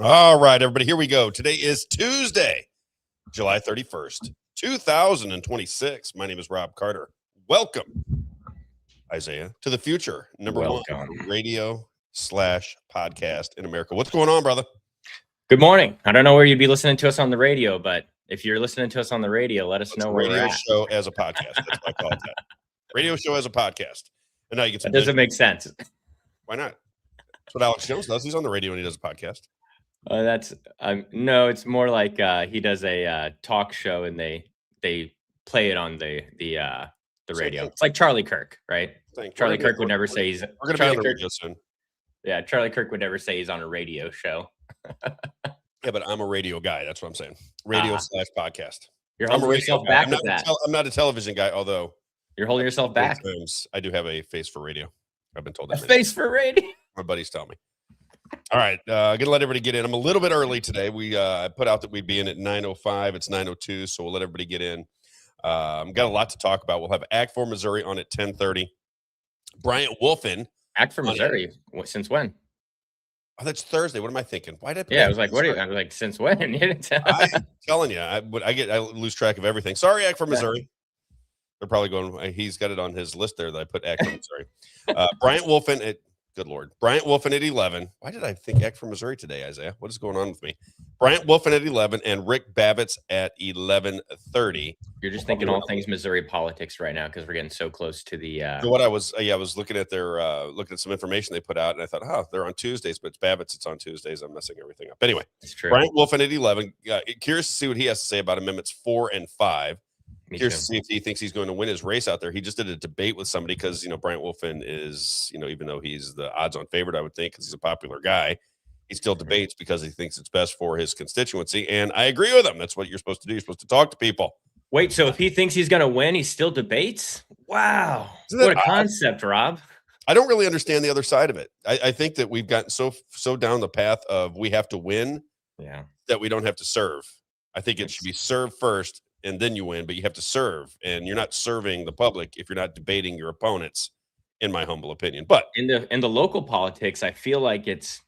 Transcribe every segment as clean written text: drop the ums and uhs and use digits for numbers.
All right, everybody, here we go. Today is Tuesday, July 31st, 2026. My name is Rob Carter. Welcome, Isaiah, to the future. Number one radio / podcast in America. What's going on, brother? Good morning. I don't know where you'd be listening to us on the radio, but if you're listening to us on the radio, let us know where we're at. Radio show as a podcast. That's what I call it. That. Radio show as a podcast. And now you get some. That doesn't make sense. Why not? That's what Alex Jones does. He's on the radio and he does a podcast. No, it's more like he does a talk show and they play it on the radio. It's like Charlie Kirk, right? Charlie Kirk would never say he's. We're going to be on the radio soon. Yeah, Charlie Kirk would never say he's on a radio show. Yeah, but I'm a radio guy. That's what I'm saying. Radio / podcast. You're holding yourself back with that. I'm not a television guy, although you're holding yourself back. I do have a face for radio. I've been told that. A face for radio. My buddies tell me. All right, gonna let everybody get in. I'm a little bit early today. We put out that we'd be in at 9:05. It's 9:02, so we'll let everybody get in. Got a lot to talk about. We'll have Act for Missouri on at 10:30. Bryant Wolfen. Act for Missouri. Since when? Oh, that's Thursday. What am I thinking? Why did I? Yeah, I was like, what? I was like, since when? I'm telling you, I lose track of everything. Sorry, Act for Missouri. They're probably going. He's got it on his list there that I put Act for Missouri. Bryant Wolfen at. Good Lord. Bryant Wolfen at 11. Why did I think Act for Missouri today, Isaiah? What is going on with me? Bryant Wolfen at 11 and Rick Babbitt's at 11:30. You're just thinking all things Missouri politics right now because we're getting so close to the. So what I was looking at their looking at some information they put out, and I thought, they're on Tuesdays, but it's Babbitt's. It's on Tuesdays. I'm messing everything up. Anyway, it's true. Bryant Wolfen at 11. Curious to see what he has to say about Amendments 4 and 5. Curious to see if he thinks he's going to win his race out there. He just did a debate with somebody because, Bryant Wolfen is, even though he's the odds-on favorite, I would think, because he's a popular guy, he still debates because he thinks it's best for his constituency. And I agree with him. That's what you're supposed to do. You're supposed to talk to people. Wait, so if he thinks he's going to win, he still debates? Wow. What a concept, Rob. I don't really understand the other side of it. I think that we've gotten so down the path of we have to win that we don't have to serve. I think it should be serve first. And then you win, but you have to serve, and you're not serving the public if you're not debating your opponents, in my humble opinion. But in the local politics, I feel like it's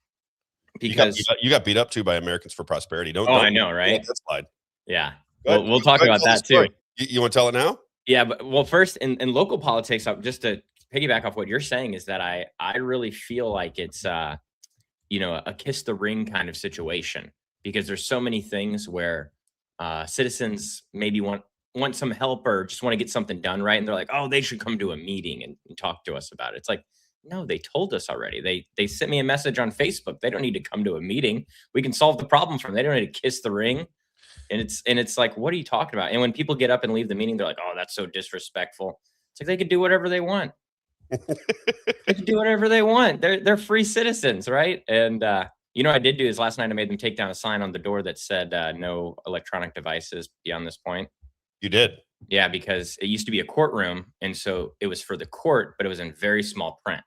because you got beat up too by Americans for Prosperity. I know, right? That slide. Yeah, we'll talk about that too. You want to tell it now? Yeah, but first in local politics, just to piggyback off what you're saying is that I really feel like it's a kiss the ring kind of situation because there's so many things where. Citizens maybe want some help or just want to get something done right. And they're like, they should come to a meeting and talk to us about it. It's like, no, they told us already. They sent me a message on Facebook. They don't need to come to a meeting. We can solve the problem for them. They don't need to kiss the ring. And it's like, what are you talking about? And when people get up and leave the meeting, they're like, that's so disrespectful. It's like, they could do whatever they want. They can do whatever they want. They're free citizens. Right. And, I did do is last night I made them take down a sign on the door that said no electronic devices beyond this point. You did? Yeah, because it used to be a courtroom. And so it was for the court, but it was in very small print.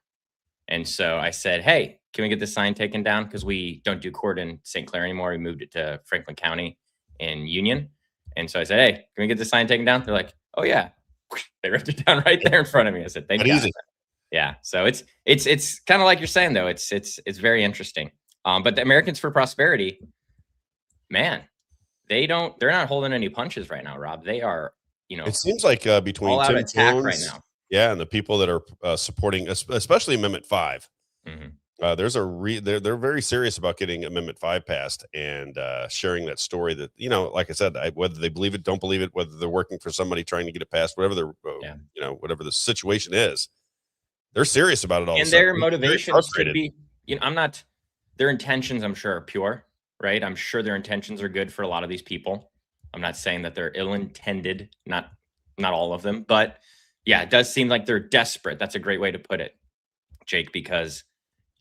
And so I said, hey, can we get this sign taken down? Because we don't do court in St. Clair anymore. We moved it to Franklin County in Union. And so I said, hey, can we get this sign taken down? They're like, oh, yeah. They ripped it down right there in front of me. I said, thank you. Yeah. So it's kind of like you're saying, though. It's very interesting. But the Americans for Prosperity, man, they're not holding any punches right now, Rob. They are, it seems like between all out attack right now. Yeah, and the people that are supporting, especially Amendment 5. Mm-hmm. They're very serious about getting Amendment 5 passed and sharing that story that, like I said, whether they believe it, don't believe it, whether they're working for somebody trying to get it passed, whatever whatever the situation is, they're serious about it all. And their motivations should be, their intentions, I'm sure, are pure, right? I'm sure their intentions are good for a lot of these people. I'm not saying that they're ill-intended, not all of them, but yeah, it does seem like they're desperate. That's a great way to put it, Jake, because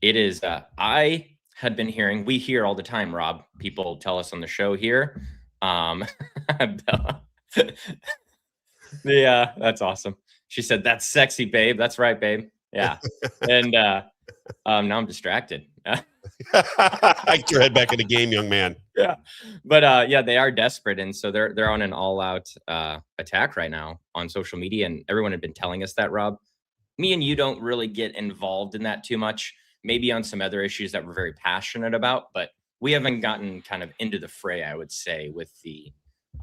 it is, I had been hearing, we hear all the time, Rob, people tell us on the show here. Yeah, that's awesome. She said, that's sexy, babe. That's right, babe. Yeah. And now I'm distracted. Get your head back in the game, young man. Yeah. But they are desperate. And so they're on an all-out attack right now on social media. And everyone had been telling us that, Rob. Me and you don't really get involved in that too much. Maybe on some other issues that we're very passionate about. But we haven't gotten kind of into the fray, I would say, with the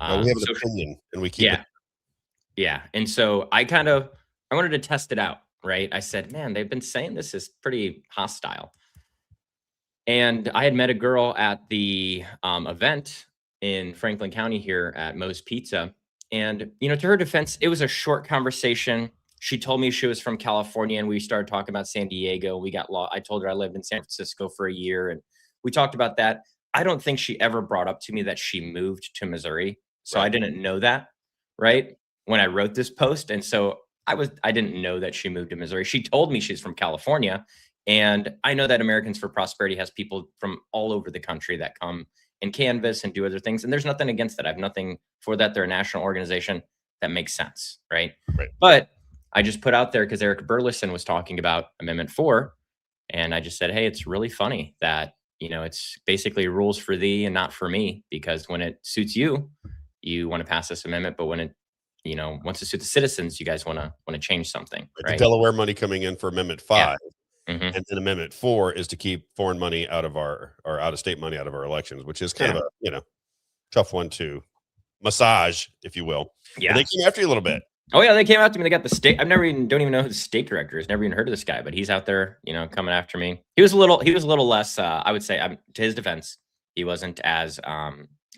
We have an social. opinion, and we keep it. Yeah, yeah. And so I wanted to test it out, right? I said, man, they've been saying this is pretty hostile. And I had met a girl at the event in Franklin County here at Moe's Pizza. And, to her defense, it was a short conversation. She told me she was from California and we started talking about San Diego. We got I told her I lived in San Francisco for a year and we talked about that. I don't think she ever brought up to me that she moved to Missouri. So I didn't know that, right? When I wrote this post. And so I didn't know that she moved to Missouri. She told me she's from California. And I know that Americans for Prosperity has people from all over the country that come and canvas and do other things. And there's nothing against that. I have nothing for that. They're a national organization that makes sense. Right. But I just put out there because Eric Burleson was talking about Amendment 4. And I just said, hey, it's really funny that, it's basically rules for thee and not for me, because when it suits you, you want to pass this amendment. But when it, once it suits the citizens, you guys want to change something. The Delaware money coming in for Amendment 5. Yeah. And then Amendment 4 is to keep foreign money out of or out of state money out of our elections, which is kind of a, tough one to massage, if you will. Yeah. And they came after you a little bit. Oh yeah. They came after me. They got the state. Don't even know who the state director is. Never even heard of this guy, but he's out there, coming after me. He was a little less, I would say, to his defense, he wasn't as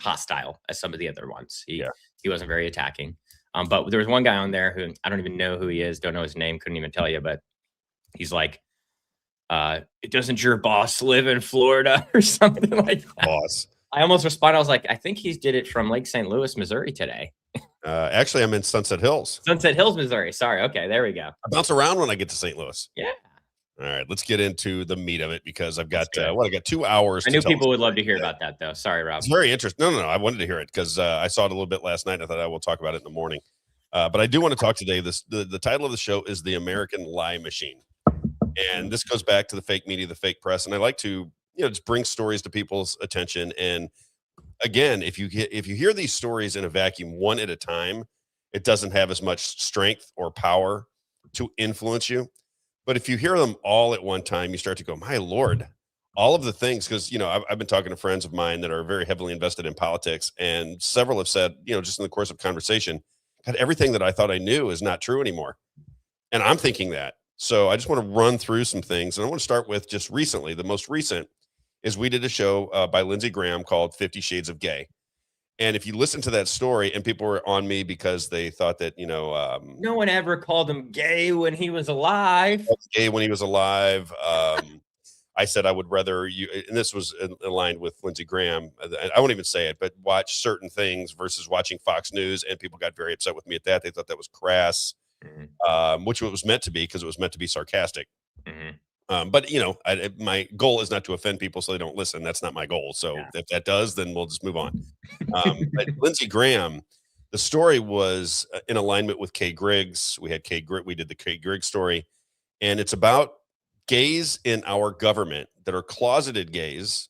hostile as some of the other ones. He wasn't very attacking. But there was one guy on there who I don't even know who he is. Don't know his name. Couldn't even tell you, but he's like, doesn't your boss live in Florida or something like that? Boss. I almost responded. I was like, I think he's did it from Lake St. Louis, Missouri today. Actually, I'm in Sunset Hills. Sunset Hills, Missouri. Sorry. Okay, there we go. I bounce around when I get to St. Louis. Yeah. All right, let's get into the meat of it because I've got I got 2 hours. I knew people would love to hear about that, though. Sorry, Rob. It's very interesting. No. I wanted to hear it because I saw it a little bit last night. I thought I will talk about it in the morning. But I do want to talk today. The title of the show is The American Lie Machine. And this goes back to the fake media, the fake press. And I like to, just bring stories to people's attention. And again, if you hear these stories in a vacuum, one at a time, it doesn't have as much strength or power to influence you. But if you hear them all at one time, you start to go, my Lord, all of the things, because, I've been talking to friends of mine that are very heavily invested in politics. And several have said, just in the course of conversation, God, everything that I thought I knew is not true anymore. And I'm thinking that. So I just want to run through some things. And I want to start with just recently. The most recent is we did a show by Lindsey Graham called 50 Shades of Gay. And if you listen to that story, and people were on me because they thought that, no one ever called him gay when he was alive. Gay when he was alive. I said I would rather you, and this was aligned with Lindsey Graham. I won't even say it, but watch certain things versus watching Fox News. And people got very upset with me at that. They thought that was crass. Which it was meant to be because it was meant to be sarcastic. But my goal is not to offend people so they don't listen. That's not my goal. So if that does, then we'll just move on. But Lindsey Graham, the story was in alignment with Kay Griggs. We did the Kay Griggs story, and it's about gays in our government that are closeted gays,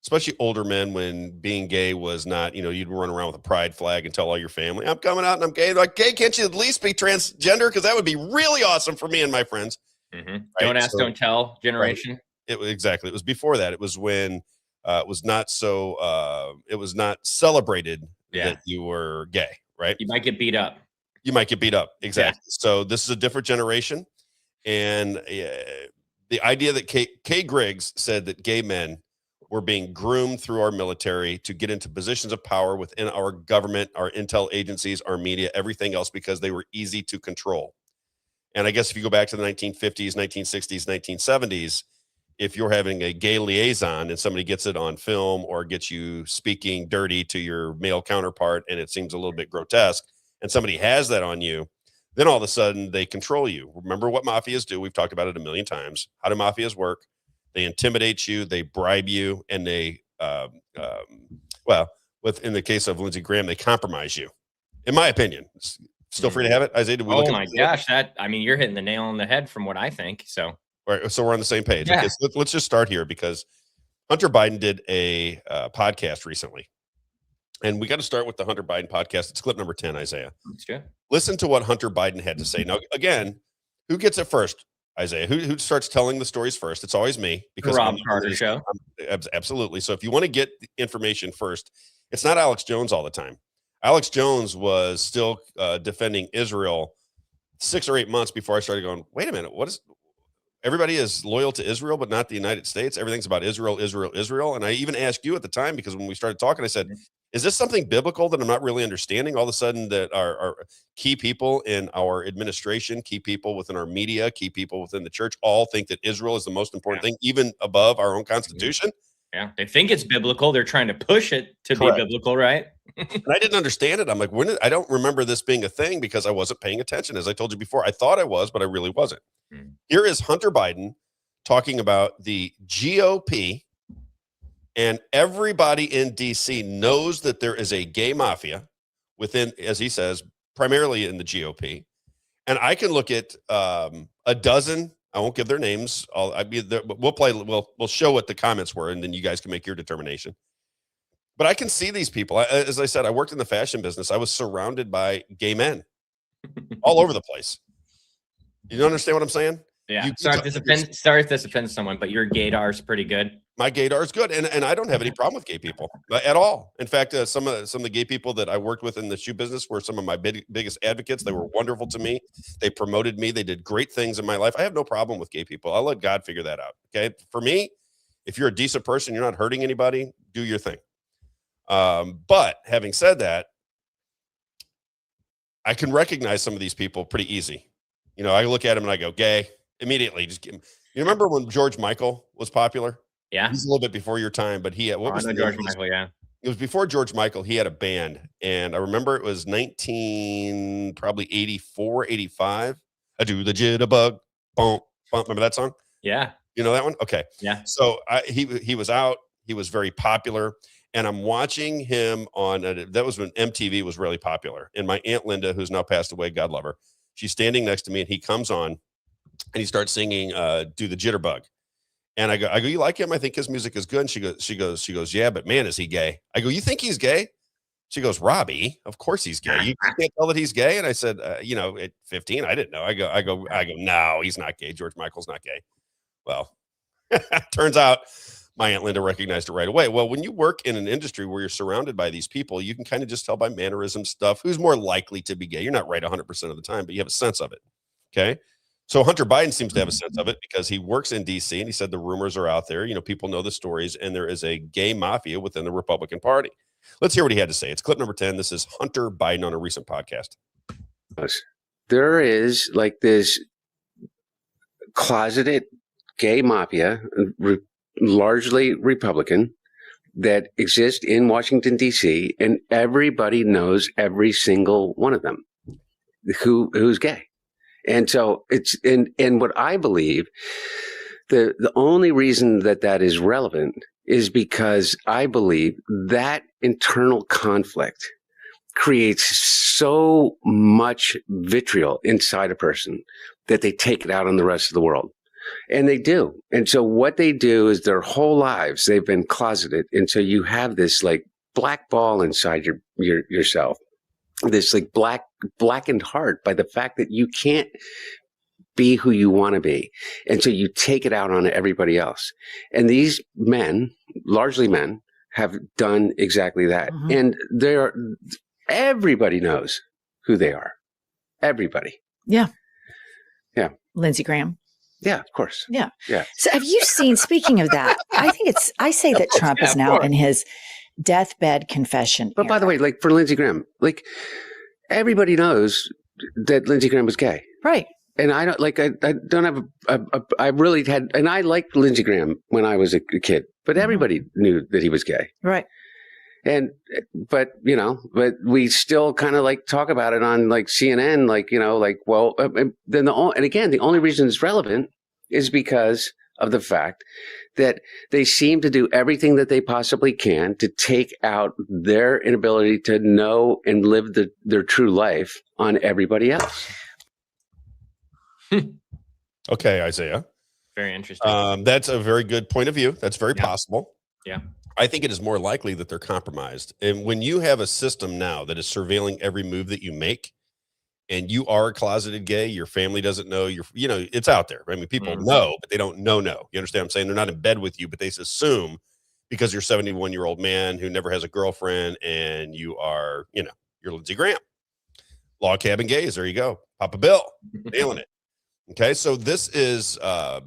especially older men, when being gay was not, you'd run around with a pride flag and tell all your family, I'm coming out and I'm gay. They're like, gay, can't you at least be transgender? Because that would be really awesome for me and my friends. Right? Don't ask, don't tell generation. Right. Exactly. It was before that. It was when it was not celebrated that you were gay, right? You might get beat up. Exactly. Yeah. So this is a different generation. And the idea that Kay Griggs said that gay men were being groomed through our military to get into positions of power within our government, our intel agencies, our media, everything else, because they were easy to control. And I guess if you go back to the 1950s, 1960s, 1970s, if you're having a gay liaison and somebody gets it on film or gets you speaking dirty to your male counterpart and it seems a little bit grotesque, and somebody has that on you, then all of a sudden they control you. Remember what mafias do? We've talked about it a million times. How do mafias work? They intimidate you, they bribe you, and they, in the case of Lindsey Graham, they compromise you. In my opinion, still free to have it, Isaiah. Oh my gosh, you're hitting the nail on the head from what I think. So, all right, so we're on the same page. Yeah. Okay, so let's just start here because Hunter Biden did a podcast recently, and we got to start with the Hunter Biden podcast. It's clip number 10, Isaiah. That's good. Listen to what Hunter Biden had to say. Now, again, who gets it first? Isaiah, who starts telling the stories first? It's always me because Rob Carter show. Absolutely. So if you want to get the information first, it's not Alex Jones all the time. Alex Jones was still defending Israel 6 or 8 months before I started going, wait a minute, what is everybody is loyal to Israel, but not the United States. Everything's about Israel, Israel, Israel. And I even asked you at the time, because when we started talking, I said, is this something biblical that I'm not really understanding? All of a sudden that our key people in our administration, key people within our media, key people within the church all think that Israel is the most important thing, even above our own Constitution. Yeah, they think it's biblical. They're trying to push it to be biblical, right? And I didn't understand it. I'm like, I don't remember this being a thing because I wasn't paying attention. As I told you before, I thought I was, but I really wasn't. Here is Hunter Biden talking about the GOP, and everybody in DC knows that there is a gay mafia within, as he says, primarily in the GOP. And I can look at a dozen. I won't give their names. We'll show what the comments were, and then you guys can make your determination. But I can see these people. As I said, I worked in the fashion business. I was surrounded by gay men all over the place. You understand what I'm saying? Yeah. Sorry if this offends someone, but your gaydar is pretty good. My gaydar is good, and I don't have any problem with gay people at all. In fact, some of the gay people that I worked with in the shoe business were some of my biggest advocates. They were wonderful to me. They promoted me. They did great things in my life. I have no problem with gay people. I'll let God figure that out. Okay, for me, if you're a decent person, you're not hurting anybody, do your thing. But having said that, I can recognize some of these people pretty easy. You know, I look at him and I go, gay, immediately. Just give him. You remember when George Michael was popular? Yeah. He's a little bit before your time, but he had, what was George Michael? Yeah. It was before George Michael. He had a band, and I remember it was probably 84, 85. I do the jitterbug, bump, bump. Remember that song? Yeah. You know that one? Okay. Yeah. So he was out. He was very popular. And I'm watching him on, that was when MTV was really popular. And my Aunt Linda, who's now passed away, God love her, she's standing next to me, and he comes on and he starts singing Do the Jitterbug. And I go, you like him? I think his music is good. And she goes, yeah, but man, is he gay? I go, you think he's gay? She goes, Robbie, of course he's gay. You can't tell that he's gay. And I said, at 15, I didn't know. I go, no, he's not gay. George Michael's not gay. Well, turns out my Aunt Linda recognized it right away. Well, when you work in an industry where you're surrounded by these people, you can kind of just tell by mannerism stuff who's more likely to be gay. You're not right 100% of the time, but you have a sense of it. Okay. So Hunter Biden seems to have a sense of it because he works in DC, and he said the rumors are out there. You know, people know the stories, and there is a gay mafia within the Republican Party. Let's hear what he had to say. It's clip number 10. This is Hunter Biden on a recent podcast. There is like this closeted gay mafia, largely Republican, that exists in Washington, D.C., and everybody knows every single one of them who's gay. And so it's, and what I believe, the only reason that is relevant is because I believe that internal conflict creates so much vitriol inside a person that they take it out on the rest of the world. And they do. And so what they do is their whole lives, they've been closeted. And so you have this like black ball inside yourself, this like blackened heart by the fact that you can't be who you want to be. And so you take it out on everybody else. And these men, largely men, have done exactly that. Mm-hmm. And everybody knows who they are. Everybody. Yeah. Yeah. Lindsey Graham. Yeah, of course. Yeah. Yeah. So have you seen, speaking of that, I say that Trump is now in his deathbed confession. But by the way, like for Lindsey Graham, like everybody knows that Lindsey Graham was gay. Right. And I don't like, I don't have I really had, and I liked Lindsey Graham when I was a kid, but everybody knew that he was gay. Right. But we still kind of like talk about it on like CNN, like, well, then the only reason it's relevant is because of the fact that they seem to do everything that they possibly can to take out their inability to know and live their true life on everybody else. Okay, Isaiah. Very interesting. That's a very good point of view. That's very possible. Yeah. I think it is more likely that they're compromised. And when you have a system now that is surveilling every move that you make, and you are a closeted gay, your family doesn't know, it's out there. I mean, people know, but they don't know. You understand what I'm saying? They're not in bed with you, but they assume because you're a 71-year-old man who never has a girlfriend and you are, you're Lindsey Graham. Log cabin gays. There you go. Papa Bill, nailing it. Okay. So this is the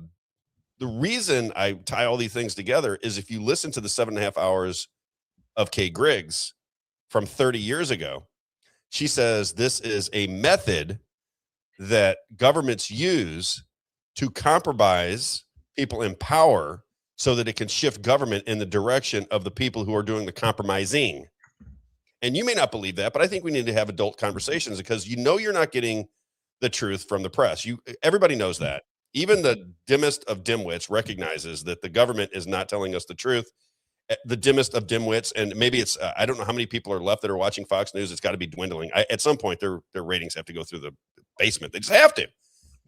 reason I tie all these things together is if you listen to the 7.5 hours of Kay Griggs from 30 years ago, she says this is a method that governments use to compromise people in power so that it can shift government in the direction of the people who are doing the compromising. And you may not believe that, but I think we need to have adult conversations because you're not getting the truth from the press. Everybody knows that. Even the dimmest of dimwits recognizes that the government is not telling us the truth. The dimmest of dimwits, and maybe it's I don't know how many people are left that are watching Fox News. It's got to be dwindling. At some point, their ratings have to go through the basement. They just have to.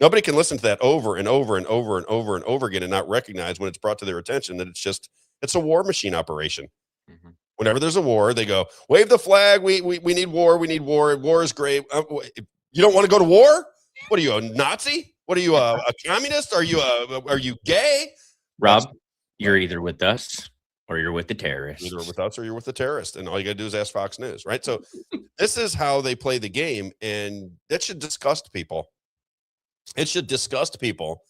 Nobody can listen to that over and over and over and over and over again and not recognize when it's brought to their attention that it's a war machine operation. Mm-hmm. Whenever there's a war, they go, wave the flag. We need war. We need war. War is great. You don't want to go to war? What are you, a Nazi? What are you, a communist? Are you gay? Rob, you're either with us or you're with the terrorists. Either with us or you're with the terrorist. And all you got to do is ask Fox News, right? So this is how they play the game. And that should disgust people. It should disgust people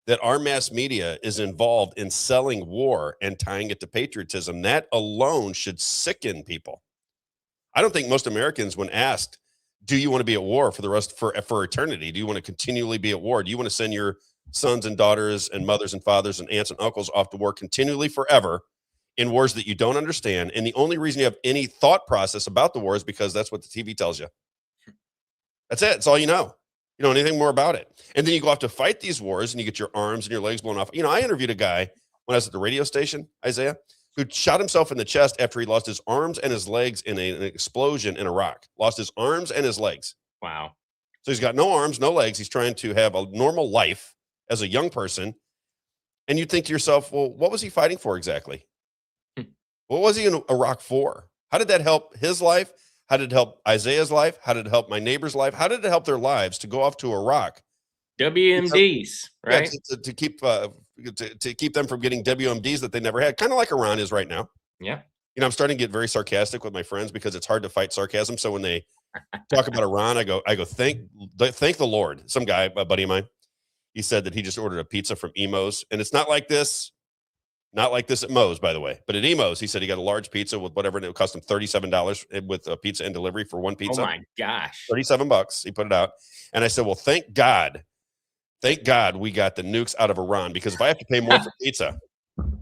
that our mass media is involved in selling war and tying it to patriotism. That alone should sicken people. I don't think most Americans, when asked, do you want to be at war for eternity? Do you want to continually be at war? Do you want to send your sons and daughters and mothers and fathers and aunts and uncles off to war continually forever in wars that you don't understand? And the only reason you have any thought process about the war is because that's what the TV tells you. That's it. It's all you know. You know anything more about it. And then you go off to fight these wars and you get your arms and your legs blown off. I interviewed a guy when I was at the radio station, Isaiah, who shot himself in the chest after he lost his arms and his legs in an explosion in Iraq. Lost his arms and his legs. Wow. So he's got no arms, no legs. He's trying to have a normal life as a young person. And you think to yourself, well, what was he fighting for exactly? What was he in Iraq for? How did that help his life? How did it help Isaiah's life? How did it help my neighbor's life? How did it help their lives to go off to Iraq? WMDs, right? Yeah, to keep them from getting WMDs that they never had, kind of like Iran is right now. Yeah. I'm starting to get very sarcastic with my friends because it's hard to fight sarcasm. So when they talk about Iran, I go, thank the Lord. Some guy, a buddy of mine, he said that he just ordered a pizza from Emo's, and it's not like this at Moe's, by the way, but at Emo's, he said he got a large pizza with whatever, and it cost him $37 with a pizza and delivery for one pizza. Oh my gosh. $37. He put it out. And I said, well, thank God we got the nukes out of Iran, because if I have to pay more for pizza,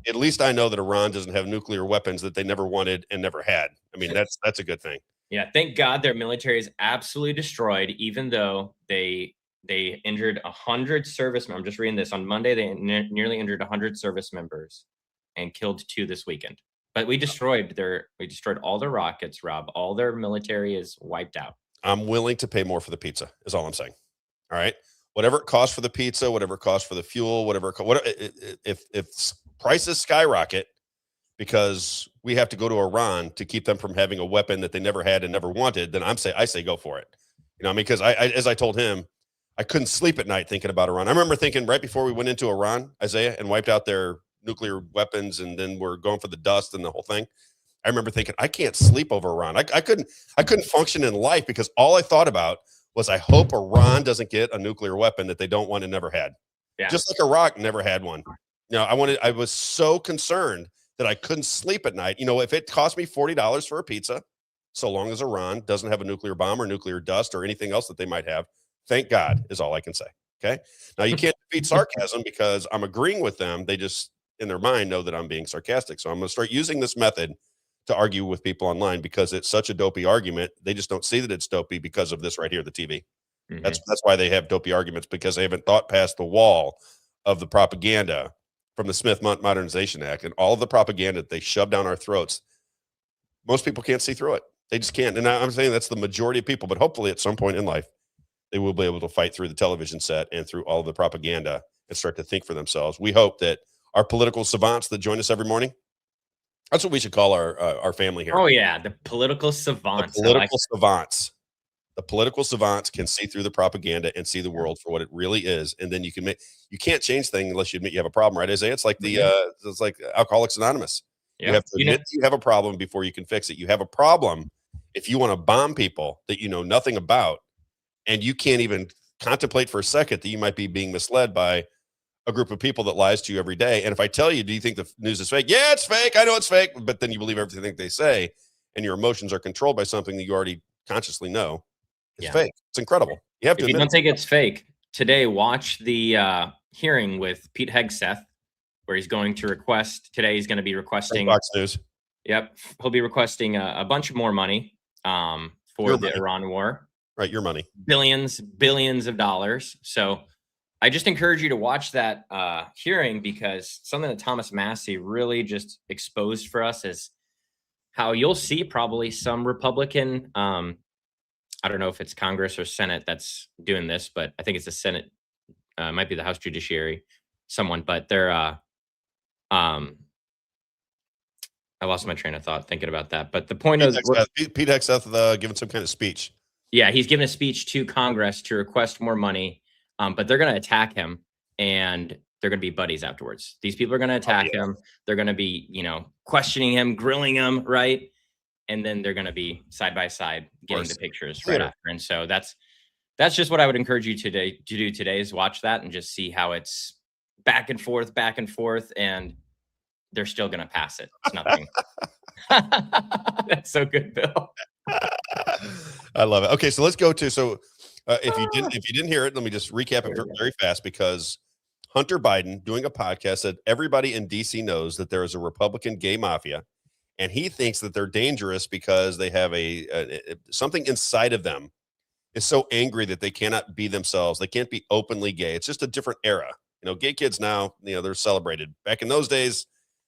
at least I know that Iran doesn't have nuclear weapons that they never wanted and never had. I mean, that's a good thing. Yeah. Thank God their military is absolutely destroyed, even though they injured 100 servicemen. I'm just reading this. On Monday, they nearly injured 100 service members and killed 2 this weekend. But we destroyed all their rockets, Rob. All their military is wiped out. I'm willing to pay more for the pizza, is all I'm saying. All right. Whatever it costs for the pizza, whatever it costs for the fuel, if prices skyrocket because we have to go to Iran to keep them from having a weapon that they never had and never wanted, then I say go for it. Because as I told him, I couldn't sleep at night thinking about Iran. I remember thinking right before we went into Iran, Isaiah, and wiped out their nuclear weapons, and then we're going for the dust and the whole thing. I remember thinking, I can't sleep over Iran. I couldn't function in life because all I thought about was, I hope Iran doesn't get a nuclear weapon that they don't want and never had. Yeah. Just like Iraq never had one. I was so concerned that I couldn't sleep at night. If it cost me $40 for a pizza, so long as Iran doesn't have a nuclear bomb or nuclear dust or anything else that they might have, thank God is all I can say. Okay. Now you can't defeat sarcasm because I'm agreeing with them. They just, in their mind, know that I'm being sarcastic. So I'm going to start using this method to argue with people online because it's such a dopey argument. They just don't see that it's dopey because of this right here, the TV. Mm-hmm. That's why they have dopey arguments, because they haven't thought past the wall of the propaganda from the Smith Modernization Act and all of the propaganda that they shove down our throats. Most people can't see through it. They just can't. And I'm saying that's the majority of people, but hopefully at some point in life, they will be able to fight through the television set and through all of the propaganda and start to think for themselves. We hope that our political savants that join us every morning, that's what we should call our family here. Oh, yeah. The political savants. The political savants. The political savants can see through the propaganda and see the world for what it really is, and then you can't change things unless you admit you have a problem, right, Isaiah? It's like it's like Alcoholics Anonymous. Yeah. You have to admit you have a problem before you can fix it. You have a problem if you want to bomb people that you know nothing about, and you can't even contemplate for a second that you might be being misled by a group of people that lies to you every day. And if I tell you, do you think the news is fake? Yeah, it's fake. I know it's fake, but then you believe everything they say, and your emotions are controlled by something that you already consciously know. It's fake. It's incredible. You have to. If you don't think it's fake, today watch the hearing with Pete Hegseth, where he's going to request. Today he's going to be requesting Fox News. Yep, he'll be requesting a bunch more money for the Iran war. Right, your money. Billions of dollars. So I just encourage you to watch that hearing, because something that Thomas Massey really just exposed for us is how you'll see probably some Republican. I don't know if it's Congress or Senate that's doing this, but I think it's the Senate. It might be the House Judiciary, someone, but they're, I lost my train of thought thinking about that. But the point is, Pete Hegseth giving some kind of speech. Yeah, he's giving a speech to Congress to request more money, but they're going to attack him, and they're going to be buddies afterwards. These people are going to attack him. They're going to be, questioning him, grilling him, right? And then they're going to be side by side getting the pictures right after. And so that's just what I would encourage you to do today is watch that and just see how it's back and forth, and they're still going to pass it. It's nothing. That's so good, Bill. I love it. Okay, so let's go to if you didn't hear it, let me just recap it very fast, because Hunter Biden doing a podcast said everybody in DC knows that there is a Republican gay mafia. And he thinks that they're dangerous because they have something inside of them is so angry that they cannot be themselves. They can't be openly gay. It's just a different era. Gay kids now, they're celebrated. Back in those days,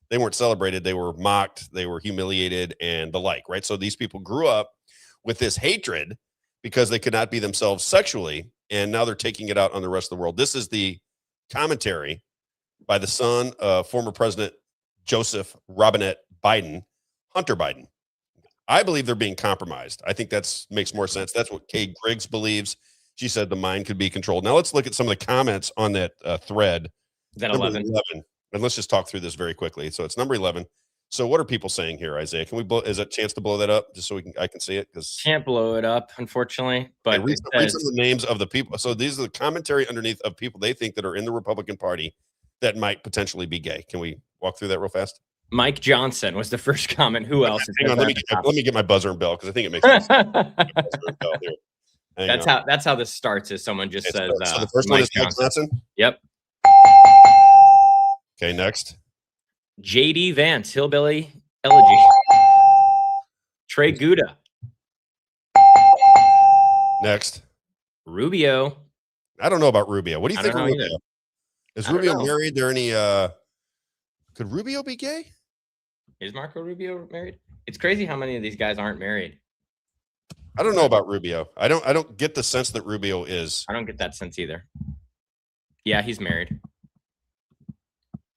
they weren't celebrated. They were mocked. They were humiliated and the like, right? So these people grew up with this hatred because they could not be themselves sexually. And now they're taking it out on the rest of the world. This is the commentary by the son of former President Joseph Robinette Biden, Hunter Biden. I believe they're being compromised. I think that makes more sense. That's what Kay Griggs believes. She said the mind could be controlled. Now let's look at some of the comments on that thread. Is that 11? And let's just talk through this very quickly. So it's number 11. So what are people saying here, Isaiah? Can we is that a chance to blow that up just so I can see it? Because can't blow it up, unfortunately. But read some of the names of the people. So these are the commentary underneath of people they think that are in the Republican Party that might potentially be gay. Can we walk through that real fast? Mike Johnson was the first comment. Who else? Hang on, let me get my buzzer and bell, because I think it makes sense. That's how this starts. Is someone just says so the first one is Mike Johnson. Yep. Okay, next. JD Vance, Hillbilly Elegy. Trey Gouda. Next. Rubio. I don't know about Rubio. What do you think of Rubio? Either. Is Rubio married? There any could Rubio be gay? Is Marco Rubio married? It's crazy how many of these guys aren't married. I don't know about Rubio. I don't get the sense that Rubio is. I don't get that sense either. Yeah, he's married.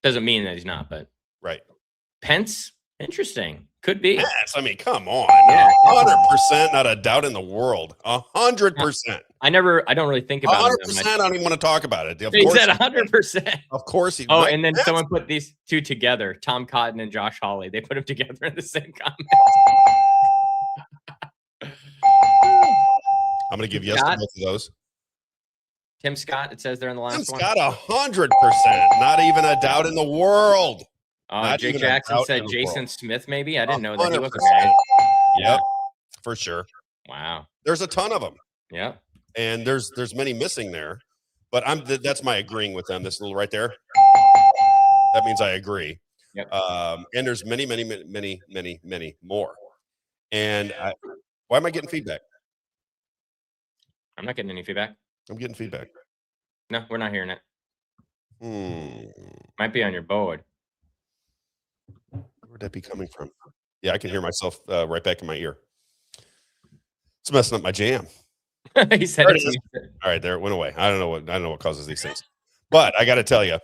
Doesn't mean that he's not, but right. Pence, interesting. Could be. Yes, I mean, come on. Yeah. 100%, not a doubt in the world. 100%. I don't really think about 100%. I don't even want to talk about it. He said 100%. Of course. And then someone put these two together, Tom Cotton and Josh Hawley. They put them together in the same comment. I'm going to give yes to both of those. Tim Scott, it says there in the last one. Scott, 100%. Not even a doubt in the world. Jake Jackson said Jason Smith, maybe. I didn't know that he was married. Yep, for sure. Wow. There's a ton of them. Yep. And there's many missing there. But that's my agreeing with them. This little right there. That means I agree. Yep. And there's many more. And why am I getting feedback? I'm not getting any feedback. I'm getting feedback. No, we're not hearing it. Might be on your board. Where'd that be coming from? Yeah, I can hear myself right back in my ear. It's messing up my jam. He said it. All right, there it went away. I don't know what causes these things. But I got to tell you,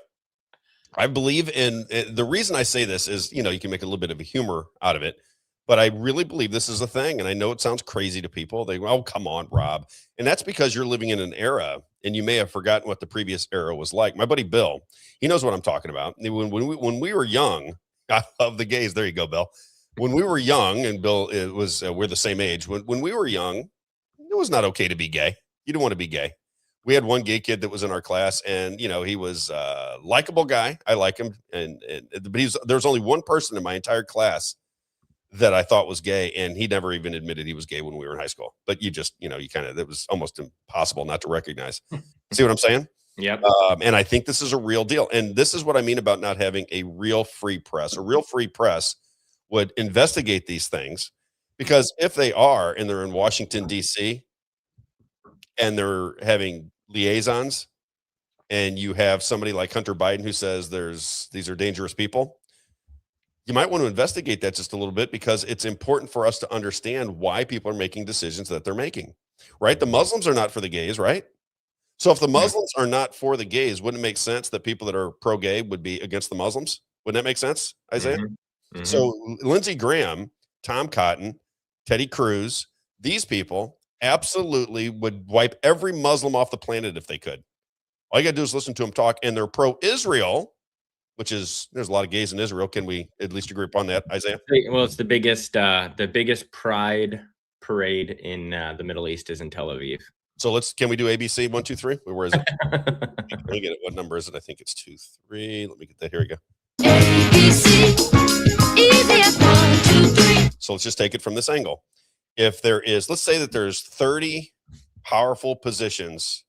I believe in the reason I say this is, you can make a little bit of a humor out of it. But I really believe this is a thing. And I know it sounds crazy to people. They go, oh, come on, Rob. And that's because you're living in an era and you may have forgotten what the previous era was like. My buddy Bill, he knows what I'm talking about. When we were young, I love the gays. There you go, Bill. When we were young, and Bill, it was we're the same age. When we were young, it was not okay to be gay. You didn't want to be gay. We had one gay kid that was in our class, and he was a likable guy. I like him, but there's only one person in my entire class that I thought was gay, and he never even admitted he was gay when we were in high school. But you just, you kind of, it was almost impossible not to recognize. See what I'm saying? Yep. And I think this is a real deal. And this is what I mean about not having a real free press. A real free press would investigate these things, because if they are, and they're in Washington, D.C., and they're having liaisons, and you have somebody like Hunter Biden who says these are dangerous people, you might want to investigate that just a little bit, because it's important for us to understand why people are making decisions that they're making, right? The Muslims are not for the gays, right? So if the Muslims are not for the gays, wouldn't it make sense that people that are pro-gay would be against the Muslims? Wouldn't that make sense, Isaiah? Mm-hmm. So Lindsey Graham, Tom Cotton, Teddy Cruz, these people absolutely would wipe every Muslim off the planet if they could. All you got to do is listen to them talk, and they're pro-Israel, which is, there's a lot of gays in Israel. Can we at least agree upon that, Isaiah? Well, it's the biggest pride parade in the Middle East is in Tel Aviv. So can we do ABC 1, 2, 3? Where is it? Let me get it. What number is it? I think it's 2, 3. Let me get that. Here we go. ABC, easy 1, 2, 3. So let's just take it from this angle. If there is, let's say that there's 30 powerful positions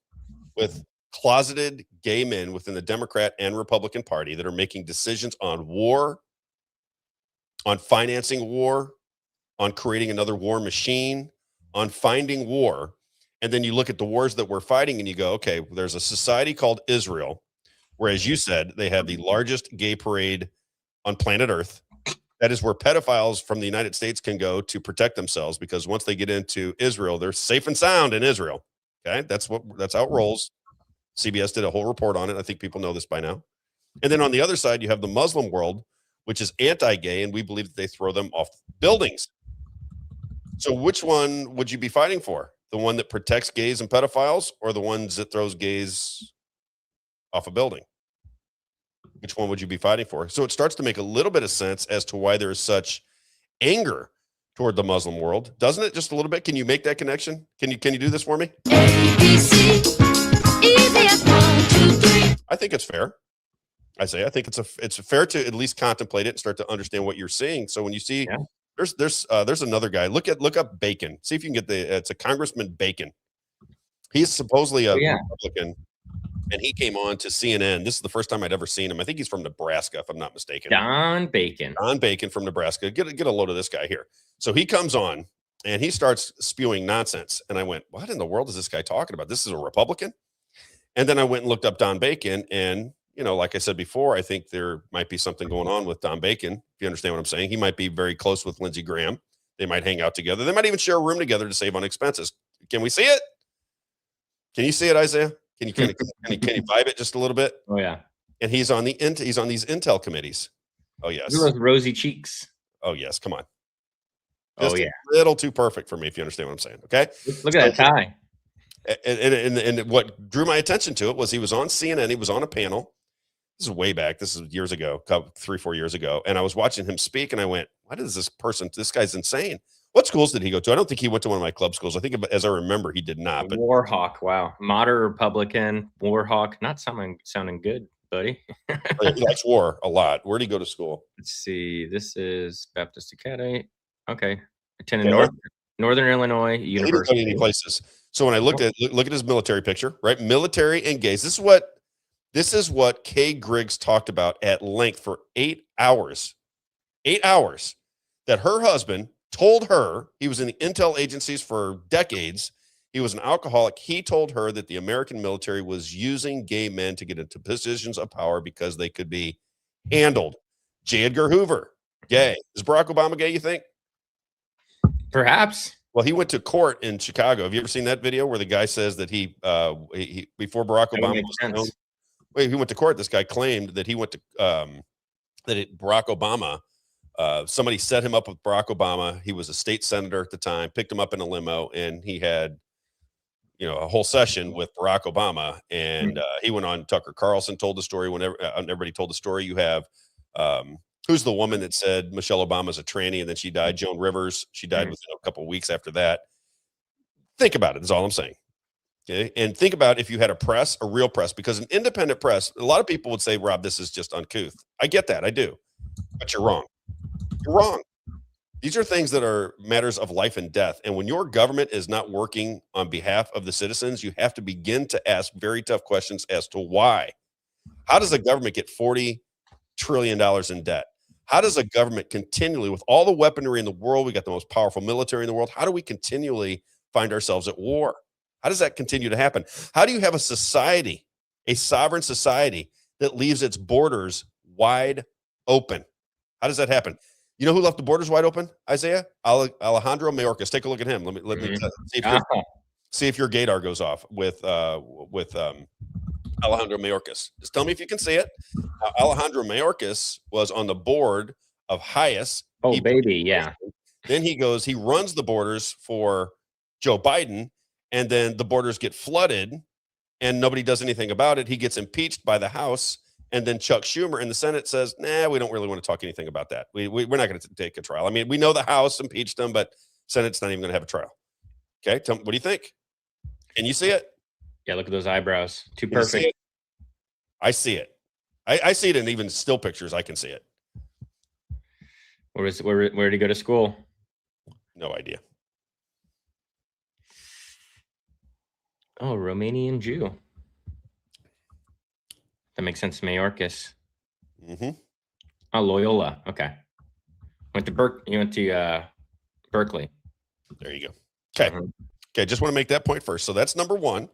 with closeted gay men within the Democrat and Republican Party that are making decisions on war, on financing war, on creating another war machine, on finding war. And then you look at the wars that we're fighting and you go, okay, there's a society called Israel, where, as you said, they have the largest gay parade on planet Earth. That is where pedophiles from the United States can go to protect themselves, because once they get into Israel, they're safe and sound in Israel. Okay, that's how it rolls. CBS did a whole report on it. I think people know this by now. And then on the other side, you have the Muslim world, which is anti-gay, and we believe that they throw them off buildings. So which one would you be fighting for? The one that protects gays and pedophiles, or the ones that throws gays off a building? Which one would you be fighting for? So it starts to make a little bit of sense as to why there is such anger toward the Muslim world, doesn't it? Just a little bit. Can you make that connection? Can you do this for me? ABC, easy 1, 2, 3. I think it's fair. I think it's fair to at least contemplate it and start to understand what you're seeing. So when you see there's another guy, look up Bacon. See if you can get it's a Congressman Bacon. He's supposedly a Republican. And he came on to CNN. This is the first time I'd ever seen him. I think he's from Nebraska, if I'm not mistaken. Don Bacon from Nebraska. Get a load of this guy here. So he comes on and he starts spewing nonsense. And I went, what in the world is this guy talking about? This is a Republican? And then I went and looked up Don Bacon. And, like I said before, I think there might be something going on with Don Bacon. If you understand what I'm saying, he might be very close with Lindsey Graham. They might hang out together. They might even share a room together to save on expenses. Can we see it? Can you see it, Isaiah? Can you vibe it just a little bit? Oh yeah. And he's on these intel committees. Oh yes. Those rosy cheeks. Oh yes. Come on. Just a little too perfect for me, if you understand what I'm saying. Okay. Look at that tie. And what drew my attention to it was he was on CNN. He was on a panel. This is way back. This is years ago, 3-4 years ago. And I was watching him speak, and I went, "Why does this guy's insane." What schools did he go to? I don't think he went to one of my club schools. I think, as I remember, he did not. But Warhawk, wow, moderate Republican, Warhawk, not sounding good, buddy. He likes war a lot. Where did he go to school? Let's see. This is Baptist Academy. Okay, attended Northern Illinois University. He didn't go to any places. So when I look at his military picture, right? Military and gays. This is what Kay Griggs talked about at length for 8 hours. 8 hours. That her husband told her, he was in the intel agencies for decades. He was an alcoholic. He told her that the American military was using gay men to get into positions of power because they could be handled. J. Edgar Hoover, gay. Is Barack Obama gay, you think? Perhaps. Well, he went to court in Chicago. Have you ever seen that video where the guy says that he before Barack Obama was known? Wait, he went to court. This guy claimed that he went to Barack Obama Somebody set him up with Barack Obama. He was a state senator at the time, picked him up in a limo, and he had, a whole session with Barack Obama. And he went on. Tucker Carlson told the story. Whenever everybody told the story, you have who's the woman that said Michelle Obama's a tranny and then she died? Joan Rivers. She died within a couple of weeks after that. Think about it. Is all I'm saying. Okay, and think about if you had a real press, because an independent press, a lot of people would say, Rob, this is just uncouth. I get that. I do. But you're wrong. You're wrong. These are things that are matters of life and death. And when your government is not working on behalf of the citizens, you have to begin to ask very tough questions as to why. How does a government get $40 trillion in debt? How does a government continually, with all the weaponry in the world, we got the most powerful military in the world, how do we continually find ourselves at war? How does that continue to happen? How do you have a society, a sovereign society, that leaves its borders wide open? How does that happen? You know who left the borders wide open, Isaiah? Alejandro Mayorkas. Take a look at him. Let me see if your gaydar goes off with Alejandro Mayorkas. Just tell me if you can see it. Alejandro Mayorkas was on the board of Hias. Oh, baby, yeah. Then he runs the borders for Joe Biden, and then the borders get flooded, and nobody does anything about it. He gets impeached by the House. And then Chuck Schumer in the Senate says, nah, we don't really want to talk anything about that. We're not going to take a trial. I mean, we know the House impeached him, but Senate's not even going to have a trial. Okay, tell me, what do you think? Can you see it? Yeah, look at those eyebrows. Too perfect. I see it. I see it in even still pictures. I can see it. Where did he go to school? No idea. Oh, Romanian Jew. That makes sense to Mayorkas. Oh, Loyola. Okay. You went to Berkeley. There you go. Okay. Okay. Just want to make that point first. So that's number one.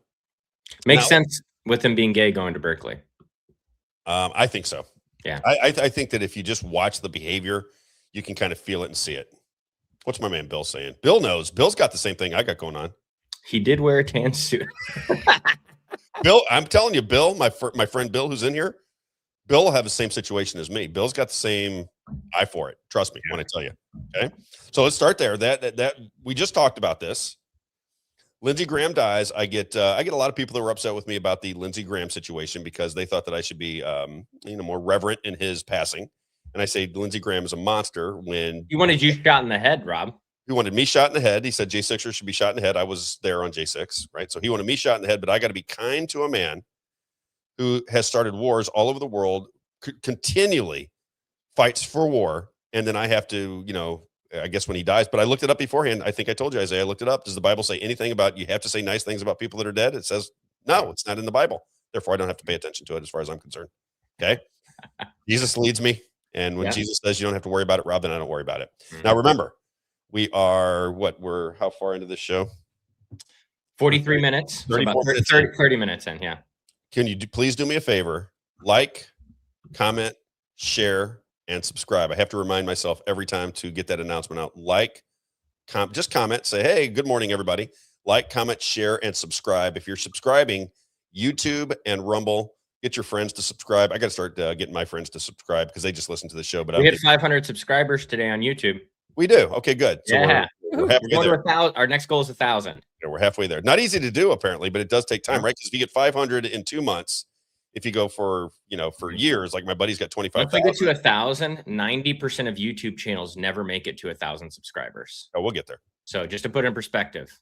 Makes sense with him being gay going to Berkeley. I think so. Yeah. I think that if you just watch the behavior, you can kind of feel it and see it. What's my man Bill saying? Bill knows. Bill's got the same thing I got going on. He did wear a tan suit. Bill, I'm telling you, Bill, my friend Bill, who's in here, Bill will have the same situation as me. Bill's got the same eye for it. Trust me when I tell you. Okay, so let's start there. That we just talked about this. Lindsey Graham dies. I get a lot of people that were upset with me about the Lindsey Graham situation because they thought that I should be more reverent in his passing. And I say Lindsey Graham is a monster. When he wanted you shot in the head, Rob. He wanted me shot in the head. He said J6er should be shot in the head. I was there on J6, right? So he wanted me shot in the head, but I got to be kind to a man who has started wars all over the world, continually fights for war. And then I have to, I guess when he dies, but I looked it up beforehand. I think I told you, Isaiah, I looked it up. Does the Bible say anything about you have to say nice things about people that are dead? It says, no, it's not in the Bible. Therefore, I don't have to pay attention to it as far as I'm concerned. Okay. Jesus leads me. And when Jesus says you don't have to worry about it, Rob, then I don't worry about it. Now, remember, we are we're how far into this show? 43 minutes. 30 minutes in. Yeah. Can you please do me a favor? Like, comment, share, and subscribe. I have to remind myself every time to get that announcement out. Like, just comment, say, hey, good morning, everybody. Like, comment, share, and subscribe. If you're subscribing, YouTube and Rumble, get your friends to subscribe. I got to start getting my friends to subscribe because they just listen to the show. But we hit 500 subscribers today on YouTube. We do. Okay, good. So yeah. we're halfway there. Our next goal is 1,000. Yeah, we're halfway there. Not easy to do, apparently, but it does take time, right? Because if you get 500 in 2 months, if you go for years, like my buddy's got 25,000. Once I get to 1,000, 90% of YouTube channels never make it to 1,000 subscribers. Oh, we'll get there. So just to put in perspective.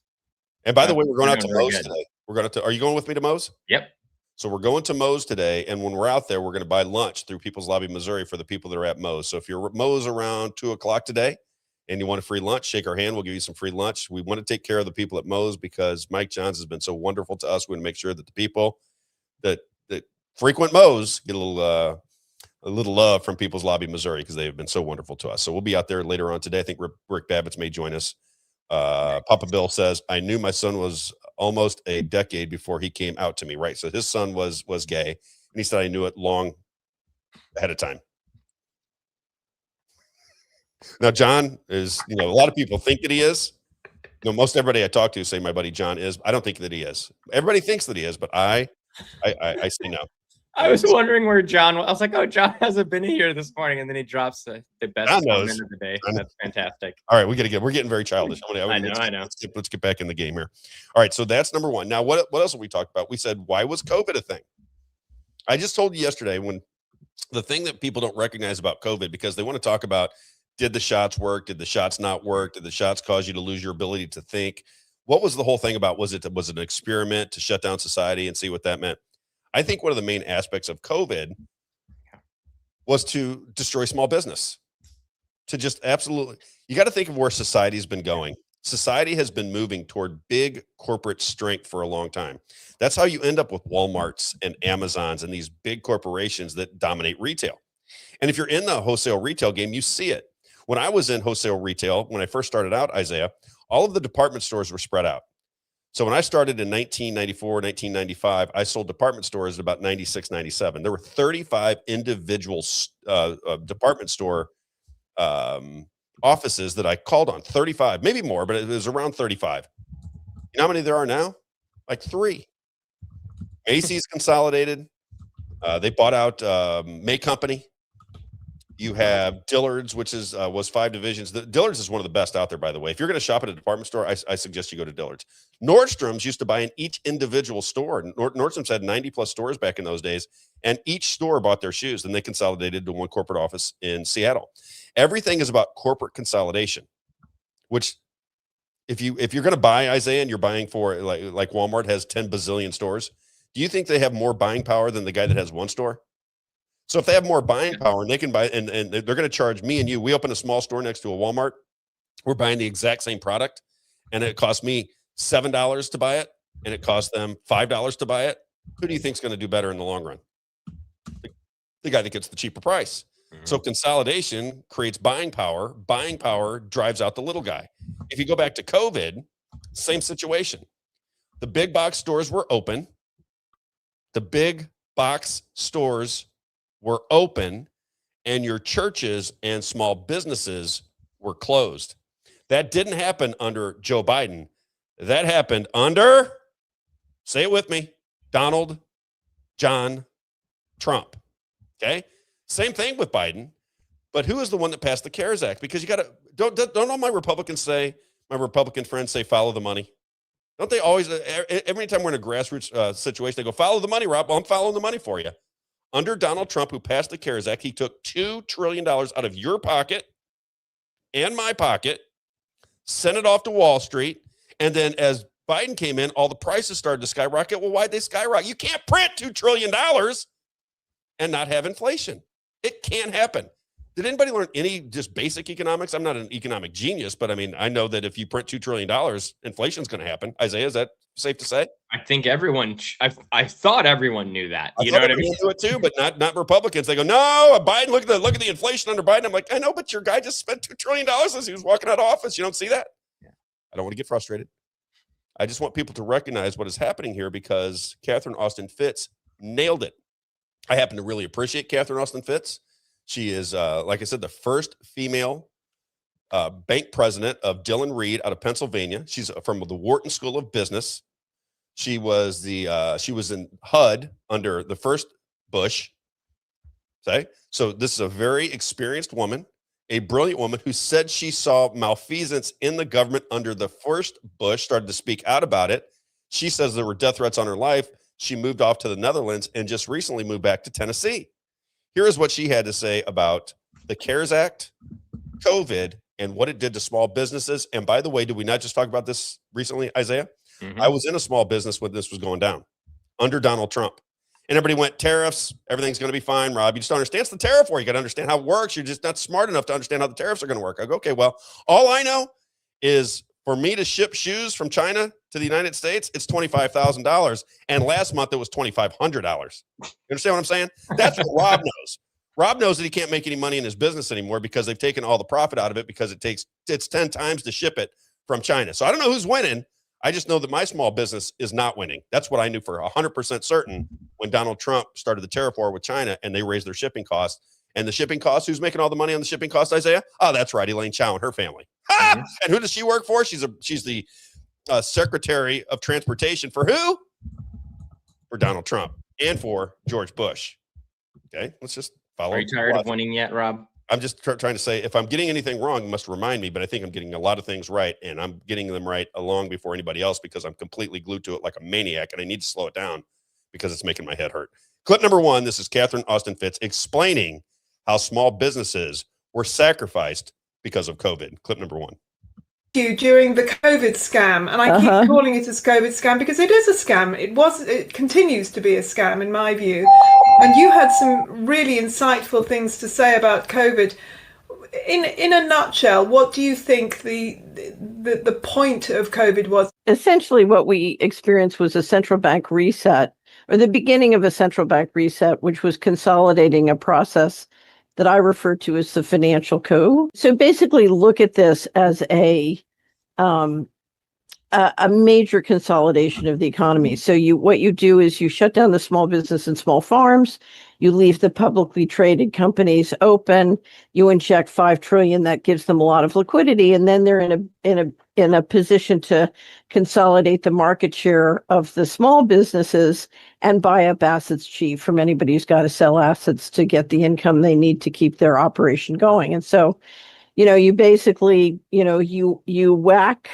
And by the way, we're going out to Moe's today. Are you going with me to Moe's? Yep. So we're going to Moe's today, and when we're out there, we're going to buy lunch through People's Lobby, Missouri for the people that are at Moe's. So if you're at Moe's around 2:00 today and you want a free lunch, shake our hand. We'll give you some free lunch. We want to take care of the people at Moe's because Mike Johns has been so wonderful to us. We want to make sure that the people that frequent Moe's get a little love from People's Lobby, Missouri, because they have been so wonderful to us. So we'll be out there later on today. I think Rick Babbitts may join us. Papa Bill says, I knew my son was almost a decade before he came out to me, right? So his son was gay, and he said I knew it long ahead of time. Now, John is, a lot of people think that he is. Most everybody I talk to say my buddy John is. I don't think that he is. Everybody thinks that he is, but I say no. I was wondering where John was. I was like, oh, John hasn't been here this morning. And then he drops the best comment of the day. That's fantastic. All right, we're getting very childish. I know. Let's get back in the game here. All right, so that's number one. Now, what else have we talked about? We said, why was COVID a thing? I just told you yesterday when the thing that people don't recognize about COVID, because they want to talk about, did the shots work? Did the shots not work? Did the shots cause you to lose your ability to think? What was the whole thing about? Was it an experiment to shut down society and see what that meant? I think one of the main aspects of COVID was to destroy small business. To just absolutely, you got to think of where society's been going. Society has been moving toward big corporate strength for a long time. That's how you end up with Walmarts and Amazons and these big corporations that dominate retail. And if you're in the wholesale retail game, you see it. When I was in wholesale retail, when I first started out, Isaiah, all of the department stores were spread out. So when I started in 1994, 1995, I sold department stores at about 96, 97. There were 35 individual department store offices that I called on, 35, maybe more, but it was around 35. You know how many there are now? Like 3. Macy's consolidated. They bought out May Company. You have Dillard's, which was 5 divisions. Dillard's is one of the best out there, by the way. If you're going to shop at a department store, I suggest you go to Dillard's. Nordstrom's used to buy in each individual store. Nordstrom's had 90 plus stores back in those days, and each store bought their shoes. Then they consolidated to one corporate office in Seattle. Everything is about corporate consolidation, which if you're going to buy, Isaiah, and you're buying for like Walmart has 10 bazillion stores, do you think they have more buying power than the guy that has one store? So if they have more buying power and they can buy, and they're going to charge me and you, we open a small store next to a Walmart, we're buying the exact same product, and it costs me $7 to buy it, and it costs them $5 to buy it. Who do you think is going to do better in the long run? The guy that gets the cheaper price. Mm-hmm. So consolidation creates buying power. Buying power drives out the little guy. If you go back to COVID, same situation. The big box stores were open. The big box stores were open, and your churches and small businesses were closed. That didn't happen under Joe Biden. That happened under, say it with me, Donald John Trump. Okay? Same thing with Biden, but who is the one that passed the CARES Act? Because you got to, don't all my Republican friends say, follow the money? Don't they always, every time we're in a grassroots situation, they go, follow the money, Rob. Well, I'm following the money for you. Under Donald Trump, who passed the CARES Act, he took $2 trillion out of your pocket and my pocket, sent it off to Wall Street, and then as Biden came in, all the prices started to skyrocket. Well, why'd they skyrocket? You can't print $2 trillion and not have inflation. It can't happen. Did anybody learn any just basic economics? I'm not an economic genius, but I mean, I know that if you print $2 trillion, inflation's going to happen. Isaiah, is that safe to say? I think everyone, I thought everyone knew that. You know what I mean? Knew it too, but not Republicans. They go, no, Biden, look at the inflation under Biden. I'm like, I know, but your guy just spent $2 trillion as he was walking out of office. You don't see that? Yeah. I don't want to get frustrated. I just want people to recognize what is happening here because Catherine Austin Fitts nailed it. I happen to really appreciate Catherine Austin Fitts. She is, like I said, the first female bank president of Dillon Reed out of Pennsylvania. She's from the Wharton School of Business. She was in HUD under the first Bush. Okay, so this is a very experienced woman, a brilliant woman who said she saw malfeasance in the government under the first Bush. Started to speak out about it. She says there were death threats on her life. She moved off to the Netherlands and just recently moved back to Tennessee. Here is what she had to say about the CARES Act, COVID, and what it did to small businesses. And by the way, did we not just talk about this recently, Isaiah? Mm-hmm. I was in a small business when this was going down under Donald Trump. And everybody went, tariffs, everything's going to be fine, Rob. You just don't understand. It's the tariff war. You got to understand how it works. You're just not smart enough to understand how the tariffs are going to work. I go, okay, well, all I know is for me to ship shoes from China to the United States, it's $25,000. And last month it was $2,500. You understand what I'm saying? That's what Rob knows. Rob knows that he can't make any money in his business anymore because they've taken all the profit out of it because it's 10 times to ship it from China. So I don't know who's winning. I just know that my small business is not winning. That's what I knew for 100% certain when Donald Trump started the tariff war with China and they raised their shipping costs. And the shipping costs, who's making all the money on the shipping costs, Isaiah? Oh, that's right, Elaine Chao and her family. Mm-hmm. And who does she work for? She's the Secretary of Transportation for who? For Donald Trump. and for George Bush. Okay, let's just follow. Are you tired of winning yet, Rob? I'm just trying to say, if I'm getting anything wrong, you must remind me, but I think I'm getting a lot of things right, and I'm getting them right long before anybody else because I'm completely glued to it like a maniac, and I need to slow it down because it's making my head hurt. Clip number 1, this is Catherine Austin Fitts explaining how small businesses were sacrificed because of COVID. Clip number 1. During the COVID scam, and I keep calling it a COVID scam because it is a scam. It continues to be a scam in my view. And you had some really insightful things to say about COVID. In a nutshell, what do you think the point of COVID was? Essentially, what we experienced was a central bank reset, or the beginning of a central bank reset, which was consolidating a process that I refer to as the financial coup. So basically, look at this as a major consolidation of the economy. So what you do is you shut down the small business and small farms. You leave the publicly traded companies open. You inject $5 trillion. That gives them a lot of liquidity, and then they're in a position to consolidate the market share of the small businesses and buy up assets cheap from anybody who's got to sell assets to get the income they need to keep their operation going. And so, you basically, you whack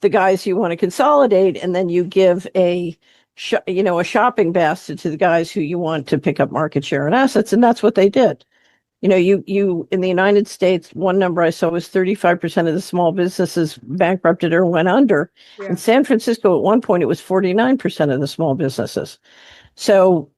the guys you want to consolidate, and then you give a shopping basket to the guys who you want to pick up market share and assets. And that's what they did. You in the United States, one number I saw was 35% of the small businesses bankrupted or went under. Yeah. In San Francisco, at one point, it was 49% of the small businesses. So,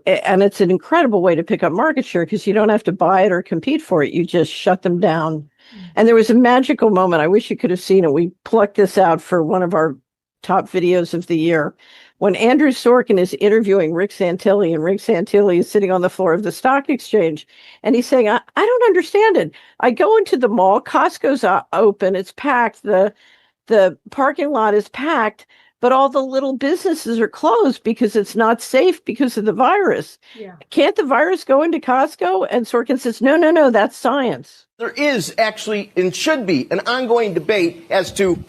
and it's an incredible way to pick up market share because you don't have to buy it or compete for it. You just shut them down. And there was a magical moment. I wish you could have seen it. We plucked this out for one of our top videos of the year. When Andrew Sorkin is interviewing Rick Santilli, and Rick Santilli is sitting on the floor of the stock exchange, and he's saying, I don't understand it. I go into the mall, Costco's open, it's packed, the parking lot is packed, but all the little businesses are closed because it's not safe because of the virus. Yeah. Can't the virus go into Costco? And Sorkin says, no, that's science. There is actually, and should be, an ongoing debate as to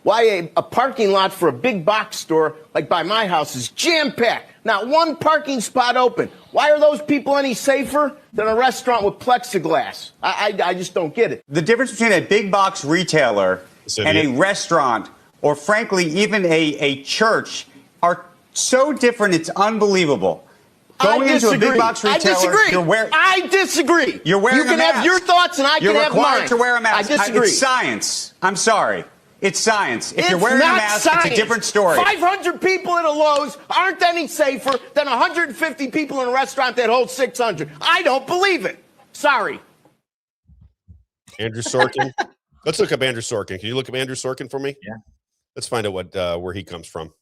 why a parking lot for a big box store like by my house is jam-packed. Not one parking spot open. Why are those people any safer than a restaurant with plexiglass? I just don't get it. The difference between a big box retailer and a restaurant, or frankly, even a church, are so different, it's unbelievable. Going into a big box retailer, I disagree. You're wearing You can a mask. have your thoughts and I can have mine. You're required to wear a mask. I disagree. It's science. I'm sorry. It's science. If you're It's wearing a not mask, science. it's a different story. 500 people at a Lowe's aren't any safer than 150 people in a restaurant that holds 600. I don't believe it. Sorry. Andrew Sorkin. Let's look up Andrew Sorkin. Can you look up Andrew Sorkin for me? Yeah. Let's find out where he comes from.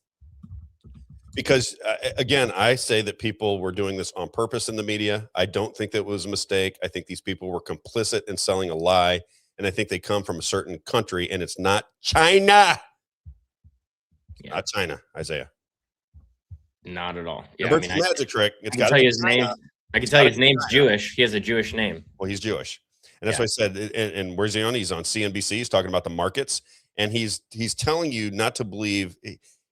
Because, again, I say that people were doing this on purpose in the media. I don't think that it was a mistake. I think these people were complicit in selling a lie. And I think they come from a certain country, and it's not China. Yeah. Not China, Isaiah. Not at all. Yeah, it's a magic trick. It's I can tell you his name. I can tell you his name's Jewish. He has a Jewish name. Well, he's Jewish. And that's what I said. And where's he on? He's on CNBC. He's talking about the markets. And he's telling you not to believe.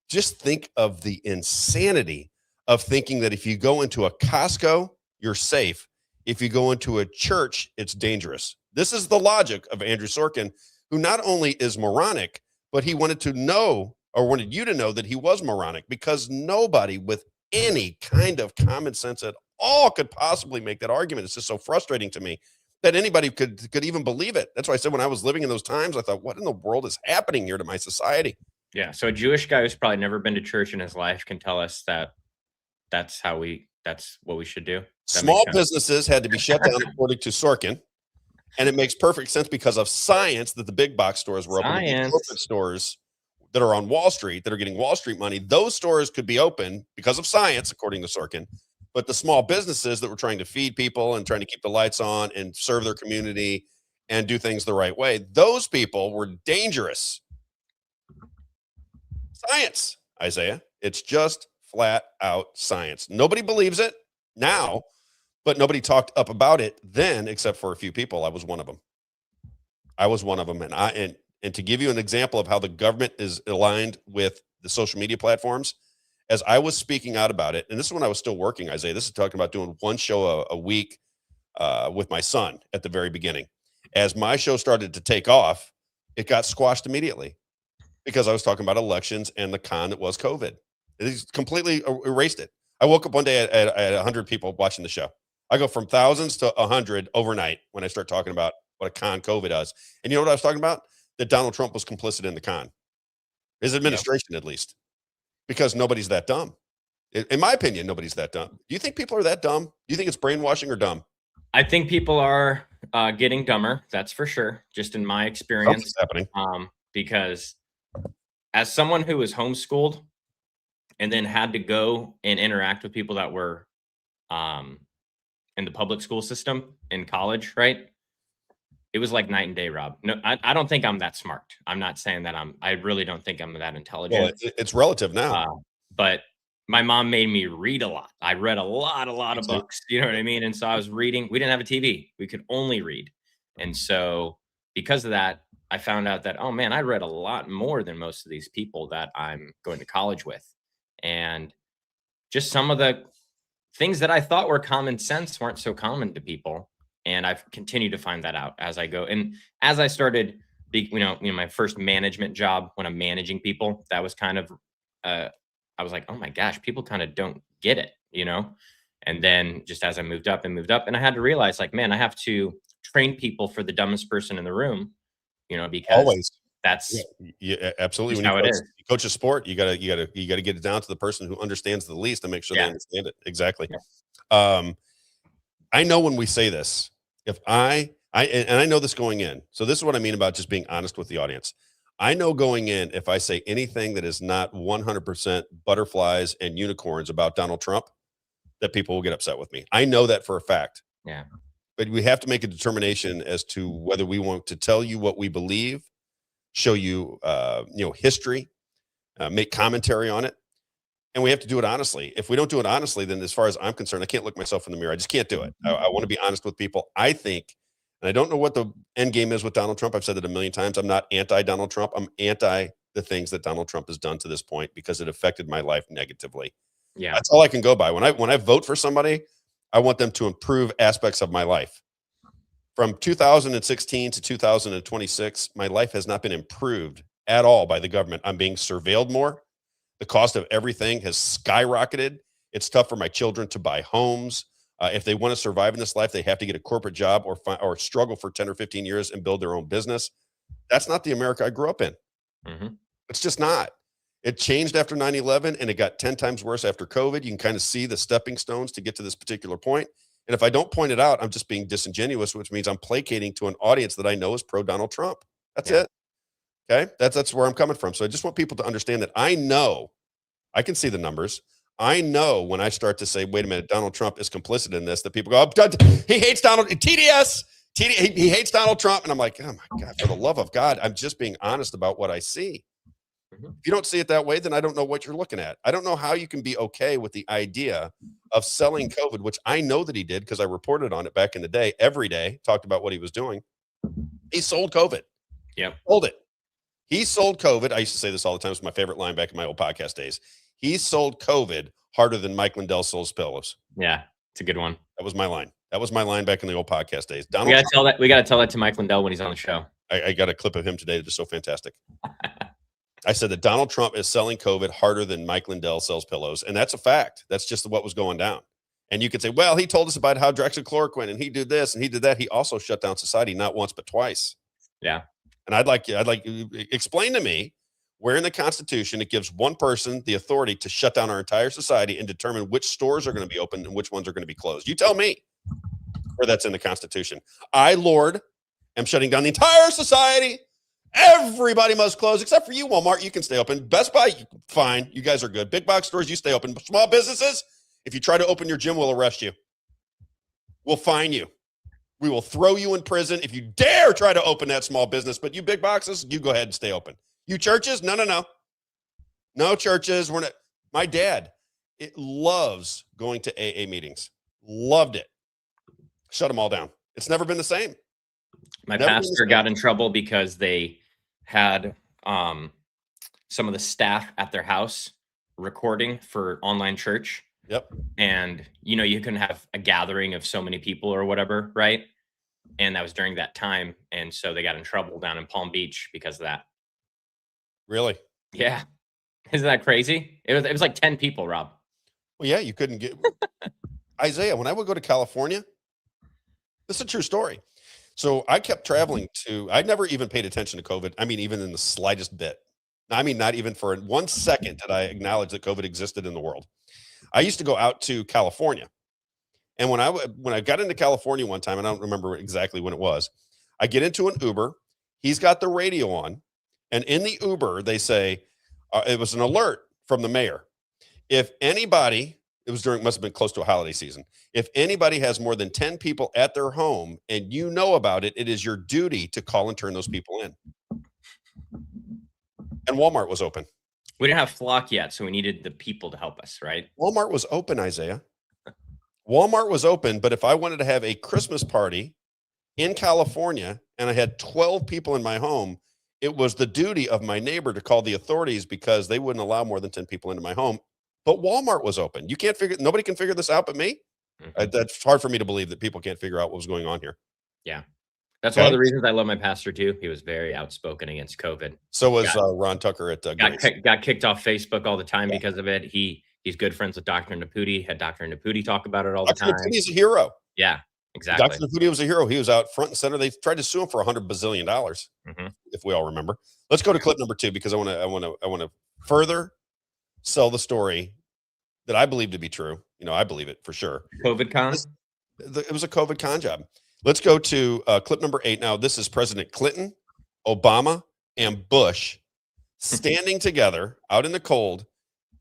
Just think of the insanity of thinking that if you go into a Costco, you're safe. If you go into a church, it's dangerous. This is the logic of Andrew Sorkin, who not only is moronic, but he wanted you to know that he was moronic, because nobody with any kind of common sense at all could possibly make that argument. It's just so frustrating to me that anybody could even believe it. That's why I said when I was living in those times, I thought, what in the world is happening here to my society? Yeah. So a Jewish guy who's probably never been to church in his life can tell us that that's what we should do. Small businesses had to be shut down according to Sorkin. And it makes perfect sense because of science that the big box stores were open. The corporate stores that are on Wall Street, that are getting Wall Street money, those stores could be open because of science, according to Sorkin. But the small businesses that were trying to feed people and trying to keep the lights on and serve their community and do things the right way, those people were dangerous. Science, Isaiah. It's just flat out science. Nobody believes it now, but nobody talked up about it then, except for a few people. I was one of them. And to give you an example of how the government is aligned with the social media platforms, as I was speaking out about it, and this is when I was still working, Isaiah, this is talking about doing one show a week with my son at the very beginning. As my show started to take off, it got squashed immediately because I was talking about elections and the con that was COVID. It completely erased it. I woke up one day at 100 people watching the show. I go from thousands to 100 overnight when I start talking about what a con COVID does. And you know what I was talking about? That Donald Trump was complicit in the con. His administration, at least. Because nobody's that dumb. In my opinion, nobody's that dumb. Do you think people are that dumb? Do you think it's brainwashing or dumb? I think people are getting dumber. That's for sure. Just in my experience, happening. Because as someone who was homeschooled and then had to go and interact with people that were in the public school system in college, right? It was like night and day, Rob. No, I don't think I'm that smart. I'm not saying that I really don't think I'm that intelligent. Well, it's relative now. But my mom made me read a lot. I read a lot of books. You know what I mean? And so I was reading. We didn't have a TV. We could only read. And so because of that, I found out that, oh man, I read a lot more than most of these people that I'm going to college with. And just some of the things that I thought were common sense weren't so common to people. And I've continued to find that out as I go. And as I started, my first management job when I'm managing people, that was kind of, I was like, oh my gosh, people kind of don't get it, And then just as I moved up, and I had to realize, like, man, I have to train people for the dumbest person in the room, because always that's absolutely when how it is. you coach a sport, you gotta get it down to the person who understands the least and make sure they understand it. Exactly. Yeah. I know when we say this, if I know this going in. So this is what I mean about just being honest with the audience. I know going in, if I say anything that is not 100% butterflies and unicorns about Donald Trump, that people will get upset with me. I know that for a fact. Yeah. But we have to make a determination as to whether we want to tell you what we believe, show you, history, make commentary on it. And we have to do it honestly. If we don't do it honestly, then as far as I'm concerned, I can't look myself in the mirror. I just can't do it. I want to be honest with people. I think, and I don't know what the end game is with Donald Trump. I've said it a million times. I'm not anti-Donald Trump. I'm anti the things that Donald Trump has done to this point because it affected my life negatively. Yeah. That's all I can go by. When I vote for somebody, I want them to improve aspects of my life. From 2016 to 2026, my life has not been improved at all by the government. I'm being surveilled more. The cost of everything has skyrocketed. It's tough for my children to buy homes. If they want to survive in this life, they have to get a corporate job or struggle for 10 or 15 years and build their own business. That's not the America I grew up in. Mm-hmm. It's just not. It changed after 9/11 and it got 10 times worse after COVID. You can kind of see the stepping stones to get to this particular point. And if I don't point it out, I'm just being disingenuous, which means I'm placating to an audience that I know is pro Donald Trump. That's it. Okay. That's where I'm coming from. So I just want people to understand that I know, I can see the numbers. I know when I start to say, wait a minute, Donald Trump is complicit in this, that people go, oh, he hates Donald, TDS, he hates Donald Trump. And I'm like, oh my God, for the love of God, I'm just being honest about what I see. Mm-hmm. If you don't see it that way, then I don't know what you're looking at. I don't know how you can be okay with the idea of selling COVID, which I know that he did because I reported on it back in the day, every day, talked about what he was doing. He sold COVID. Yep. Sold it. He sold COVID. I used to say this all the time. It's my favorite line back in my old podcast days. He sold COVID harder than Mike Lindell sells pillows. Yeah, it's a good one. That was my line. That was my line back in the old podcast days. Donald we gotta tell that to Mike Lindell when he's on the show. I got a clip of him today that is so fantastic. I said that Donald Trump is selling COVID harder than Mike Lindell sells pillows. And that's a fact. That's just what was going down. And you could say, well, he told us about how hydroxychloroquine and he did this and he did that. He also shut down society, not once, but twice. Yeah. And I'd like you explain to me where in the Constitution it gives one person the authority to shut down our entire society and determine which stores are going to be open and which ones are going to be closed. You tell me where that's in the Constitution. I, Lord, am shutting down the entire society. Everybody must close except for you, Walmart. You can stay open. Best Buy, fine. You guys are good. Big box stores, you stay open. Small businesses, if you try to open your gym, we'll arrest you. We'll fine you. We will throw you in prison if you dare try to open that small business. But you big boxes, you go ahead and stay open. You churches, no. No churches. We're not. My dad, it loves going to AA meetings. Loved it. Shut them all down. It's never been the same. My pastor got in trouble because they had some of the staff at their house recording for online church. Yep. And, you know, you couldn't have a gathering of so many people or whatever, right? And that was during that time. And so they got in trouble down in Palm Beach because of that. Really? Yeah. Isn't that crazy? It was like 10 people, Rob. Well, yeah, you couldn't get Isaiah. When I would go to California, this is a true story. So I kept traveling I never even paid attention to COVID. I mean, even in the slightest bit. I mean, not even for 1 second did I acknowledge that COVID existed in the world. I used to go out to California. And when I got into California one time, and I don't remember exactly when it was, I get into an Uber. He's got the radio on. And in the Uber, they say, it was an alert from the mayor. If anybody, must have been close to a holiday season. If anybody has more than 10 people at their home and you know about it, it is your duty to call and turn those people in. And Walmart was open. We didn't have Flock yet, so we needed the people to help us, right? Walmart was open, Isaiah. Walmart was open, but if I wanted to have a Christmas party in California and I had 12 people in my home, it was the duty of my neighbor to call the authorities because they wouldn't allow more than 10 people into my home. But Walmart was open. Nobody can figure this out but me. Mhm. That's hard for me to believe that people can't figure out what was going on here. Yeah. That's one of the reasons I love my pastor too. He was very outspoken against COVID. So was Ron Tucker at got kicked off Facebook all the time because of it. He's good friends with Dr. Naputi. Had Dr. Naputi talk about it all the time. Naputi's a hero. Yeah, exactly. Dr. Naputi was a hero. He was out front and center. They tried to sue him for $100 bazillion, if we all remember. Let's go to clip number 2 because I want to further sell the story that I believe to be true. You know, I believe it for sure. COVID con. It was a COVID con job. Let's go to clip number 8. Now, this is President Clinton, Obama, and Bush standing together out in the cold,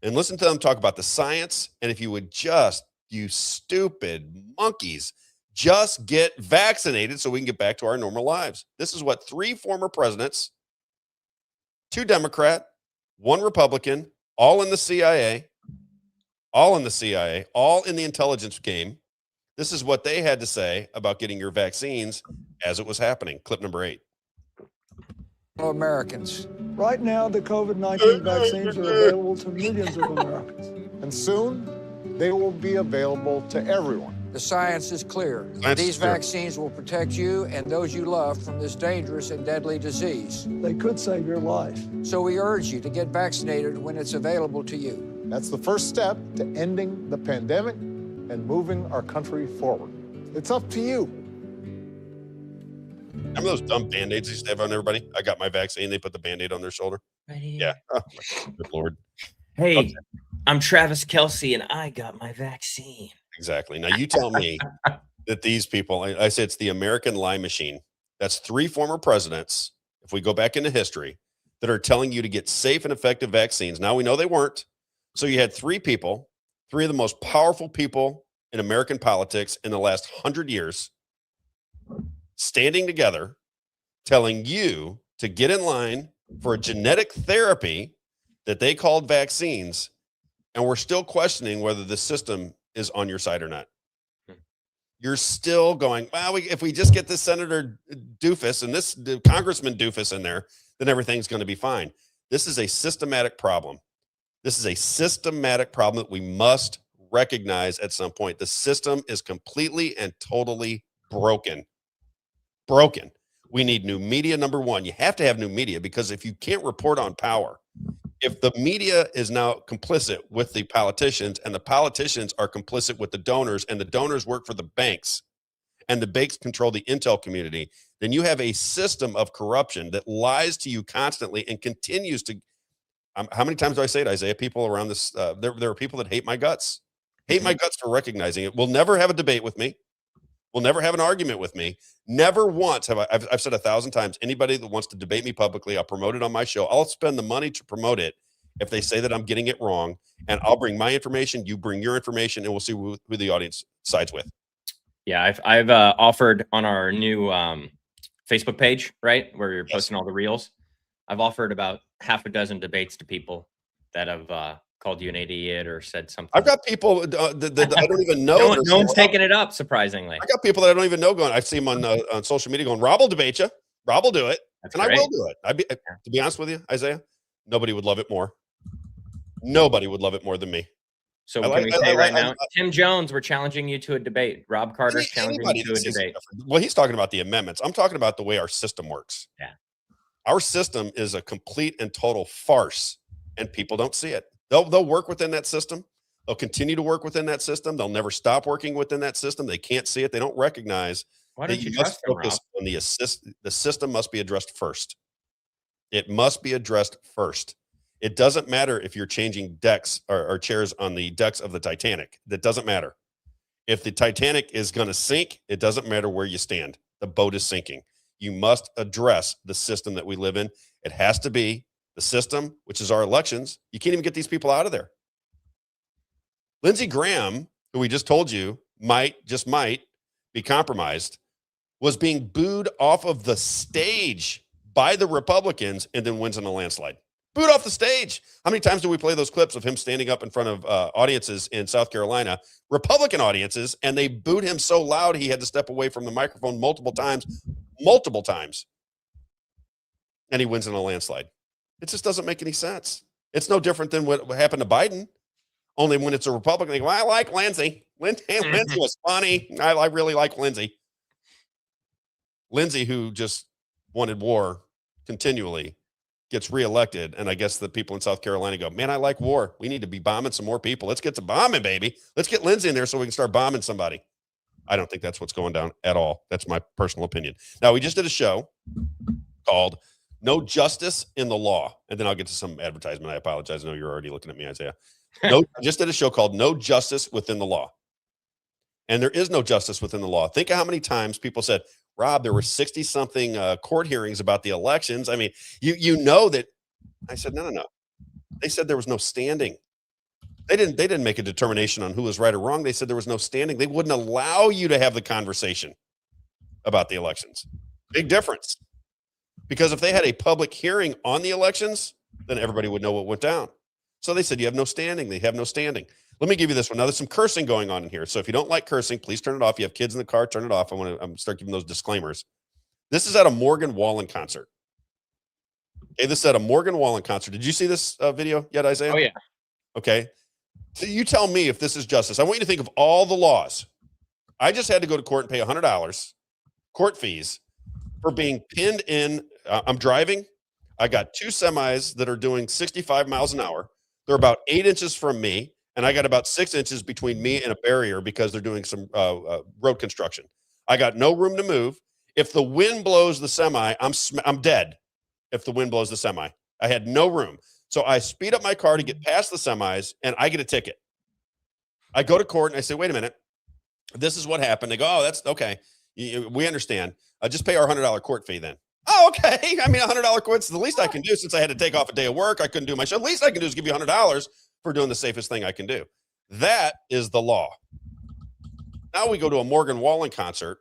and listen to them talk about the science. And if you would just, you stupid monkeys, just get vaccinated so we can get back to our normal lives. This is what 3 former presidents, 2 Democrat, 1 Republican, all in the CIA, all in the intelligence game. This is what they had to say about getting your vaccines as it was happening. Clip number 8. Americans. Right now, the COVID-19 vaccines are available to millions of Americans. And soon, they will be available to everyone. The science is clear. These vaccines will protect you and those you love from this dangerous and deadly disease. They could save your life. So we urge you to get vaccinated when it's available to you. That's the first step to ending the pandemic and moving our country forward. It's up to you. Remember those dumb Band-Aids they used to have on everybody? I got my vaccine. They put the Band-Aid on their shoulder. Right here. Yeah. Oh, good Lord. Hey, Okay. I'm Travis Kelce and I got my vaccine. Exactly. Now you tell me that these people, I say it's the American lie machine. That's 3 former presidents, if we go back into history, that are telling you to get safe and effective vaccines. Now we know they weren't. So you had 3 people, 3 of the most powerful people in American politics in the last 100 years, standing together, telling you to get in line for a genetic therapy that they called vaccines. And we're still questioning whether the system is on your side or not. You're still going, well, if we just get this Senator Doofus and this Congressman Doofus in there, then everything's going to be fine. This is a systematic problem. This is a systematic problem that we must recognize at some point. The system is completely and totally broken. Broken. We need new media, number 1. You have to have new media because if you can't report on power, if the media is now complicit with the politicians and the politicians are complicit with the donors and the donors work for the banks and the banks control the intel community, then you have a system of corruption that lies to you constantly and continues to. How many times do I say it, Isaiah? People around this, there are people that hate my guts for recognizing it. Will never have a debate with me. Will never have an argument with me. Never once have I've said 1,000 times, anybody that wants to debate me publicly, I'll promote it on my show. I'll spend the money to promote it if they say that I'm getting it wrong. And I'll bring my information, you bring your information, and we'll see who the audience sides with. Yeah, I've offered on our new Facebook page, right, where you're posting all the reels. I've offered about half a dozen debates to people that have called you an idiot or said something. I've got people that I don't even know. No one's taking it up, surprisingly. I got people that I don't even know going. I see them on social media going, Robb will debate you. Robb will do it. That's and great. I will do it. To be honest with you, Isaiah, nobody would love it more. Nobody would love it more than me. So can we say right now, Tim Jones, we're challenging you to a debate. Rob Carter's challenging you to a debate. Well, he's talking about the amendments. I'm talking about the way our system works. Yeah. Our system is a complete and total farce, and people don't see it. They'll work within that system. They'll continue to work within that system. They'll never stop working within that system. They can't see it. They don't recognize that you must focus on the system must be addressed first. It must be addressed first. It doesn't matter if you're changing decks or chairs on the decks of the Titanic. That doesn't matter. If the Titanic is going to sink, it doesn't matter where you stand. The boat is sinking. You must address the system that we live in. It has to be the system, which is our elections. You can't even get these people out of there. Lindsey Graham, who we just told you might be compromised, was being booed off of the stage by the Republicans and then wins in a landslide. Booed off the stage. How many times do we play those clips of him standing up in front of audiences in South Carolina, Republican audiences, and they booed him so loud he had to step away from the microphone multiple times, and he wins in a landslide. It just doesn't make any sense. It's no different than what happened to Biden, only when it's a Republican, they go, I like Lindsey. Lindsey was funny. I really like Lindsey. Lindsey, who just wanted war continually, gets reelected, and I guess the people in South Carolina go, man, I like war. We need to be bombing some more people. Let's get to bombing, baby. Let's get Lindsey in there so we can start bombing somebody. I don't think that's what's going down at all. That's my personal opinion. Now, we just did a show called No Justice in the Law, and then I'll get to some advertisement. I apologize. I know you're already looking at me, Isaiah. I just did a show called No Justice Within the Law, and there is no justice within the law. Think of how many times people said, Rob, there were 60-something court hearings about the elections. I mean, you know that. I said, no. They said there was no standing. They didn't make a determination on who was right or wrong. They said there was no standing. They wouldn't allow you to have the conversation about the elections. Big difference. Because if they had a public hearing on the elections, then everybody would know what went down. So they said you have no standing. They have no standing. Let me give you this one. Now, there's some cursing going on in here. So if you don't like cursing, please turn it off. You have kids in the car, turn it off. I'm start giving those disclaimers. This is at a Morgan Wallen concert. Okay, this is at a Morgan Wallen concert. Did you see this video yet, Isaiah? Oh, yeah. Okay. So you tell me if this is justice. I want you to think of all the laws. I just had to go to court and pay $100 court fees for being pinned in. I'm driving. I got two semis that are doing 65 miles an hour. They're about 8 inches from me. And I got about 6 inches between me and a barrier because they're doing some road construction. I got no room to move. If the wind blows the semi, I'm dead. If the wind blows the semi, I had no room. So I speed up my car to get past the semis, and I get a ticket. I go to court and I say, wait a minute. This is what happened. They go, oh, that's okay. We understand. Just pay our $100 court fee then. Oh, okay. I mean, $100 court's the least I can do since I had to take off a day of work. I couldn't do my show. The least I can do is give you $100 for doing the safest thing I can do. That is the law. Now we go to a Morgan Wallen concert,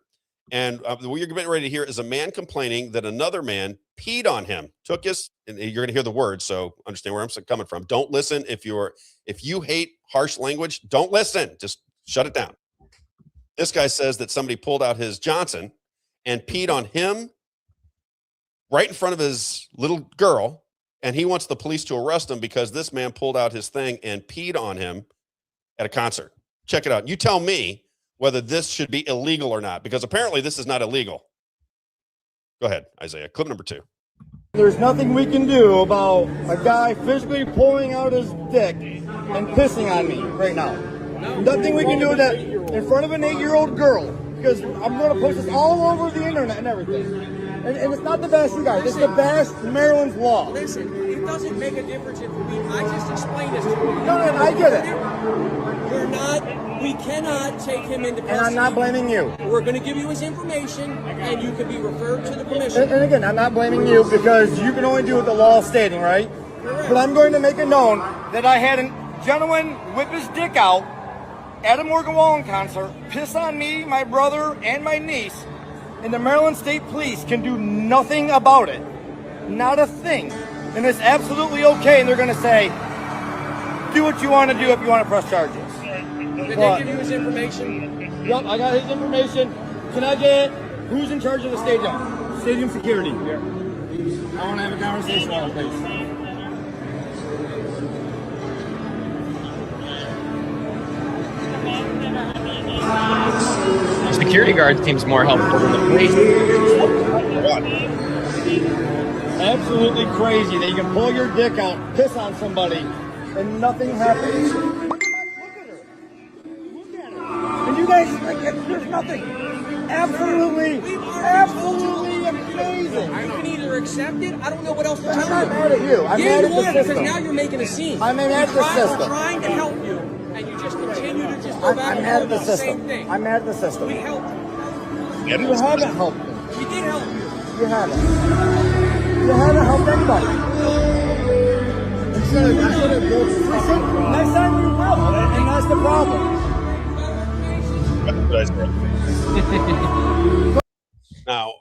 and what you're getting ready to hear is a man complaining that another man peed on him, took his, and you're going to hear the words, so understand where I'm coming from. Don't listen. If you hate harsh language, don't listen. Just shut it down. This guy says that somebody pulled out his Johnson and peed on him right in front of his little girl, and he wants the police to arrest him because this man pulled out his thing and peed on him at a concert. Check it out. You tell me whether this should be illegal or not, because apparently this is not illegal. Go ahead, Isaiah. Clip number 2. There's nothing we can do about a guy physically pulling out his dick and pissing on me right now. Nothing we can do that in front of an 8-year-old girl, because I'm going to post this all over the internet and everything. And it's not the best, you guys. It's the best Maryland's law. Listen, it doesn't make a difference if I just explained this to you. No, I get it. We cannot take him into custody. And I'm not blaming you. We're going to give you his information, and you can be referred to the commission. And again, I'm not blaming you because you can only do what the law is stating, right? Correct. But I'm going to make it known that I had a gentleman whip his dick out at a Morgan Wallen concert, piss on me, my brother, and my niece, and the Maryland State Police can do nothing about it. Not a thing. And it's absolutely okay, and they're going to say, do what you want to do if you want to press charges. Did they give you his information? Yep, I got his information. Can I get who's in charge of the stadium? Stadium security. Here. I want to have a conversation with him, please. security guard seems more helpful than the police. Absolutely crazy that you can pull your dick out, piss on somebody, and nothing happens. Look at her. Look at her. And you guys, like, there's nothing. Absolutely amazing. You can either accept it. I don't know what else to tell you. I'm not mad at you. I'm mad at the system. Because now you're making a scene. I'm mad at the system. We're trying to help you, and you just continue to just go back I'm and mad forth at the on the system. same thing. I'm mad at the system. We helped you. You haven't helped me. We did help you. You haven't. You haven't helped anybody. Next time you will, and that's the problem. Now,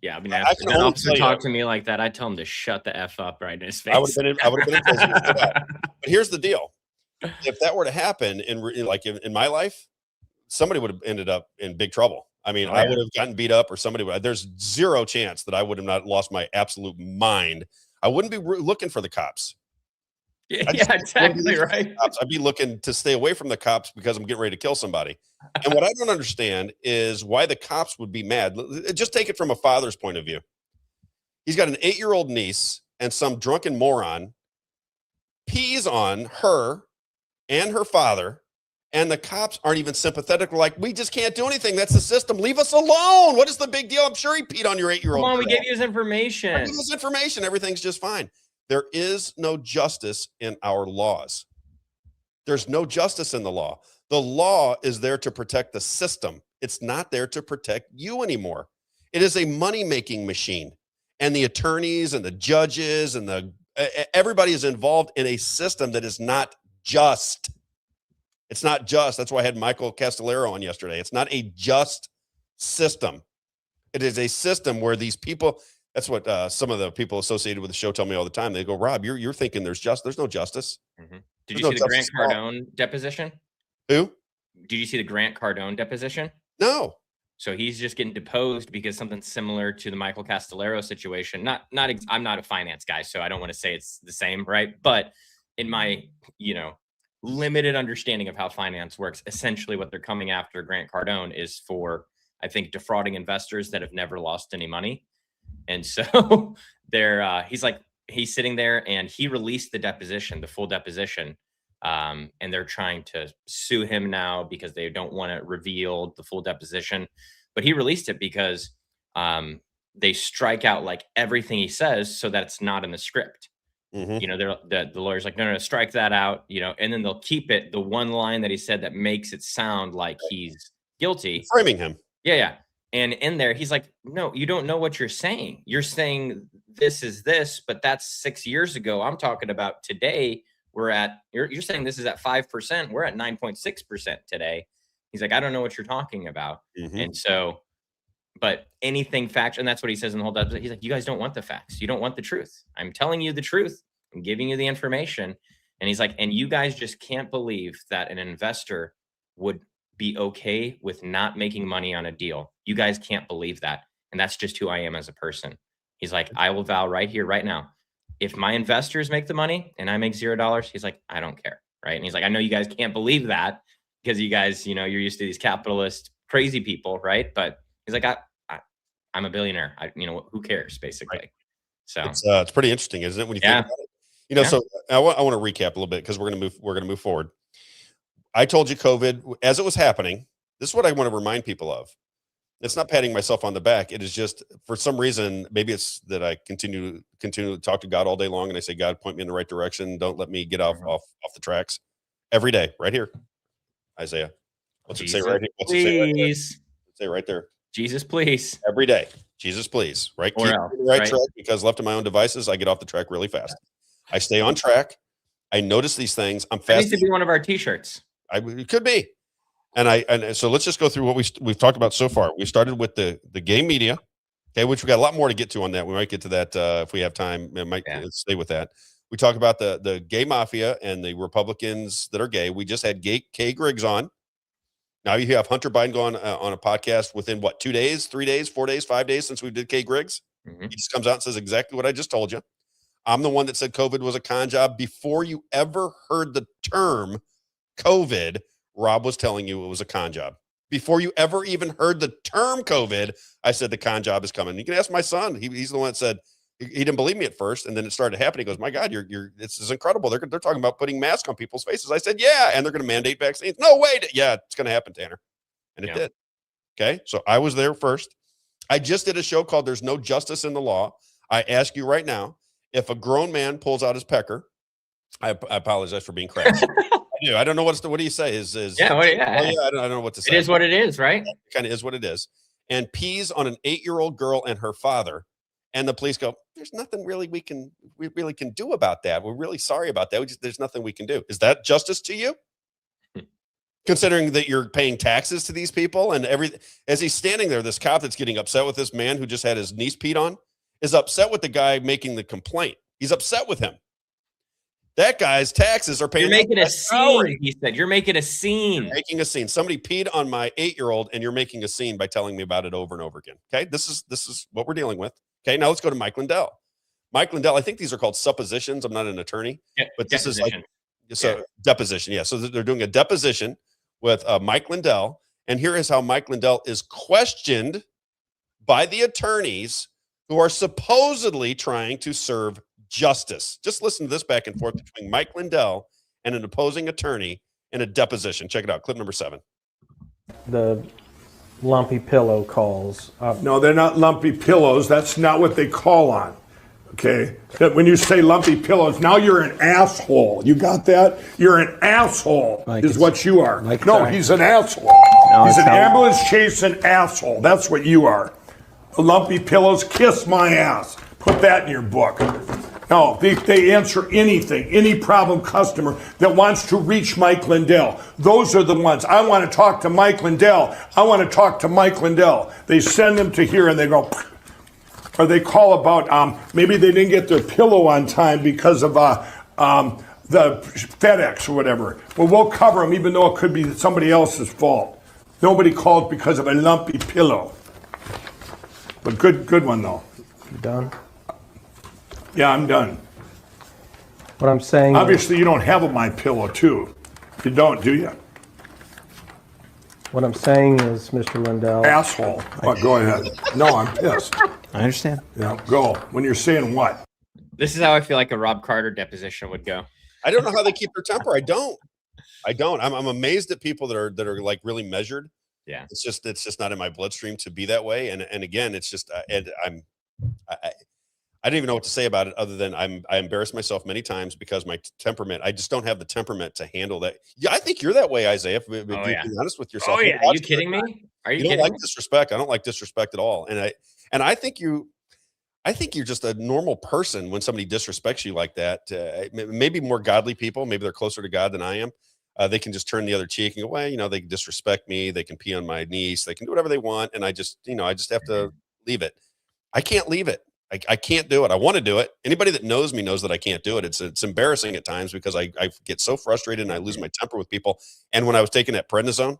yeah, I mean, if an officer talked to me like that, I'd tell him to shut the F up right in his face. I would have been in prison for that. But here's the deal: if that were to happen in my life, somebody would have ended up in big trouble. I mean, I would have gotten beat up, or somebody would. There's zero chance that I would have not lost my absolute mind. I wouldn't be looking for the cops. Yeah, exactly right. I'd be looking to stay away from the cops because I'm getting ready to kill somebody. And what I don't understand is why the cops would be mad. Just take it from a father's point of view. He's got an 8-year-old niece, and some drunken moron pees on her and her father, and the cops aren't even sympathetic. Like, we just can't do anything. That's the system. Leave us alone. What is the big deal? I'm sure he peed on your 8-year-old. Come on, we gave you his information. I gave his information. Everything's just fine. There is no justice in our laws. There's no justice in the law. The law is there to protect the system. It's not there to protect you anymore. It is a money-making machine. And the attorneys and the judges and everybody is involved in a system that is not just. It's not just. That's why I had Michael Castellero on yesterday. It's not a just system. It is a system where these people, that's what some of the people associated with the show tell me all the time. They go, Rob, you're thinking there's no justice. Mm-hmm. Did you see the Grant Cardone deposition? Who? Did you see the Grant Cardone deposition? No. So he's just getting deposed because something similar to the Michael Castellero situation. I'm not a finance guy, so I don't want to say it's the same, right? But in my, limited understanding of how finance works, essentially what they're coming after Grant Cardone is for, I think, defrauding investors that have never lost any money. And so he's sitting there, and he released the full deposition. And they're trying to sue him now because they don't want to reveal the full deposition. But he released it because they strike out like everything he says so that it's not in the script. Mm-hmm. The lawyer's like, no, strike that out, and then they'll keep it, the one line that he said that makes it sound like he's guilty. Framing him. Yeah. And in there, he's like, no, you don't know what you're saying. You're saying this is this, but that's 6 years ago. I'm talking about today. You're saying this is at 5%. We're at 9.6% today. He's like, I don't know what you're talking about. Mm-hmm. And so, but anything factual, and that's what he says in the whole episode. He's like, you guys don't want the facts. You don't want the truth. I'm telling you the truth. I'm giving you the information. And he's like, and you guys just can't believe that an investor would be okay with not making money on a deal. You guys can't believe that. And that's just who I am as a person. He's like, I will vow right here, right now, if my investors make the money and I make $0, he's like, I don't care. Right. And he's like, I know you guys can't believe that because you guys, you're used to these capitalist crazy people. Right. But he's like, I'm a billionaire. Who cares, basically. Right. So it's pretty interesting, isn't it? When you think about it, so I want to recap a little bit because we're going to move forward. I told you COVID as it was happening. This is what I want to remind people of. It's not patting myself on the back. It is just, for some reason, maybe it's that I continue to talk to God all day long, and I say, God, point me in the right direction. Don't let me get off the tracks. Every day, right here, Isaiah. What's Jesus, it say right here? What's it say right there? Say right there. Jesus, please. Every day, Jesus, please. Right, keep me in the right track, because left to my own devices, I get off the track really fast. I stay on track. I notice these things. I'm fast. That needs to be one of our T-shirts. It could be. And so let's just go through what we've talked about so far. We started with the gay media, okay, which we got a lot more to get to on that. We might get to that if we have time. It might stay with that. We talk about the gay mafia and the Republicans that are gay. We just had Kay Griggs on. Now you have Hunter Biden going on a podcast within 2 days, 3 days, 4 days, 5 days since we did Kay Griggs. Mm-hmm. He just comes out and says exactly what I just told you. I'm the one that said COVID was a con job before you ever heard the term COVID. Rob was telling you it was a con job. Before you ever even heard the term COVID, I said the con job is coming. You can ask my son. He's the one that said he didn't believe me at first, and then it started happening. He goes, "My God, this is incredible. They're talking about putting masks on people's faces." I said, "Yeah," and they're going to mandate vaccines. No way. Yeah, it's going to happen, Tanner, and it did. Okay, so I was there first. I just did a show called "There's No Justice in the Law." I ask you right now, if a grown man pulls out his pecker, I apologize for being crass. I don't know what do you say? I don't know what to say. It is what it is, right? It kind of is what it is. And pees on an 8-year-old girl and her father, and the police go, "There's nothing really we really can do about that. We're really sorry about that. There's nothing we can do." Is that justice to you? Considering that you're paying taxes to these people and as he's standing there, this cop that's getting upset with this man who just had his niece peed on is upset with the guy making the complaint. He's upset with him. That guy's taxes are paying. You're making a scene, he said. You're making a scene. You're making a scene. Somebody peed on my 8-year-old, and you're making a scene by telling me about it over and over again. Okay, this is what we're dealing with. Okay, now let's go to Mike Lindell. Mike Lindell, I think these are called suppositions. I'm not an attorney, but this deposition. Is like deposition. Yeah, so they're doing a deposition with Mike Lindell, and here is how Mike Lindell is questioned by the attorneys who are supposedly trying to serve justice. Just listen to this back and forth between Mike Lindell and an opposing attorney in a deposition. Check it out. Clip number 7. The lumpy pillow calls. No, they're not lumpy pillows. That's not what they call on. Okay? That when you say lumpy pillows, now you're an asshole. You got that? You're an asshole, is what you are. No, he's an asshole. No, he's an ambulance chasing asshole. That's what you are. The lumpy pillows, kiss my ass. Put that in your book. No, they answer anything, any problem customer that wants to reach Mike Lindell. Those are the ones. I want to talk to Mike Lindell. I want to talk to Mike Lindell. They send them to here and they go, or they call about maybe they didn't get their pillow on time because of the FedEx or whatever. Well, we'll cover them even though it could be somebody else's fault. Nobody called because of a lumpy pillow. But good one though. You done? Yeah, I'm done. What I'm saying. Obviously, you don't have a My Pillow too. You don't, do you? What I'm saying is, Mr. Lindell. Asshole. What? Go ahead. No, I'm pissed. I understand. Yeah, go. When you're saying what? This is how I feel like a Rob Carter deposition would go. I don't know how they keep their temper. I don't. I'm amazed at people that are like really measured. Yeah. It's just not in my bloodstream to be that way. And again, it's just I don't even know what to say about it other than I embarrassed myself many times because my temperament, I just don't have the temperament to handle that. Yeah, I think you're that way, Isaiah. If you're being honest with yourself. Oh yeah, are you kidding me? Are you don't like disrespect? I don't like disrespect at all. And I think you're just a normal person when somebody disrespects you like that. Maybe more godly people, maybe they're closer to God than I am. They can just turn the other cheek and go, well, they can disrespect me. They can pee on my niece. They can do whatever they want. And I just have to leave it. I can't leave it. I can't do it. I want to do it. Anybody that knows me knows that I can't do it. It's embarrassing at times because I get so frustrated and I lose my temper with people. And when I was taking that prednisone,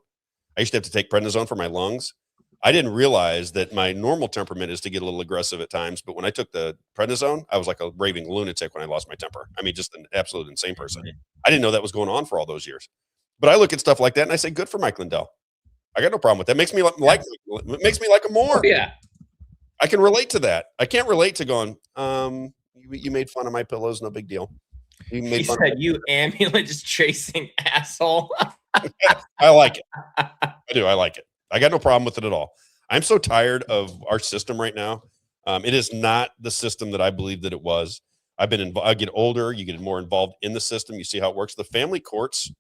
I used to have to take prednisone for my lungs. I didn't realize that my normal temperament is to get a little aggressive at times. But when I took the prednisone, I was like a raving lunatic when I lost my temper. I mean, just an absolute insane person. I didn't know that was going on for all those years. But I look at stuff like that and I say, good for Mike Lindell. I got no problem with that. Makes me like it makes me like him more. Oh, yeah. I can relate to that. I can't relate to going, you made fun of my pillows, no big deal. He said, you ambulance chasing asshole. I like it. I do. I like it. I got no problem with it at all. I'm so tired of our system right now. It is not the system that I believe that it was. I get older. You get more involved in the system. You see how it works. The family courts,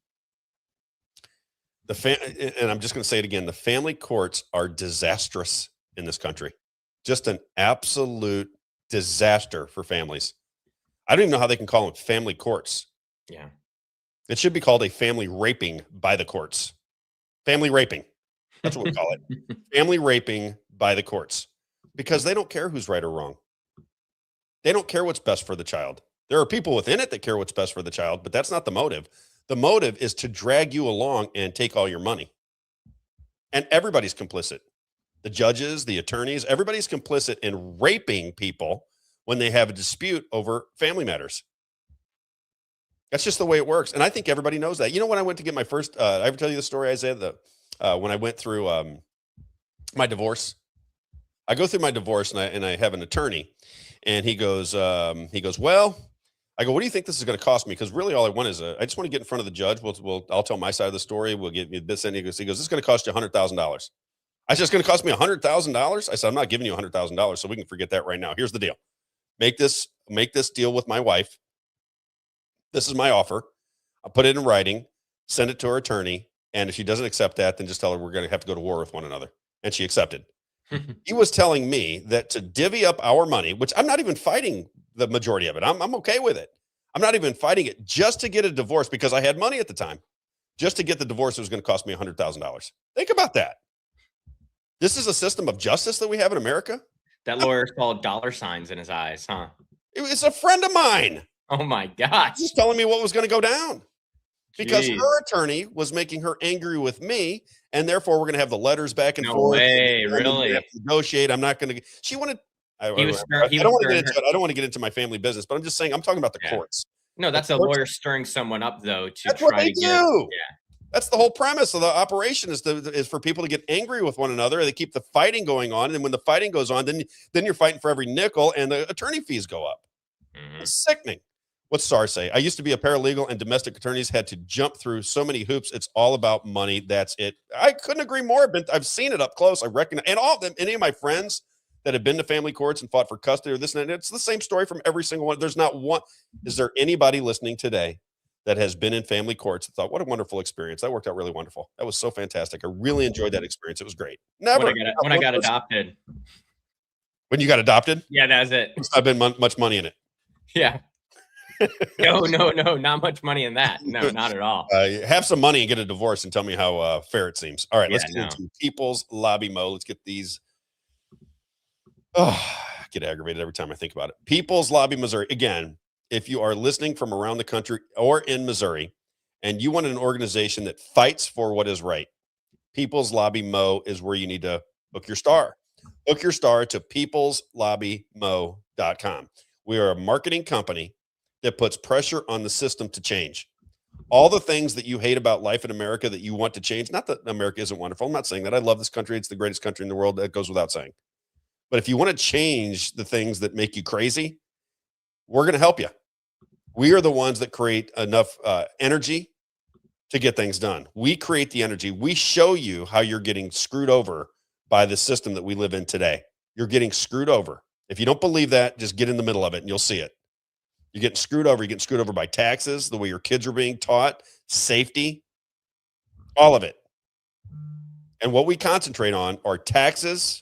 and I'm just going to say it again. The family courts are disastrous in this country. Just an absolute disaster for families. I don't even know how they can call them family courts. Yeah. It should be called a family raping by the courts. Family raping. That's what we call it. Family raping by the courts. Because they don't care who's right or wrong. They don't care what's best for the child. There are people within it that care what's best for the child, but that's not the motive. The motive is to drag you along and take all your money. And everybody's complicit. The judges, the attorneys, everybody's complicit in raping people when they have a dispute over family matters. That's just the way it works. And I think everybody knows that. You know, when I went to get my first, I ever tell you the story, Isaiah, when I went through my divorce. I go through my divorce and I have an attorney, and he goes, well, I go, what do you think this is going to cost me? Because really all I want is I just want to get in front of the judge. I'll tell my side of the story. We'll give you this. And he goes, this is going to cost you $100,000. I said, it's going to cost me $100,000. I said, I'm not giving you $100,000. So we can forget that right now. Here's the deal. Make this deal with my wife. This is my offer. I'll put it in writing, send it to her attorney. And if she doesn't accept that, then just tell her we're going to have to go to war with one another. And she accepted. He was telling me that to divvy up our money, which I'm not even fighting the majority of it. I'm okay with it. I'm not even fighting it just to get a divorce because I had money at the time. Just to get the divorce, it was going to cost me $100,000. Think about that. This is a system of justice that we have in America. That lawyer saw dollar signs in his eyes, huh? It's a friend of mine. Oh my gosh. He's telling me what was going to go down. Because her attorney was making her angry with me, and therefore we're going to have the letters back and forth. No way, really? Have to negotiate. I'm not going to. She wanted. I don't want to get into my family business, but I'm just saying I'm talking about the courts. No, that's a lawyer stirring someone up, though. That's what they do. That's the whole premise of the operation is for people to get angry with one another. They keep the fighting going on, and when the fighting goes on, then you're fighting for every nickel, and the attorney fees go up. It's sickening. What's SAR say? I used to be a paralegal, and domestic attorneys had to jump through so many hoops. It's all about money. That's it. I couldn't agree more. But I've seen it up close. I recognize, and all of them, any of my friends that have been to family courts and fought for custody or this and that, it's the same story from every single one. There's not one. Is there anybody listening today that has been in family courts and thought, what a wonderful experience? That worked out really wonderful. That was so fantastic. I really enjoyed that experience. It was great. Never. When I got adopted. When you got adopted? Yeah, that's it. There's not been much money in it. Yeah. No, not much money in that. No, not at all. Have some money and get a divorce and tell me how fair it seems. All right, let's get into People's Lobby Mo. Let's get these. Oh, I get aggravated every time I think about it. People's Lobby Missouri. Again, if you are listening from around the country or in Missouri and you want an organization that fights for what is right, People's Lobby Mo is where you need to book your star. Book your star to peopleslobbymo.com. We are a marketing company that puts pressure on the system to change. All the things that you hate about life in America that you want to change, not that America isn't wonderful. I'm not saying that. I love this country. It's the greatest country in the world. That goes without saying. But if you want to change the things that make you crazy, we're going to help you. We are the ones that create enough energy to get things done. We create the energy. We show you how you're getting screwed over by the system that we live in today. You're getting screwed over. If you don't believe that, just get in the middle of it and you'll see it. You're getting screwed over. You're getting screwed over by taxes, the way your kids are being taught, safety, all of it. And what we concentrate on are taxes,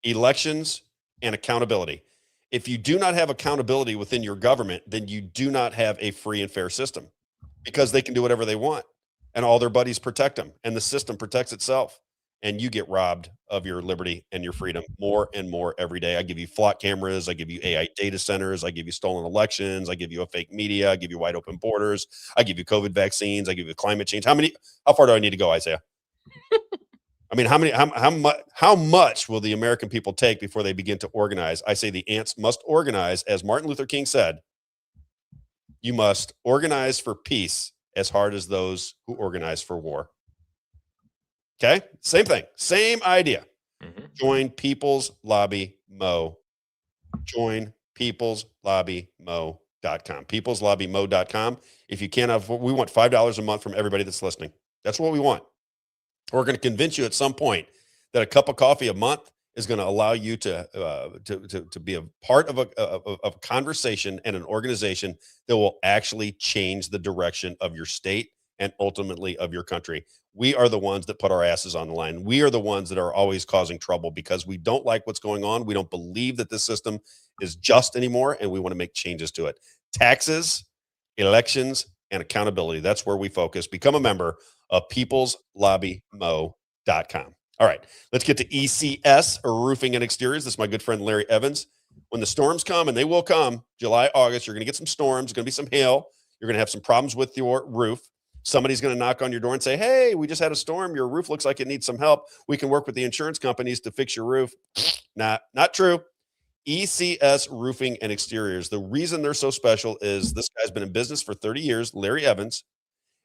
elections, and accountability. If you do not have accountability within your government, then you do not have a free and fair system because they can do whatever they want and all their buddies protect them and the system protects itself. And you get robbed of your liberty and your freedom more and more every day. I give you flock cameras. I give you AI data centers. I give you stolen elections. I give you a fake media. I give you wide open borders. I give you COVID vaccines. I give you climate change. How far do I need to go, Isaiah? I mean, how much will the American people take before they begin to organize? I say the ants must organize. As Martin Luther King said, you must organize for peace as hard as those who organize for war. Okay, same thing, same idea. Join People's Lobby Mo. Join peopleslobbymo.com. Peopleslobbymo.com. If you can't afford, we want $5 a month from everybody that's listening. That's what we want. We're going to convince you at some point that a cup of coffee a month is going to allow you to be a part of a conversation and an organization that will actually change the direction of your state and ultimately of your country. We are the ones that put our asses on the line. We are the ones that are always causing trouble because we don't like what's going on. We don't believe that this system is just anymore, and we want to make changes to it. Taxes, elections, and accountability. That's where we focus. Become a member of peopleslobbymo.com. All right, let's get to ECS, or Roofing and Exteriors. This is my good friend Larry Evans. When the storms come, and they will come, July, August, you're going to get some storms, going to be some hail. You're going to have some problems with your roof. Somebody's going to knock on your door and say, hey, we just had a storm. Your roof looks like it needs some help. We can work with the insurance companies to fix your roof. Not true. ECS Roofing and Exteriors. The reason they're so special is this guy's been in business for 30 years, Larry Evans,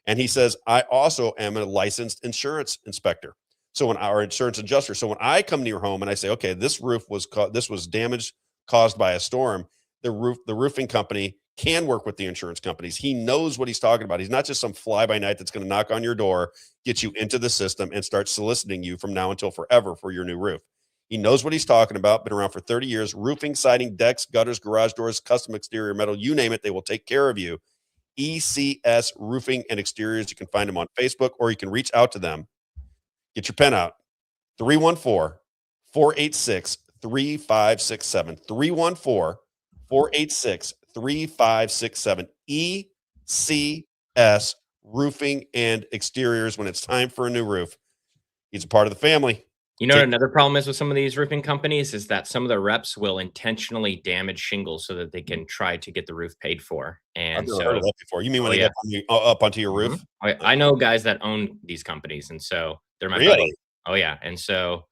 And he says, I also am a licensed insurance inspector. So when our insurance adjuster, so when I come to your home and I say, okay, this roof was this was damage caused by a storm, the roofing company can work with the insurance companies. He knows what he's talking about. He's not just some fly by night that's going to knock on your door, get you into the system, and start soliciting you from now until forever for your new roof. He knows what he's talking about. Been around for 30 years. Roofing, siding, decks, gutters, garage doors, custom exterior metal, you name it, they will take care of you. ECS Roofing and Exteriors. You can find them on Facebook, or you can reach out to them. Get your pen out. 314-486-3567. 314-486-3567. ECS Roofing and Exteriors. When it's time for a new roof, he's a part of the family. You know what another problem is with some of these roofing companies is that some of the reps will intentionally damage shingles so that they can try to get the roof paid for. And I've never heard of that before. You mean when they get up onto your roof? I know guys that own these companies, and so they're my buddies. Oh yeah, and so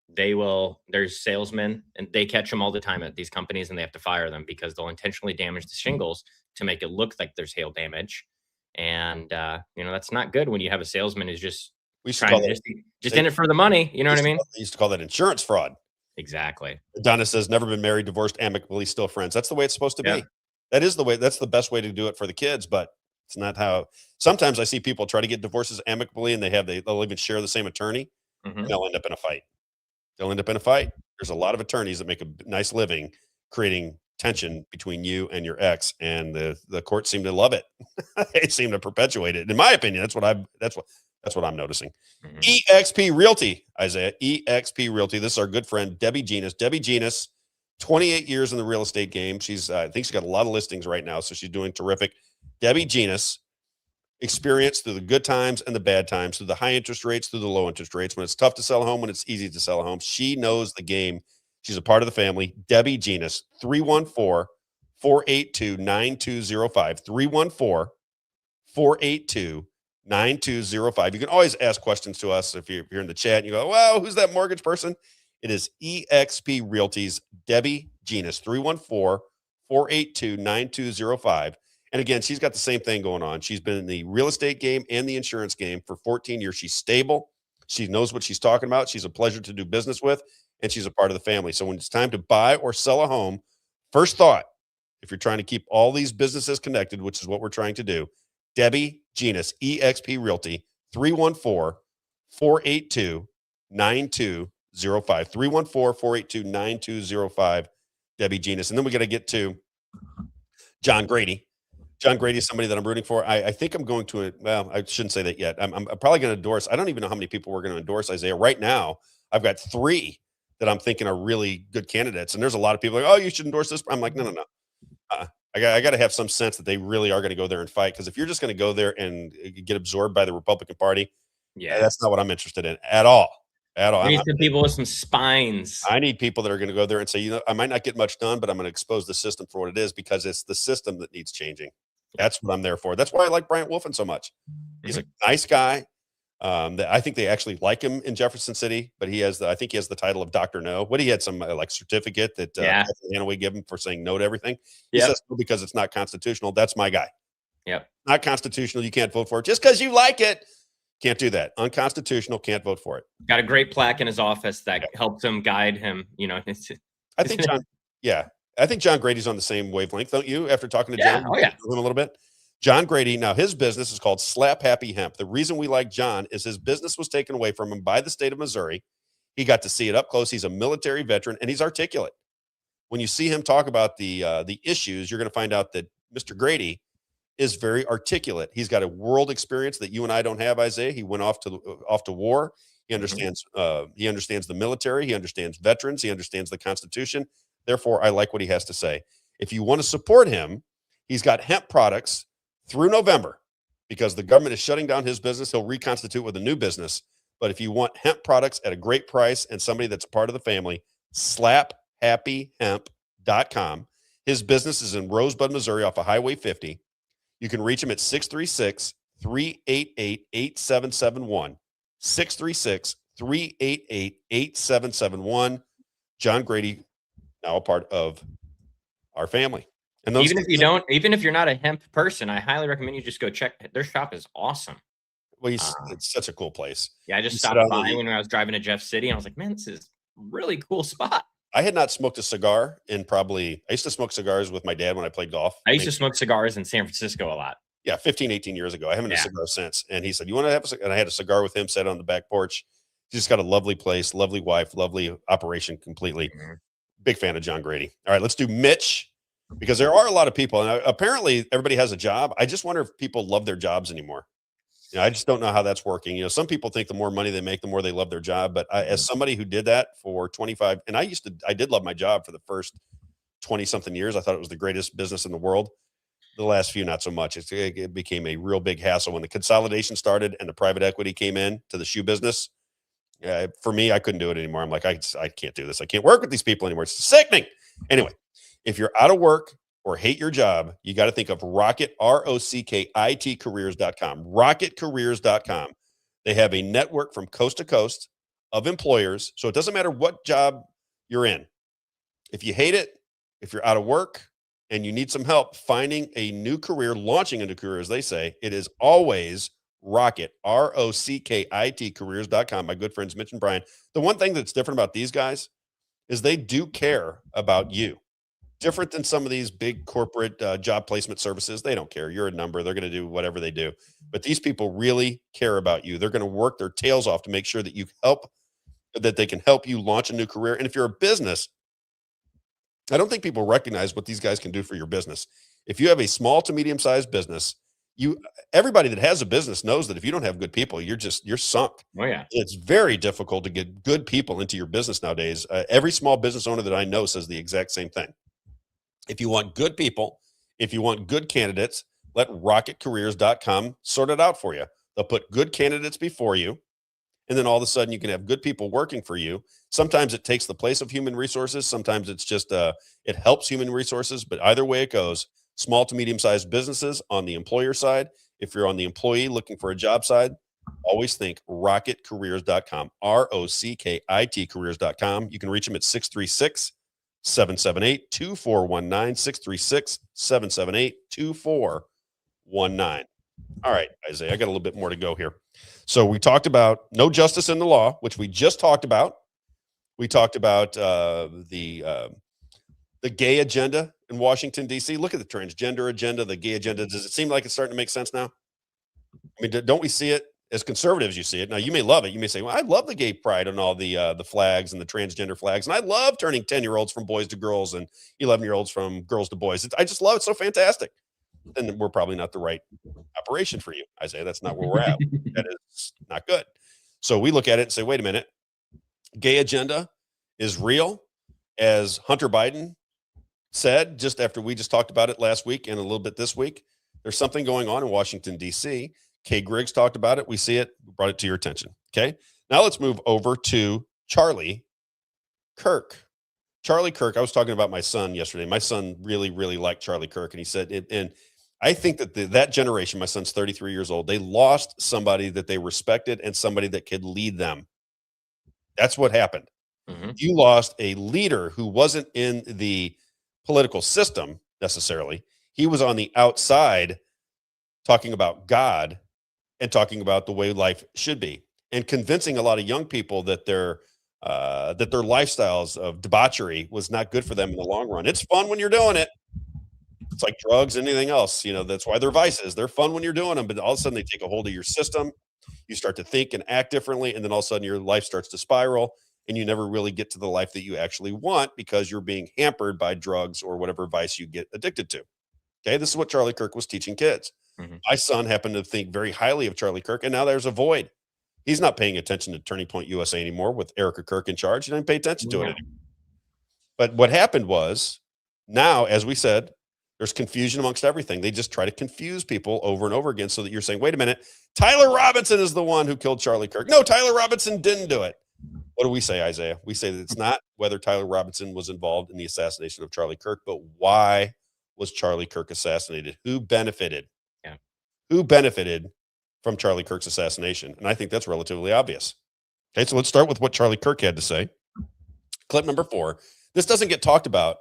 there's salesmen, and they catch them all the time at these companies, and they have to fire them because they'll intentionally damage the shingles to make it look like there's hail damage. And that's not good when you have a salesman who's just just in it for the money. You know what I mean? They used to call that insurance fraud. Exactly. Donna says, never been married, divorced, amicably, still friends. That's the way it's supposed to be. That is the way. That's the best way to do it for the kids, but it's not how. Sometimes I see people try to get divorces amicably, and they'll even share the same attorney, and they'll end up in a fight. There's a lot of attorneys that make a nice living creating tension between you and your ex, and the courts seem to love it. They seem to perpetuate it. In my opinion, that's what I'm noticing. EXP Realty, Isaiah. EXP Realty. This is our good friend Debbie Genus. Debbie Genus, 28 years in the real estate game. I think she's got a lot of listings right now, so she's doing terrific. Debbie Genus, experience through the good times and the bad times, through the high interest rates, through the low interest rates, when it's tough to sell a home, when it's easy to sell a home. She knows the game. She's a part of the family. Debbie Genus, 314-482-9205. 314-482-9205. You can always ask questions to us if you're in the chat and you go, well, who's that mortgage person? It is EXP Realty's Debbie Genus, 314-482-9205. And again, she's got the same thing going on. She's been in the real estate game and the insurance game for 14 years. She's stable. She knows what she's talking about. She's a pleasure to do business with, and she's a part of the family. So when it's time to buy or sell a home, first thought, if you're trying to keep all these businesses connected, which is what we're trying to do, Debbie Genus, EXP Realty, 314-482-9205. 314-482-9205. Debbie Genus. And then we got to get to John Grady. John Grady is somebody that I'm rooting for. I think I'm going to, well, I shouldn't say that yet. I'm probably going to endorse. I don't even know how many people we're going to endorse, Isaiah. Right now, I've got 3 that I'm thinking are really good candidates. And there's a lot of people like, oh, you should endorse this. I'm like, no. I got to have some sense that they really are going to go there and fight. Because if you're just going to go there and get absorbed by the Republican Party, that's not what I'm interested in at all. We need some people with some spines. I need people that are going to go there and say, I might not get much done, but I'm going to expose the system for what it is, because it's the system that needs changing. That's what I'm there for. That's why I like Bryant Wolfen so much. He's a nice guy. I think they actually like him in Jefferson City, but I think he has the title of Dr. No. He had some certificate that Hanaway gave him for saying no to everything. He says no because it's not constitutional. That's my guy. Yep. Not constitutional. You can't vote for it just because you like it. Can't do that. Unconstitutional. Can't vote for it. Got a great plaque in his office that helps him guide him. I think John Grady's on the same wavelength, don't you? After talking to John, him a little bit. John Grady, now his business is called Slap Happy Hemp. The reason we like John is his business was taken away from him by the state of Missouri. He got to see it up close. He's a military veteran, and he's articulate. When you see him talk about the issues, you're going to find out that Mr. Grady is very articulate. He's got a world experience that you and I don't have, Isaiah. He went off to war. He understands he understands the military. He understands veterans. He understands the Constitution. Therefore, I like what he has to say. If you want to support him, he's got hemp products through November, because the government is shutting down his business. He'll reconstitute with a new business. But if you want hemp products at a great price and somebody that's a part of the family, slaphappyhemp.com. His business is in Rosebud, Missouri, off of Highway 50. You can reach him at 636-388-8771. 636-388-8771. John Grady, now a part of our family. And those even if you're not a hemp person, I highly recommend you just go check. Their shop is awesome. Well, it's such a cool place. Yeah, I just stopped by when I was driving to Jeff City, and I was like, man, this is a really cool spot. I had not smoked a cigar in I used to smoke cigars with my dad when I played golf. I used to smoke cigars in San Francisco a lot. Yeah, 15, 18 years ago. I haven't had a cigar since. And he said, you want to have a cigar? And I had a cigar with him, sat on the back porch. He's just got a lovely place, lovely wife, lovely operation completely. Mm-hmm. Big fan of John Grady. All right, let's do Mitch, because there are a lot of people, and apparently everybody has a job. I just wonder if people love their jobs anymore. I just don't know how that's working. Some people think the more money they make, the more they love their job. But as somebody who did that for 25, and I did love my job for the first 20 something years. I thought it was the greatest business in the world. The last few, not so much. It became a real big hassle when the consolidation started and the private equity came in to the shoe business. For me, I couldn't do it anymore. I'm like, I can't do this. I can't work with these people anymore. It's sickening. Anyway, if you're out of work or hate your job, you got to think of Rocket, ROCKIT careers.com, rocketcareers.com. They have a network from coast to coast of employers. So it doesn't matter what job you're in. If you hate it, if you're out of work and you need some help finding a new career, launching a new career, as they say, it is always Rocket, ROCKIT careers.com. My good friends, Mitch and Brian. The one thing that's different about these guys is they do care about you. Different than some of these big corporate job placement services. They don't care. You're a number. They're going to do whatever they do. But these people really care about you. They're going to work their tails off to make sure that that they can help you launch a new career. And if you're a business, I don't think people recognize what these guys can do for your business. If you have a small to medium-sized business, everybody that has a business knows that if you don't have good people, you're sunk. Oh yeah. It's very difficult to get good people into your business nowadays. Every small business owner that I know says the exact same thing. If you want good people, if you want good candidates, let rocketcareers.com sort it out for you. They'll put good candidates before you, and then all of a sudden you can have good people working for you. Sometimes it takes the place of human resources. Sometimes it's just it helps human resources, but either way it goes, small to medium-sized businesses on the employer side. If you're on the employee looking for a job side, always think rocketcareers.com, ROCKIT careers.com. You can reach them at 636-778-2419, 636-778-2419. All right, Isaiah, I got a little bit more to go here. So we talked about no justice in the law, which we just talked about. We talked about the gay agenda in Washington, D.C. Look at the transgender agenda, the gay agenda. Does it seem like it's starting to make sense now? I mean, don't we see it as conservatives? You see it now. You may love it. You may say, "Well, I love the gay pride and all the flags and the transgender flags, and I love turning 10-year-olds from boys to girls and 11-year-olds from girls to boys. I just love it. So fantastic." Then we're probably not the right operation for you, Isaiah. That's not where we're at. That is not good. So we look at it and say, "Wait a minute, gay agenda is real," as Hunter Biden said just after we just talked about it last week and a little bit this week. There's something going on in Washington, D.C. Kay Griggs talked about it. We see it. We brought it to your attention. Okay. Now let's move over to Charlie Kirk. Charlie Kirk. I was talking about my son yesterday. My son really, really liked Charlie Kirk. And he said it. And I think that that generation, my son's 33 years old, they lost somebody that they respected and somebody that could lead them. That's what happened. Mm-hmm. You lost a leader who wasn't in the political system necessarily. He was on the outside talking about God and talking about the way life should be and convincing a lot of young people that their lifestyles of debauchery was not good for them in the long run. It's fun when you're doing it. It's like drugs and anything else. That's why they're vices. They're fun when you're doing them, but all of a sudden they take a hold of your system. You start to think and act differently, and then all of a sudden your life starts to spiral, and you never really get to the life that you actually want because you're being hampered by drugs or whatever vice you get addicted to. Okay, this is what Charlie Kirk was teaching kids. Mm-hmm. My son happened to think very highly of Charlie Kirk, and now there's a void. He's not paying attention to Turning Point USA anymore with Erica Kirk in charge. He didn't pay attention to it anymore. But what happened was, now, as we said, there's confusion amongst everything. They just try to confuse people over and over again so that you're saying, wait a minute, Tyler Robinson is the one who killed Charlie Kirk. No, Tyler Robinson didn't do it. What do we say, Isaiah? We say that it's not whether Tyler Robinson was involved in the assassination of Charlie Kirk, but why was Charlie Kirk assassinated? Who benefited? Yeah. Who benefited from Charlie Kirk's assassination? And I think that's relatively obvious. Okay, so let's start with what Charlie Kirk had to say. Clip number 4. This doesn't get talked about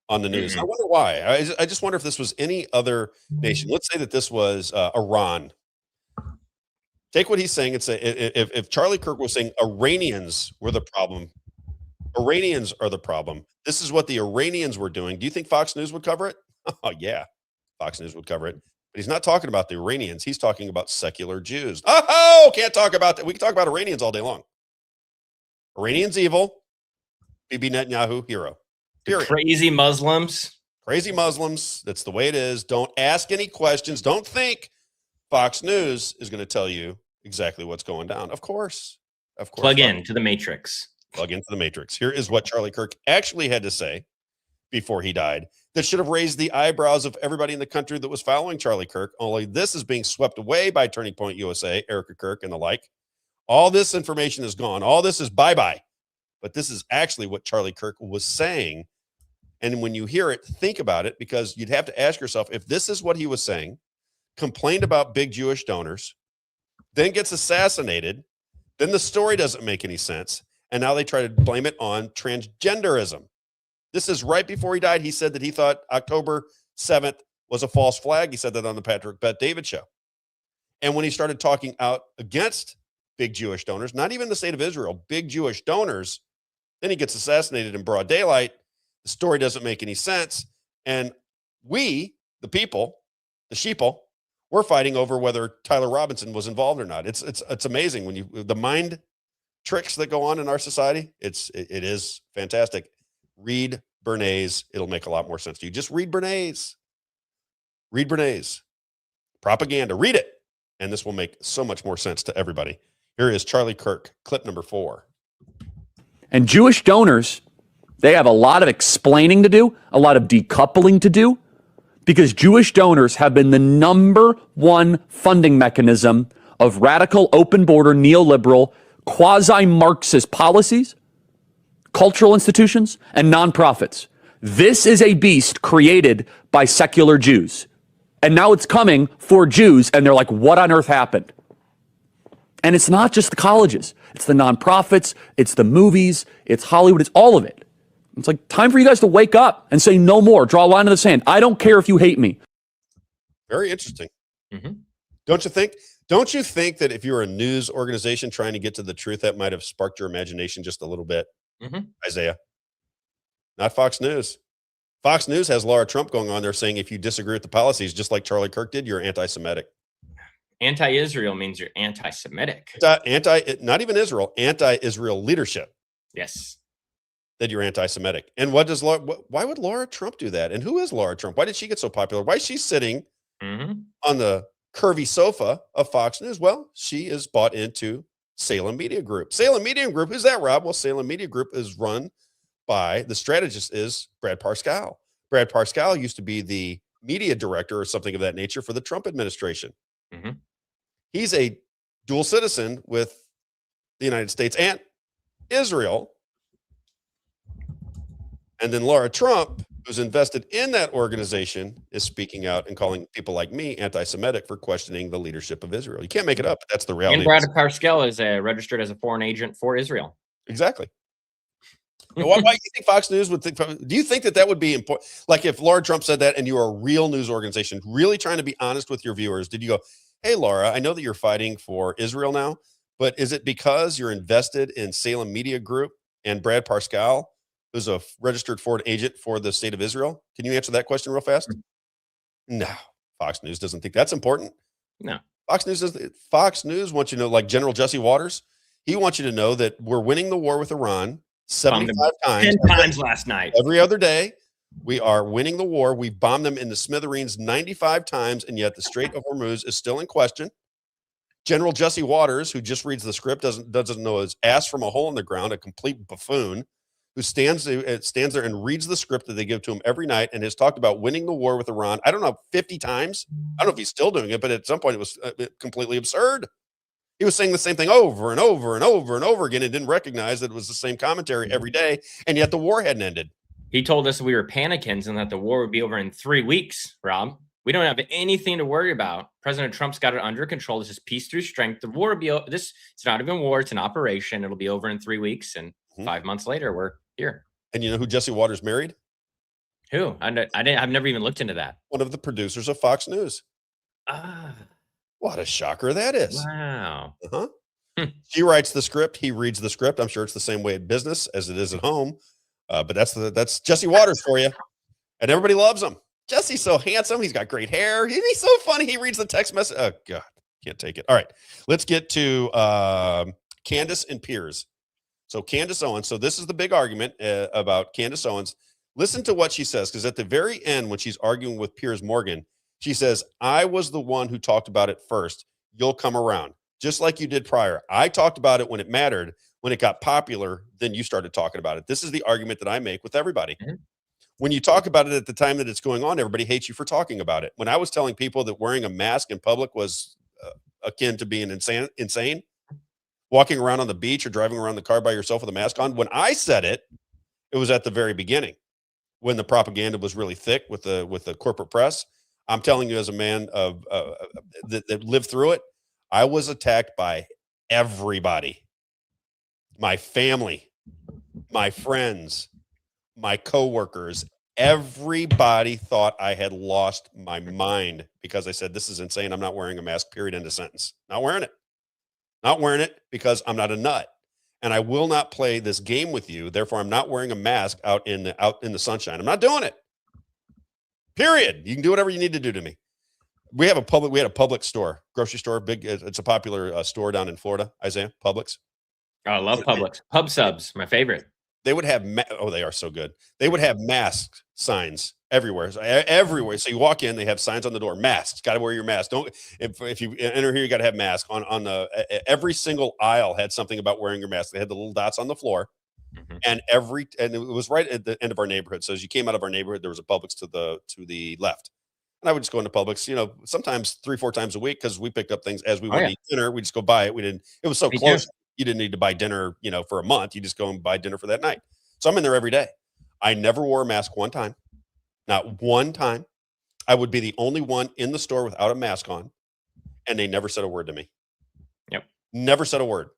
on the news. I wonder why. I just wonder if this was any other nation. Let's say that this was Iran. Take what he's saying and say, if Charlie Kirk was saying Iranians were the problem, Iranians are the problem. This is what the Iranians were doing. Do you think Fox News would cover it? Oh, yeah. Fox News would cover it. But he's not talking about the Iranians. He's talking about secular Jews. Oh, can't talk about that. We can talk about Iranians all day long. Iranians evil. Bibi Netanyahu hero. Period. Crazy Muslims. Crazy Muslims. That's the way it is. Don't ask any questions. Don't think Fox News is going to tell you exactly what's going down. Of course. Plug into the Matrix. Plug into the Matrix. Here is what Charlie Kirk actually had to say before he died that should have raised the eyebrows of everybody in the country that was following Charlie Kirk. Only this is being swept away by Turning Point USA, Erica Kirk, and the like. All this information is gone. All this is bye-bye. But this is actually what Charlie Kirk was saying. And when you hear it, think about it, because you'd have to ask yourself, if this is what he was saying, complained about big Jewish donors, then gets assassinated, then the story doesn't make any sense. And now they try to blame it on transgenderism. This is right before he died. He said that he thought October 7th was a false flag. He said that on the Patrick Bet-David show. And when he started talking out against big Jewish donors, not even the state of Israel, big Jewish donors, then he gets assassinated in broad daylight. The story doesn't make any sense. And we, the people, the sheeple, we're fighting over whether Tyler Robinson was involved or not. It's amazing when the mind tricks that go on in our society. It is fantastic. Read Bernays. It'll make a lot more sense to you. Just read Bernays. Read Bernays. Propaganda. Read it. And this will make so much more sense to everybody. Here is Charlie Kirk, clip number 4. And Jewish donors, they have a lot of explaining to do, a lot of decoupling to do, because Jewish donors have been the number one funding mechanism of radical, open border, neoliberal, quasi-Marxist policies, cultural institutions, and nonprofits. This is a beast created by secular Jews. And now it's coming for Jews, and they're like, what on earth happened? And it's not just the colleges. It's the nonprofits, it's the movies, it's Hollywood, it's all of it. It's like time for you guys to wake up and say no more. Draw a line in the sand. I don't care if you hate me. Very interesting. Don't you think? Don't you think that if you're a news organization trying to get to the truth, that might have sparked your imagination just a little bit? Isaiah. Not Fox News. Fox News has Laura Trump going on there saying if you disagree with the policies, just like Charlie Kirk did, you're anti-Semitic. Anti-Israel means you're anti-Semitic. Not even Israel, anti-Israel leadership. Yes. That you're anti-Semitic. And why would Laura Trump do that? And who is Laura Trump? Why did she get so popular? Why is she sitting on the curvy sofa of Fox News? Well, she is bought into Salem Media Group. Salem Media Group, who's that, Rob? Well, Salem Media Group is run by, the strategist is Brad Parscale. Brad Parscale used to be the media director or something of that nature for the Trump administration. He's a dual citizen with the United States and Israel. And then Laura Trump, who's invested in that organization, is speaking out and calling people like me anti-Semitic for questioning the leadership of Israel. You can't make it up. That's the reality. And Brad Parscale is registered as a foreign agent for Israel. Exactly. Why do you think Fox News would think? Do you think that would be important? Like if Laura Trump said that and you are a real news organization, really trying to be honest with your viewers, did you go, hey, Laura, I know that you're fighting for Israel now, but is it because you're invested in Salem Media Group and Brad Parscale, who's a registered foreign agent for the state of Israel? Can you answer that question real fast? No, Fox News doesn't think that's important. No. Fox News wants you to know, like General Jesse Waters, he wants you to know that we're winning the war with Iran 75 times. 10 times last night. Every other day, we are winning the war. We bombed them into smithereens 95 times, and yet the Strait of Hormuz is still in question. General Jesse Waters, who just reads the script, doesn't know his ass from a hole in the ground, a complete buffoon, who stands there and reads the script that they give to him every night and has talked about winning the war with Iran, I don't know, 50 times. I don't know if he's still doing it, but at some point it was completely absurd. He was saying the same thing over and over and over and over again and didn't recognize that it was the same commentary every day, and yet the war hadn't ended. He told us we were panicans and that the war would be over in 3 weeks, Rob. We don't have anything to worry about. President Trump's got it under control. This is peace through strength. The war will be over. It's not even war. It's an operation. It'll be over in 3 weeks. And 5 months later, we're here. And you know who Jesse Waters married? Who? I've never even looked into that. One of the producers of Fox News. Ah, What a shocker that is. wow. Uh-huh. She writes the script. He reads the script. I'm sure it's the same way at business as it is at home. But that's Jesse Waters for you. And everybody loves him. Jesse's so handsome. He's got great hair. He's so funny. He reads the text message. Oh, God. Can't take it. All right. Let's get to Candace and Piers. So Candace Owens. So this is the big argument about Candace Owens. Listen to what she says, because at the very end, when she's arguing with Piers Morgan, she says, I was the one who talked about it first. You'll come around, just like you did prior. I talked about it when it mattered. When it got popular, then you started talking about it. This is the argument that I make with everybody. Mm-hmm. When you talk about it at the time that it's going on, everybody hates you for talking about it. When I was telling people that wearing a mask in public was akin to being insane, walking around on the beach or driving around the car by yourself with a mask on, when I said it, it was at the very beginning, when the propaganda was really thick with the corporate press. I'm telling you, as a man of that lived through it, I was attacked by everybody. My family, my friends, my coworkers, everybody thought I had lost my mind because I said, this is insane. I'm not wearing a mask, period, end of sentence. Not wearing it. Not wearing it because I'm not a nut. And I will not play this game with you. Therefore, I'm not wearing a mask out in the sunshine. I'm not doing it. Period. You can do whatever you need to do to me. We had a public store, grocery store, big. It's a popular store down in Florida, Isaiah, Publix. Oh, I love Publix. Pub subs, my favorite. They would have, they are so good. They would have mask signs everywhere. So you walk in, they have signs on the door, masks, got to wear your mask. Don't, if you enter here, you got to have mask on the, every single aisle had something about wearing your mask. They had the little dots on the floor. Mm-hmm. And it was right at the end of our neighborhood. So as you came out of our neighborhood, there was a Publix to the left. And I would just go into Publix, sometimes 3-4 times a week, because we picked up things as we went to eat dinner. We just go buy it. It was so close. You didn't need to buy dinner, for a month. You just go and buy dinner for that night. So I'm in there every day. I never wore a mask one time. Not one time. I would be the only one in the store without a mask on. And they never said a word to me. Yep. Never said a word.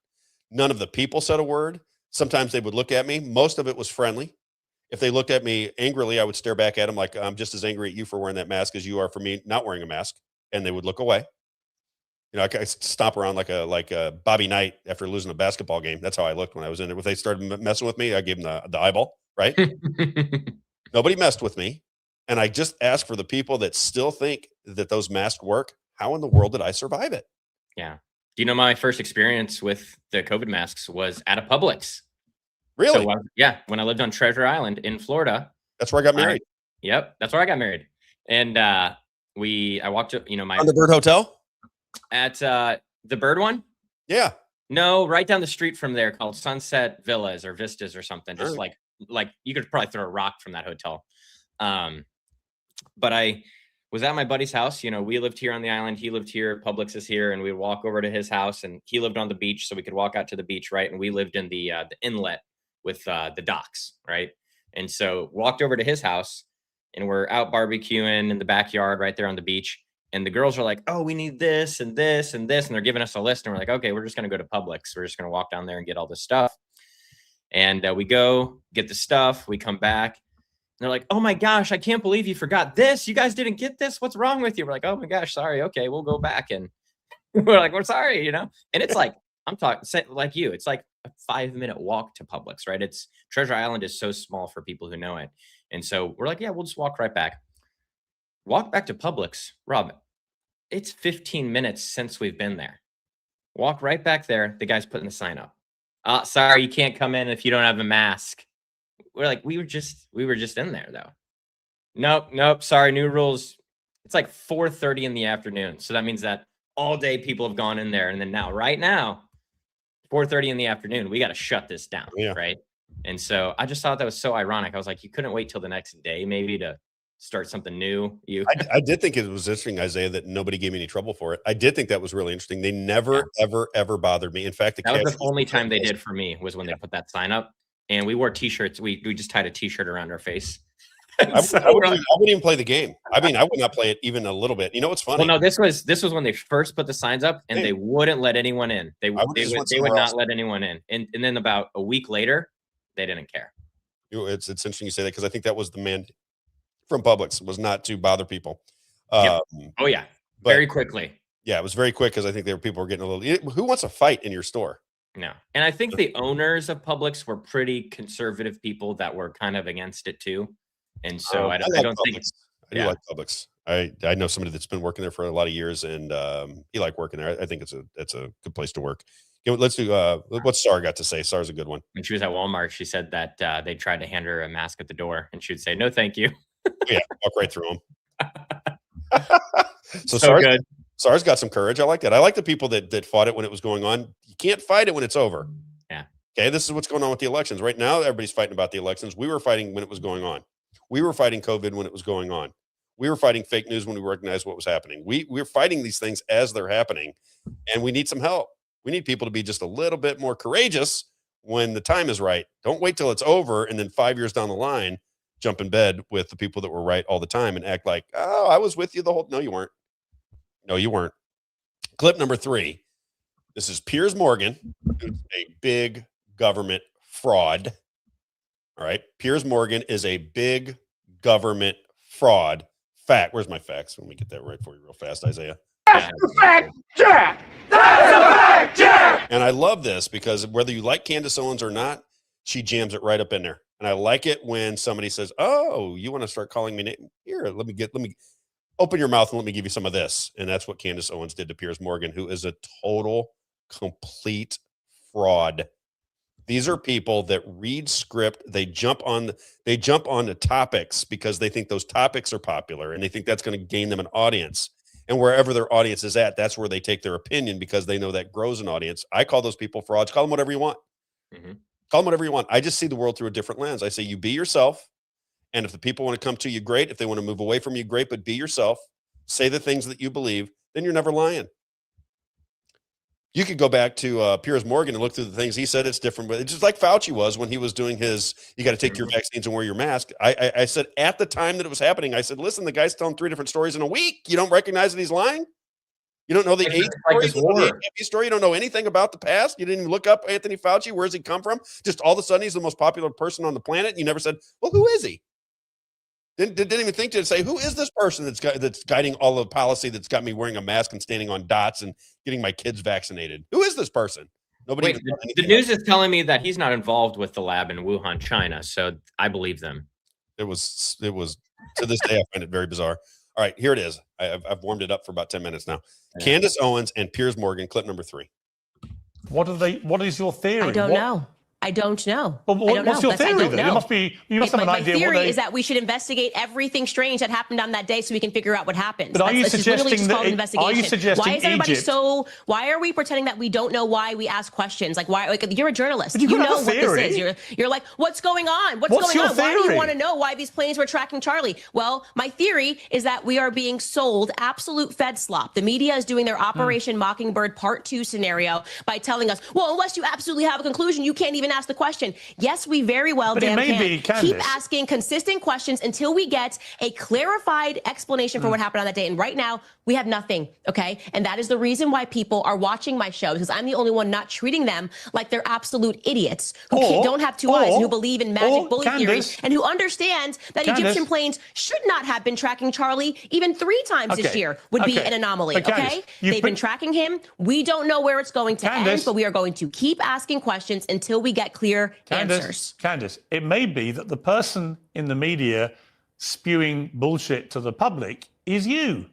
None of the people said a word. Sometimes they would look at me. Most of it was friendly. If they looked at me angrily, I would stare back at them like, I'm just as angry at you for wearing that mask as you are for me not wearing a mask. And they would look away. I stomp around like a Bobby Knight after losing a basketball game. That's how I looked when I was in there. If they started messing with me, I gave them the eyeball, right? Nobody messed with me. And I just ask for the people that still think that those masks work. How in the world did I survive it? Yeah. Do you know my first experience with the COVID masks was at a Publix? Really? So, yeah. When I lived on Treasure Island in Florida. That's where I got married. Yep. That's where I got married. And I walked up, on the Bird Hotel? At the Bird one? Yeah. No, right down the street from there, called Sunset Villas or Vistas or something. Just like you could probably throw a rock from that hotel. But I was at my buddy's house. We lived here on the island. He lived here. Publix is here. And we'd walk over to his house, and he lived on the beach. So we could walk out to the beach, right? And we lived in the inlet with the docks, right? And so walked over to his house, and we're out barbecuing in the backyard right there on the beach. And the girls are like, oh, we need this and this and this. And they're giving us a list. And we're like, okay, we're just going to go to Publix. We're just going to walk down there and get all this stuff. And we go get the stuff. We come back. And they're like, oh, my gosh, I can't believe you forgot this. You guys didn't get this. What's wrong with you? We're like, oh, my gosh, sorry. Okay, we'll go back. And we're like, we're sorry, And it's like, I'm talking like you. It's like a 5-minute walk to Publix, right? Treasure Island is so small for people who know it. And so we're like, yeah, we'll just walk right back. Walk back to Publix, Rob. It's 15 minutes since we've been there. Walk right back there. The guy's putting the sign up. Sorry, you can't come in if you don't have a mask. We're like, we were just in there though. Nope. Sorry, new rules. It's like 4:30 in the afternoon. So that means that all day people have gone in there. And then right now, 4:30 in the afternoon, we got to shut this down. Yeah. Right. And so I just thought that was so ironic. I was like, you couldn't wait till the next day, maybe, to start something new. I did think it was interesting, Isaiah, that nobody gave me any trouble for it. I did think that was really interesting. They never, ever bothered me. In fact, that was the only time they did for me was when they put that sign up, and we wore t-shirts. We just tied a t-shirt around our face. I wouldn't even play the game. I mean, I would not play it even a little bit. You know what's funny? Well, no, this was when they first put the signs up, and they wouldn't let anyone in. They would not let anyone in. And then about a week later, they didn't care. It's interesting you say that, because I think that was the mandate. from Publix was not to bother people. Yep. Oh yeah, very quickly. Yeah, it was very quick because I think people were getting a little. Who wants a fight in your store? No, and I think the owners of Publix were pretty conservative people that were kind of against it too, and so I don't think. I do like Publix. I know somebody that's been working there for a lot of years, and he liked working there. I think it's a good place to work. Let's do what Star got to say. Star's a good one. When she was at Walmart, she said that they tried to hand her a mask at the door, and she would say, "No, thank you." Yeah, walk right through them. So good. SARS got some courage. I like that. I like the people that fought it when it was going on. You can't fight it when it's over. Yeah. Okay. This is what's going on with the elections right now. Everybody's fighting about the elections. We were fighting when it was going on. We were fighting COVID when it was going on. We were fighting fake news when we recognized what was happening. We're fighting these things as they're happening, and we need some help. We need people to be just a little bit more courageous when the time is right. Don't wait till it's over and then 5 years down the line, jump in bed with the people that were right all the time and act like, oh, I was with you the whole. No, you weren't. No, you weren't. Clip number 3. This is Piers Morgan, who's a big government fraud. All right. Piers Morgan is a big government fraud. Fact. Where's my facts? Let me get that right for you real fast, Isaiah. That's a fact, Jack! That's a fact, Jack! And I love this because whether you like Candace Owens or not, she jams it right up in there. And I like it when somebody says, oh, you want to start calling me name? Here, let me open your mouth and let me give you some of this. And that's what Candace Owens did to Piers Morgan, who is a total, complete fraud. These are people that read script. They jump on the topics because they think those topics are popular and they think that's going to gain them an audience. And wherever their audience is at, that's where they take their opinion because they know that grows an audience. I call those people frauds. Call them whatever you want. Mm-hmm. Call them whatever you want. I just see the world through a different lens. I say you be yourself. And if the people want to come to you, great. If they want to move away from you, great. But be yourself. Say the things that you believe. Then you're never lying. You could go back to Piers Morgan and look through the things he said. It's different, but it's just like Fauci was when he was doing his, you got to take your vaccines and wear your mask. I said at the time that it was happening, I said, listen, the guy's telling 3 different stories in a week. You don't recognize that he's lying? You don't know the AIDS story, you don't know the HIV story. You don't know anything about the past. You didn't even look up Anthony Fauci. Where's he come from? Just all of a sudden, he's the most popular person on the planet. And you never said, well, who is he? Didn't even think to say, who is this person that's guiding all the policy that's got me wearing a mask and standing on dots and getting my kids vaccinated? Who is this person? Nobody. Wait, the news is telling me that he's not involved with the lab in Wuhan, China. So I believe them. It was to this day, I find it very bizarre. All right, here it is. I've warmed it up for about 10 minutes now. Yeah. Candace Owens and Piers Morgan, clip number 3. What is your theory? I don't know. I don't know. Well, what's your theory then? You must have an idea. My theory is that we should investigate everything strange that happened on that day so we can figure out what happened. But are you suggesting that? Are you suggesting why is everybody so? Why are we pretending that we don't know why we ask questions? Like why? Like you're a journalist. You know what this is. You're like, what's going on? What's going on? Why do you want to know why these planes were tracking Charlie? Well, my theory is that we are being sold absolute Fed slop. The media is doing their Operation Mockingbird Part 2 scenario by telling us, well, unless you absolutely have a conclusion, you can't even ask the question. Yes, we very well can keep asking consistent questions until we get a clarified explanation for what happened on that day. And right now, we have nothing, okay? And that is the reason why people are watching my show, because I'm the only one not treating them like they're absolute idiots who don't have 2 eyes and who believe in magic bully theory and who understand that Egyptian planes should not have been tracking Charlie even 3 times this year would be an anomaly, okay? They've been tracking him. We don't know where it's going to end, but we are going to keep asking questions until we get clear answers. Candace, it may be that the person in the media spewing bullshit to the public is you.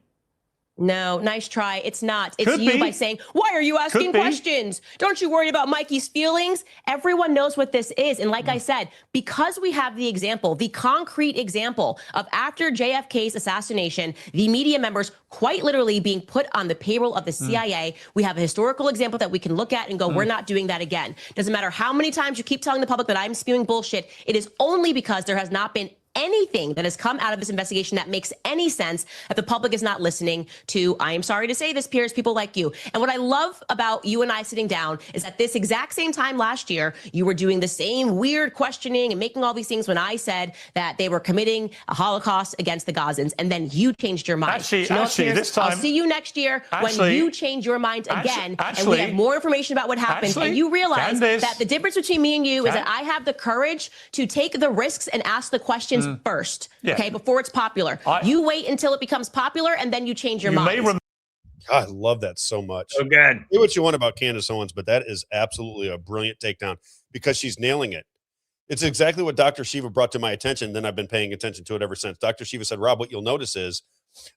No, nice try. It's not. It's you by saying, why are you asking questions? Don't you worry about Mikey's feelings? Everyone knows what this is. And like I said, because we have the example, the concrete example of after JFK's assassination, the media members quite literally being put on the payroll of the CIA, we have a historical example that we can look at and go, we're not doing that again. Doesn't matter how many times you keep telling the public that I'm spewing bullshit. It is only because there has not been anything that has come out of this investigation that makes any sense that the public is not listening to. I am sorry to say this, Piers, people like you. And what I love about you and I sitting down is at this exact same time last year, you were doing the same weird questioning and making all these things when I said that they were committing a Holocaust against the Gazans, and then you changed your mind. Actually, this time, I'll see you next year when you change your mind again, and we have more information about what happened, and you realize that the difference between me and you is that I have the courage to take the risks and ask the questions first, Yeah. okay, before it's popular. You wait until it becomes popular, and then you change your mind. God, I love that so much. So good. Say what you want about Candace Owens, but that is absolutely a brilliant takedown because she's nailing it. It's exactly what Dr. Shiva brought to my attention. Then I've been paying attention to it ever since. Dr. Shiva said, Rob, what you'll notice is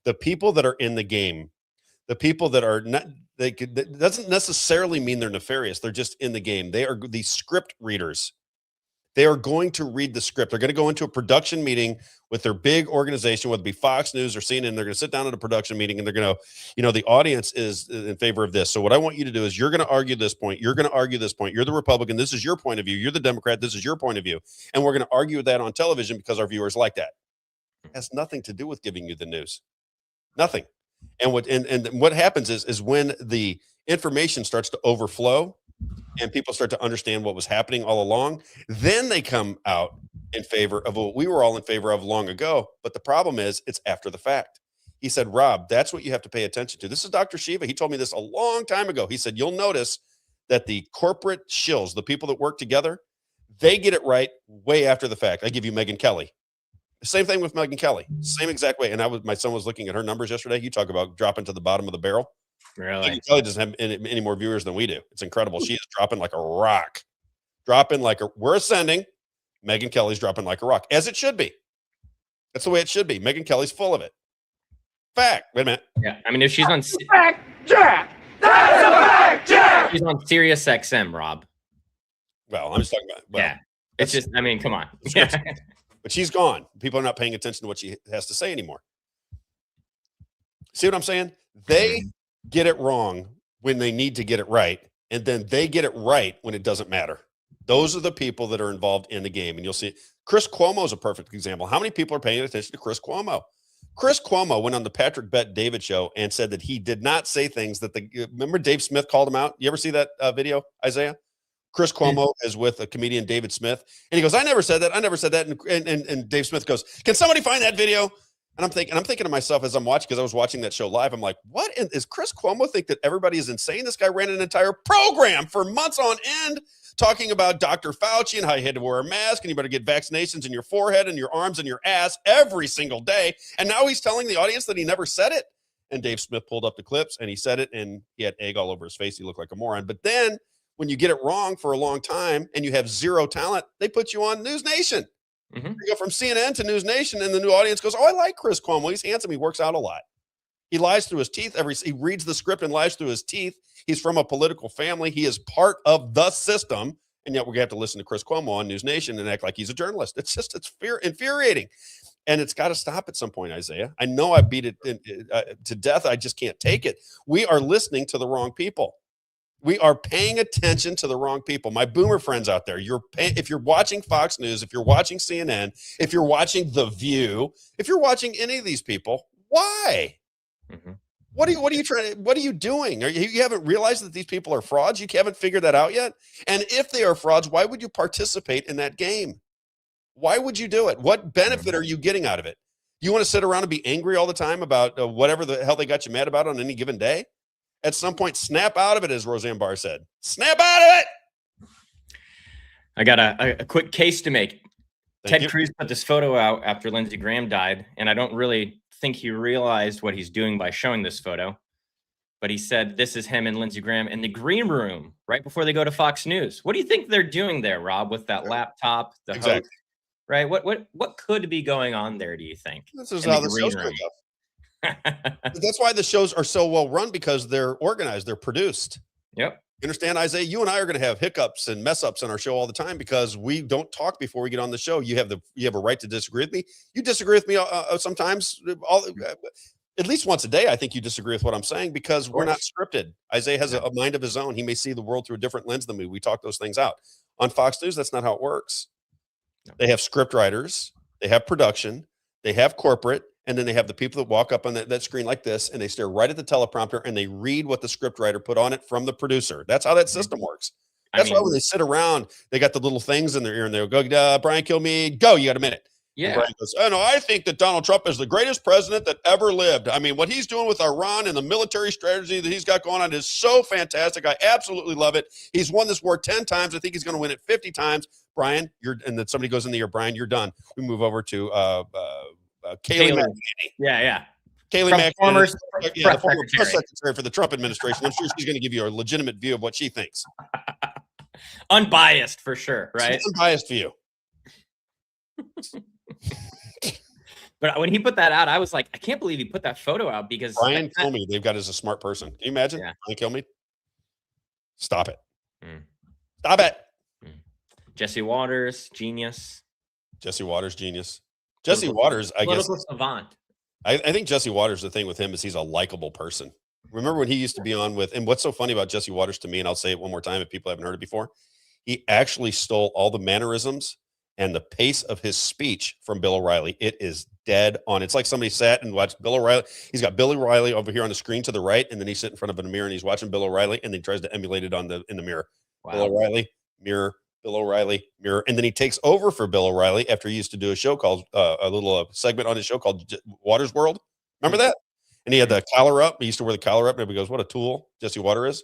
the people that are in the game, the people that are not, that doesn't necessarily mean they're nefarious. They're just in the game. They are the script readers. They are going to read the script. They're going to go into a production meeting with their big organization, whether it be Fox News or CNN. They're going to sit down at a production meeting and they're going to, the audience is in favor of this. So what I want you to do is you're going to argue this point. You're going to argue this point. You're the Republican. This is your point of view. You're the Democrat. This is your point of view. And we're going to argue that on television because our viewers like that. It has nothing to do with giving you the news. Nothing. And what happens is when the information starts to overflow and people start to understand what was happening all along, then they come out in favor of what we were all in favor of long ago. But the problem is it's after the fact. He said, Rob, that's what you have to pay attention to. This is Dr. Shiva. He told me this a long time ago. He said, you'll notice that the corporate shills, the people that work together, they get it right way after the fact. I give you Megyn Kelly. Same thing with Megyn Kelly. Same exact way. And my son was looking at her numbers yesterday. You talk about dropping to the bottom of the barrel. Really? Megyn Kelly doesn't have any more viewers than we do. It's incredible. She is dropping like a rock. We're ascending. Megyn Kelly's dropping like a rock, as it should be. That's the way it should be. Megyn Kelly's full of it. Fact. Wait a minute. Yeah. I mean, if she's on Fact, Jack. That's a fact, Jack. she's on Sirius XM, Rob. Well, I'm just talking about. Well, yeah. It's just, I mean, come on. But she's gone. People are not paying attention to what she has to say anymore. See what I'm saying? They get it wrong when they need to get it right, and then they get it right when it doesn't matter. Those are the people that are involved in the game, and you'll see Chris Cuomo is a perfect example. How many people are paying attention to Chris Cuomo? Chris Cuomo went on the Patrick Bet David show and said that he did not say things that remember Dave Smith called him out? You ever see that video, Isaiah? Chris Cuomo is with a comedian, David Smith, and he goes, I never said that. I never said that. And Dave Smith goes, can somebody find that video? And I'm thinking to myself as I'm watching, because I was watching that show live, I'm like, what is Chris Cuomo think that everybody is insane? This guy ran an entire program for months on end talking about Dr. Fauci and how you had to wear a mask and you better get vaccinations in your forehead and your arms and your ass every single day. And now he's telling the audience that he never said it. And Dave Smith pulled up the clips and he said it and he had egg all over his face. He looked like a moron. But then when you get it wrong for a long time and you have zero talent, they put you on News Nation. You go from CNN to News Nation and the new audience goes, oh, I like Chris Cuomo. He's handsome. He works out a lot. He lies through his teeth. He reads the script and lies through his teeth. He's from a political family. He is part of the system. And yet we're going to have to listen to Chris Cuomo on News Nation and act like he's a journalist. It's infuriating. And it's got to stop at some point, Isaiah. I know I beat it to death. I just can't take it. We are listening to the wrong people. We are paying attention to the wrong people. My boomer friends out there, if you're watching Fox News, if you're watching CNN, if you're watching The View, if you're watching any of these people, why? What are you doing? You haven't realized that these people are frauds? You haven't figured that out yet? And if they are frauds, why would you participate in that game? Why would you do it? What benefit are you getting out of it? You want to sit around and be angry all the time about whatever the hell they got you mad about on any given day? At some point, snap out of it, as Roseanne Barr said. Snap out of it! I got a quick case to make. Ted Cruz put this photo out after Lindsey Graham died, and I don't really think he realized what he's doing by showing this photo. But he said this is him and Lindsey Graham in the green room right before they go to Fox News. What do you think they're doing there, Rob, with that laptop, the host? Right? What could be going on there, do you think? This is how the show's going to go. That's why the shows are so well run, because they're organized, they're produced. Yep. You understand, Isaiah? You and I are going to have hiccups and mess ups on our show all the time because we don't talk before we get on the show. You have a right to disagree with me. You disagree with me sometimes, at least once a day. I think you disagree with what I'm saying because we're not scripted. Isaiah has a mind of his own. He may see the world through a different lens than me. We talk those things out. On Fox News, that's not how it works. They have script writers, they have production, they have corporate, and then they have the people that walk up on that screen like this, and they stare right at the teleprompter, and they read what the script writer put on it from the producer. That's how that system works. That's why when they sit around, they got the little things in their ear, and they'll go, Brian Kilmeade, go, you got a minute. Yeah. And Brian goes, oh, no, I think that Donald Trump is the greatest president that ever lived. I mean, what he's doing with Iran and the military strategy that he's got going on is so fantastic. I absolutely love it. He's won this war 10 times. I think he's going to win it 50 times. Brian, and then somebody goes in the ear, Brian, you're done. We move over to Kayleigh McEnany. Yeah. Kayleigh McEnany, former the former press secretary for the Trump administration. I'm sure she's going to give you a legitimate view of what she thinks. Unbiased for sure, right? She's unbiased view. But when he put that out, I was like, I can't believe he put that photo out because Brian Kilmeade, they've got as a smart person. Can you imagine? Yeah. Brian Kilmeade? Stop it. Stop it. Jesse Waters, genius. Jesse Waters, genius. Jesse Waters, I guess. Political savant. I think Jesse Waters, the thing with him is he's a likable person. Remember when he used to be on with, and what's so funny about Jesse Waters to me, and I'll say it one more time if people haven't heard it before, he actually stole all the mannerisms and the pace of his speech from Bill O'Reilly. It is dead on. It's like somebody sat and watched Bill O'Reilly. He's got Bill O'Reilly over here on the screen to the right, and then he's sitting in front of a mirror and he's watching Bill O'Reilly, and then he tries to emulate it in the mirror. Wow. Bill O'Reilly, mirror, Bill O'Reilly, mirror, and then he takes over for Bill O'Reilly after he used to do a show called a little segment on his show called Waters World. Remember that? And he had the collar up. He used to wear the collar up, and everybody goes, "What a tool Jesse Waters is."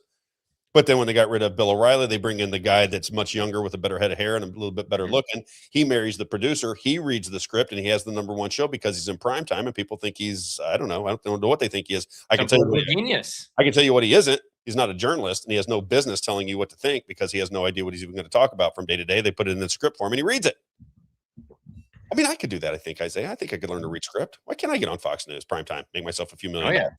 But then when they got rid of Bill O'Reilly, they bring in the guy that's much younger with a better head of hair and a little bit better looking. He marries the producer. He reads the script, and he has the #1 show because he's in prime time, and people think he's, I don't know what they think he is. I can tell you genius. I can tell you what he isn't. He's not a journalist, and he has no business telling you what to think because he has no idea what he's even going to talk about from day to day. They put it in the script for him, and he reads it. I mean, I could do that, I think, Isaiah. I think I could learn to read script. Why can't I get on Fox News primetime, make myself a few million?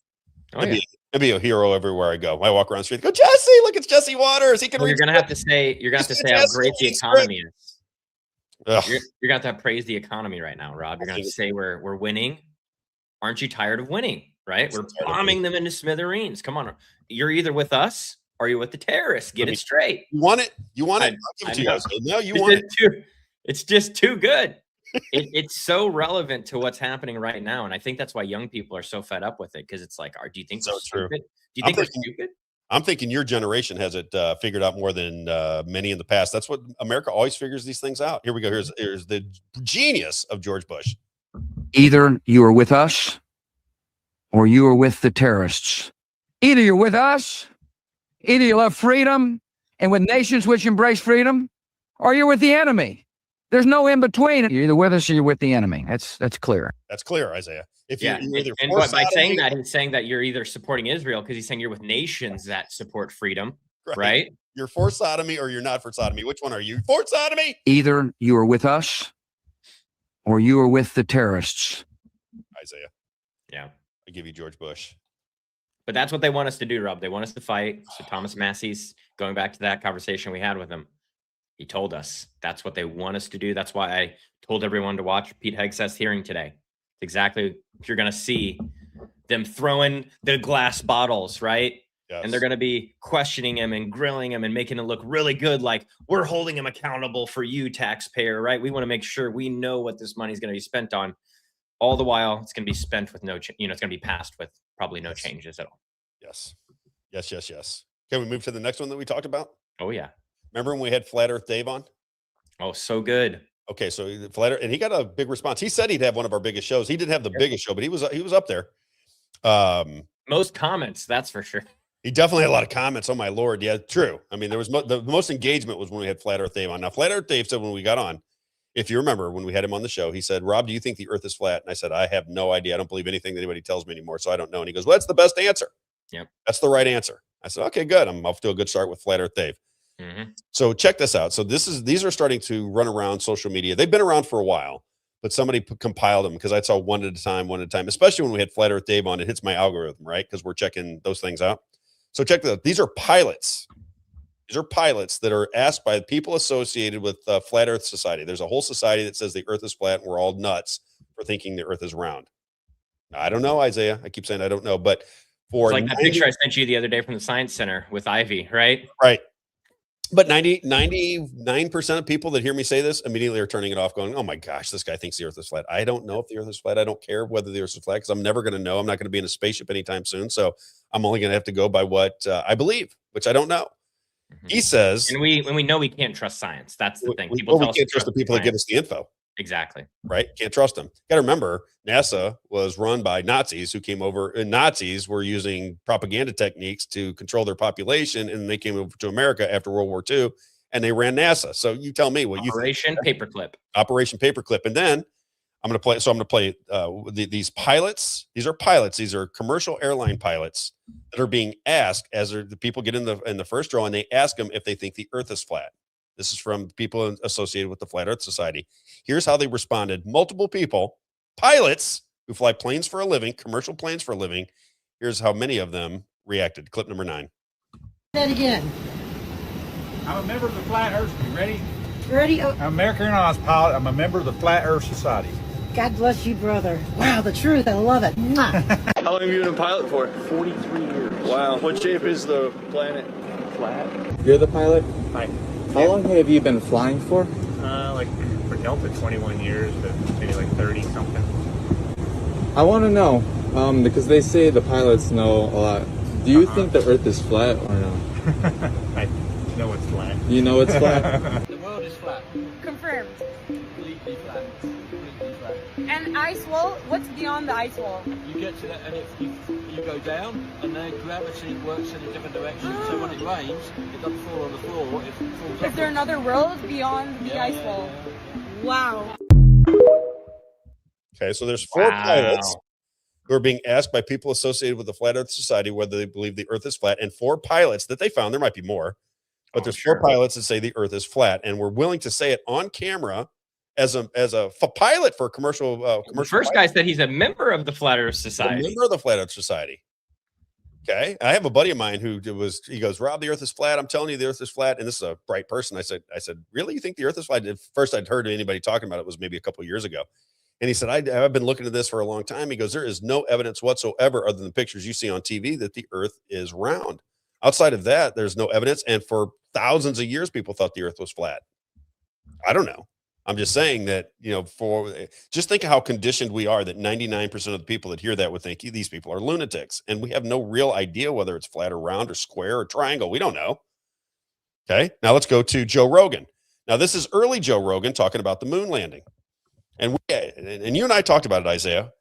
I'd be a hero everywhere I go. I walk around the street, go, Jesse, look, it's Jesse Waters. He can read. You're gonna have to say how great the economy is. You're gonna have to praise the economy right now, Rob. You're gonna have to say we're winning. Aren't you tired of winning? Right? We're bombing them into smithereens. Come on. You're either with us or you're with the terrorists. Get it straight. You want it? You want it? I'll give it to you guys. No, you want it. It's just too good. It's so relevant to what's happening right now, and I think that's why young people are so fed up with it because it's like, do you think so? True. Do you think we're stupid? I'm thinking your generation has it figured out more than many in the past. That's what America always figures these things out. Here we go. Here's the genius of George Bush. Either you are with us or you are with the terrorists. Either you're with us, either you love freedom and with nations which embrace freedom, or you're with the enemy. There's no in between. You're either with us or you're with the enemy. That's clear. That's clear, Isaiah. If you're either and by saying that, he's saying that you're either supporting Israel because he's saying you're with nations that support freedom, right? You're for sodomy or you're not for sodomy. Which one are you? For sodomy? Either you are with us or you are with the terrorists. Isaiah. Yeah. I give you George Bush. But that's what they want us to do, Rob. They want us to fight. So Thomas Massey's going back to that conversation we had with him. He told us that's what they want us to do. That's why I told everyone to watch Pete Hegseth's hearing today. Exactly. You're going to see them throwing the glass bottles, right? Yes. And they're going to be questioning him and grilling him and making it look really good. Like, we're holding him accountable for you, taxpayer, right? We want to make sure we know what this money is going to be spent on. All the while, it's going to be spent with it's going to be passed with probably no changes at all. Yes. Can we move to the next one that we talked about? Oh, yeah. Remember when we had Flat Earth Dave on? Oh, so good. Okay, so Flat Earth, and he got a big response. He said he'd have one of our biggest shows. He didn't have the biggest show, but he was up there. Most comments, that's for sure. He definitely had a lot of comments. Oh my Lord, yeah, true. I mean, there was the most engagement was when we had Flat Earth Dave on. Now, Flat Earth Dave said when we got on, if you remember when we had him on the show, he said, "Rob, do you think the Earth is flat?" And I said, "I have no idea. I don't believe anything that anybody tells me anymore, so I don't know." And he goes, "Well, that's the best answer. Yep, that's the right answer." I said, "Okay, good. I'm off to a good start with Flat Earth Dave." Mm-hmm. So check this out. So these are starting to run around social media. They've been around for a while, but somebody compiled them because I saw one at a time, especially when we had Flat Earth Dave on. It hits my algorithm, right? Because we're checking those things out. So check this out. These are pilots. These are pilots that are asked by people associated with Flat Earth Society. There's a whole society that says the Earth is flat and we're all nuts for thinking the Earth is round. Now, I don't know, Isaiah. I keep saying I don't know, but for it's like that picture I sent you the other day from the Science Center with Ivy, right? Right. But 99% of people that hear me say this immediately are turning it off going, oh my gosh, this guy thinks the Earth is flat. I don't know if the Earth is flat. I don't care whether the Earth is flat because I'm never going to know. I'm not going to be in a spaceship anytime soon. So I'm only going to have to go by what I believe, which I don't know. Mm-hmm. He says. And we know we can't trust science. That's the thing. We can't trust the people that give us the info. Exactly. Right? Can't trust them. Got to remember, NASA was run by Nazis who came over, and Nazis were using propaganda techniques to control their population, and they came over to America after World War II, and they ran NASA. So you tell me what Operation you think. Paperclip. Operation Paperclip. And then I'm going to play these pilots. These are pilots. These are commercial airline pilots that are being asked as the people get in the first row, and they ask them if they think the Earth is flat. This is from people associated with the Flat Earth Society. Here's how they responded. Multiple people, pilots who fly planes for a living, commercial planes for a living. Here's how many of them reacted. Clip number 9. That again. I'm a member of the Flat Earth. You ready? Ready? Oh. I'm American Airlines pilot. I'm a member of the Flat Earth Society. God bless you, brother. Wow, the truth. I love it. How long have you been a pilot for? 43 years. Wow. What shape is the planet? Flat. You're the pilot? Hi. How long have you been flying for? Like for Delta, 21 years, but maybe like 30 something. I want to know, because they say the pilots know a lot. Do you think the Earth is flat or no? I know it's flat. You know it's flat? The world is flat. Confirmed. Completely flat. Completely flat. And ice wall? What's beyond the ice wall? You get to that, and if you go down, and then gravity works in a different direction. So when it rains, it doesn't fall on the floor. It falls. Is there another world beyond the ice wall? Wow. Okay, so there's 4 pilots who are being asked by people associated with the Flat Earth Society whether they believe the Earth is flat, and 4 pilots that they found. There might be more, but there's 4 pilots that say the Earth is flat, and we're willing to say it on camera as a pilot for a commercial. The first guy said he's a member of the Flat Earth Society. A member of the Flat Earth Society. Okay, I have a buddy of mine he goes, Rob, the Earth is flat. I'm telling you, the Earth is flat. And this is a bright person. I said, really, you think the Earth is flat? At first, I'd heard anybody talking about it was maybe a couple of years ago. And he said, I've been looking at this for a long time. He goes, there is no evidence whatsoever other than the pictures you see on TV that the Earth is round. Outside of that, there's no evidence. And for thousands of years, people thought the Earth was flat. I don't know. I'm just saying that, just think of how conditioned we are that 99% of the people that hear that would think these people are lunatics. And we have no real idea whether it's flat or round or square or triangle. We don't know. Okay. Now let's go to Joe Rogan. Now this is early Joe Rogan talking about the moon landing. And you and I talked about it, Isaiah.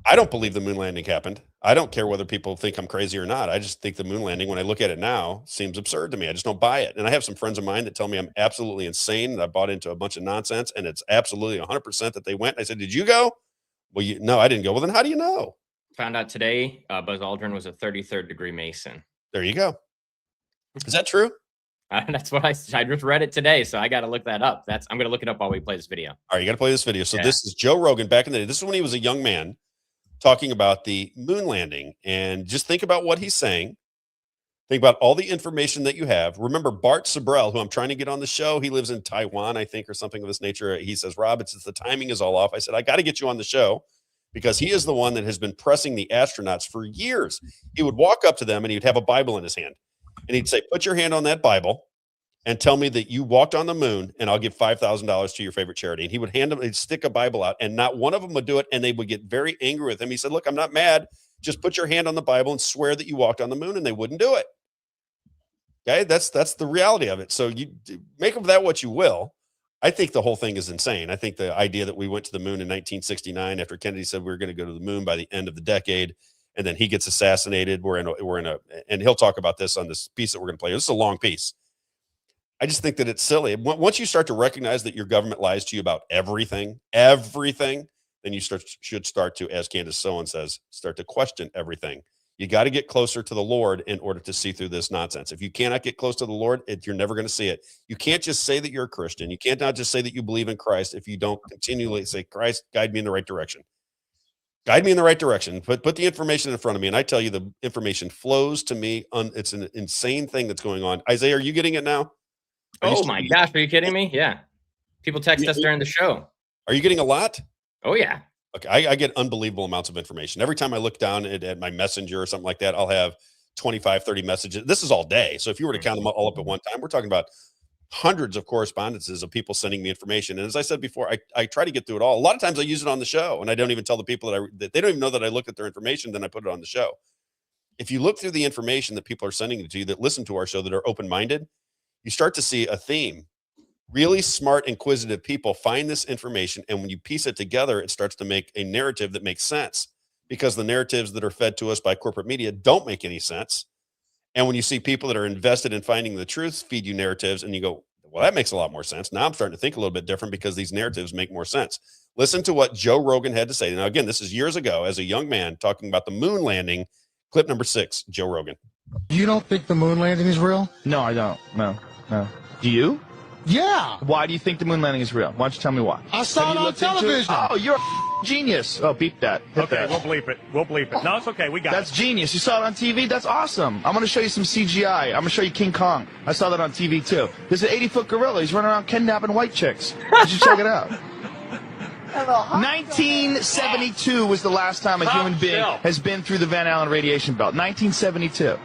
I don't believe the moon landing happened. I don't care whether people think I'm crazy or not. I just think the moon landing, when I look at it now, seems absurd to me. I just don't buy it. And I have some friends of mine that tell me I'm absolutely insane and I bought into a bunch of nonsense, and it's absolutely 100% that they went. I said, did you go? Well, no, I didn't go. Well, then how do you know? Found out today, Buzz Aldrin was a 33rd degree Mason. There you go. Is that true? That's what I just read it today, so I got to look that up. I'm going to look it up while we play this video. All right, you got to play this video. So this is Joe Rogan back in the day. This is when he was a young man talking about the moon landing, and just think about what he's saying. Think about all the information that you have. Remember Bart Sabrell, who I'm trying to get on the show. He lives in Taiwan, I think, or something of this nature. He says, Rob, it's the timing is all off. I said, I got to get you on the show because he is the one that has been pressing the astronauts for years. He would walk up to them and he would have a Bible in his hand. And he'd say, put your hand on that Bible and tell me that you walked on the moon, and I'll give $5,000 to your favorite charity. And he would he'd stick a Bible out, and not one of them would do it, and they would get very angry with him. He said, look, I'm not mad. Just put your hand on the Bible and swear that you walked on the moon, and they wouldn't do it. Okay, that's the reality of it. So you make of that what you will. I think the whole thing is insane. I think the idea that we went to the moon in 1969 after Kennedy said we were going to go to the moon by the end of the decade, and then he gets assassinated. And he'll talk about this on this piece that we're going to play. This is a long piece. I just think that it's silly. Once you start to recognize that your government lies to you about everything, then you should start to, as Candace Sowen says, start to question everything. You got to get closer to the Lord in order to see through this nonsense. If you cannot get close to the Lord, you're never going to see it. You can't just say that you're a Christian. You can't not just say that you believe in Christ if you don't continually say, Christ, guide me in the right direction. Guide me in the right direction. Put the information in front of me. And I tell you, the information flows to me. It's an insane thing that's going on. Isaiah, are you getting it now? Oh my gosh, are you kidding me? Yeah. People text us during the show. Are you getting a lot? Oh, yeah. Okay, I get unbelievable amounts of information. Every time I look down at my messenger or something like that, I'll have 25, 30 messages. This is all day. So if you were to count them all up at one time, we're talking about hundreds of correspondences of people sending me information. And as I said before, I try to get through it all. A lot of times I use it on the show, and I don't even tell the people that they don't even know that I looked at their information, then I put it on the show. If you look through the information that people are sending to you that listen to our show that are open-minded, you start to see a theme Really smart, inquisitive people find this information, and when you piece it together, it starts to make a narrative that makes sense, because the narratives that are fed to us by corporate media don't make any sense. And when you see people that are invested in finding the truth feed you narratives, and you go, well, that makes a lot more sense. Now I'm starting to think a little bit different because these narratives make more sense. Listen to what Joe Rogan had to say. Now, again, this is years ago as a young man talking about the moon landing. Clip number 6, Joe Rogan. You don't think the moon landing is real? No, I don't. No. Do you? Yeah. Why do you think the moon landing is real? Why don't you tell me why? I saw it on television. Oh, you're a genius. Oh, beep that. Hit Okay, that. we'll bleep it. We'll bleep it. No, it's okay. We got That's it. genius. You saw it on TV? That's awesome. I'm going to show you some CGI. I'm going to show you King Kong. I saw that on TV, too. There's an 80-foot gorilla. He's running around kidnapping white chicks. You should check it out. 1972 was the last time a human being has been through the Van Allen radiation belt. 1972.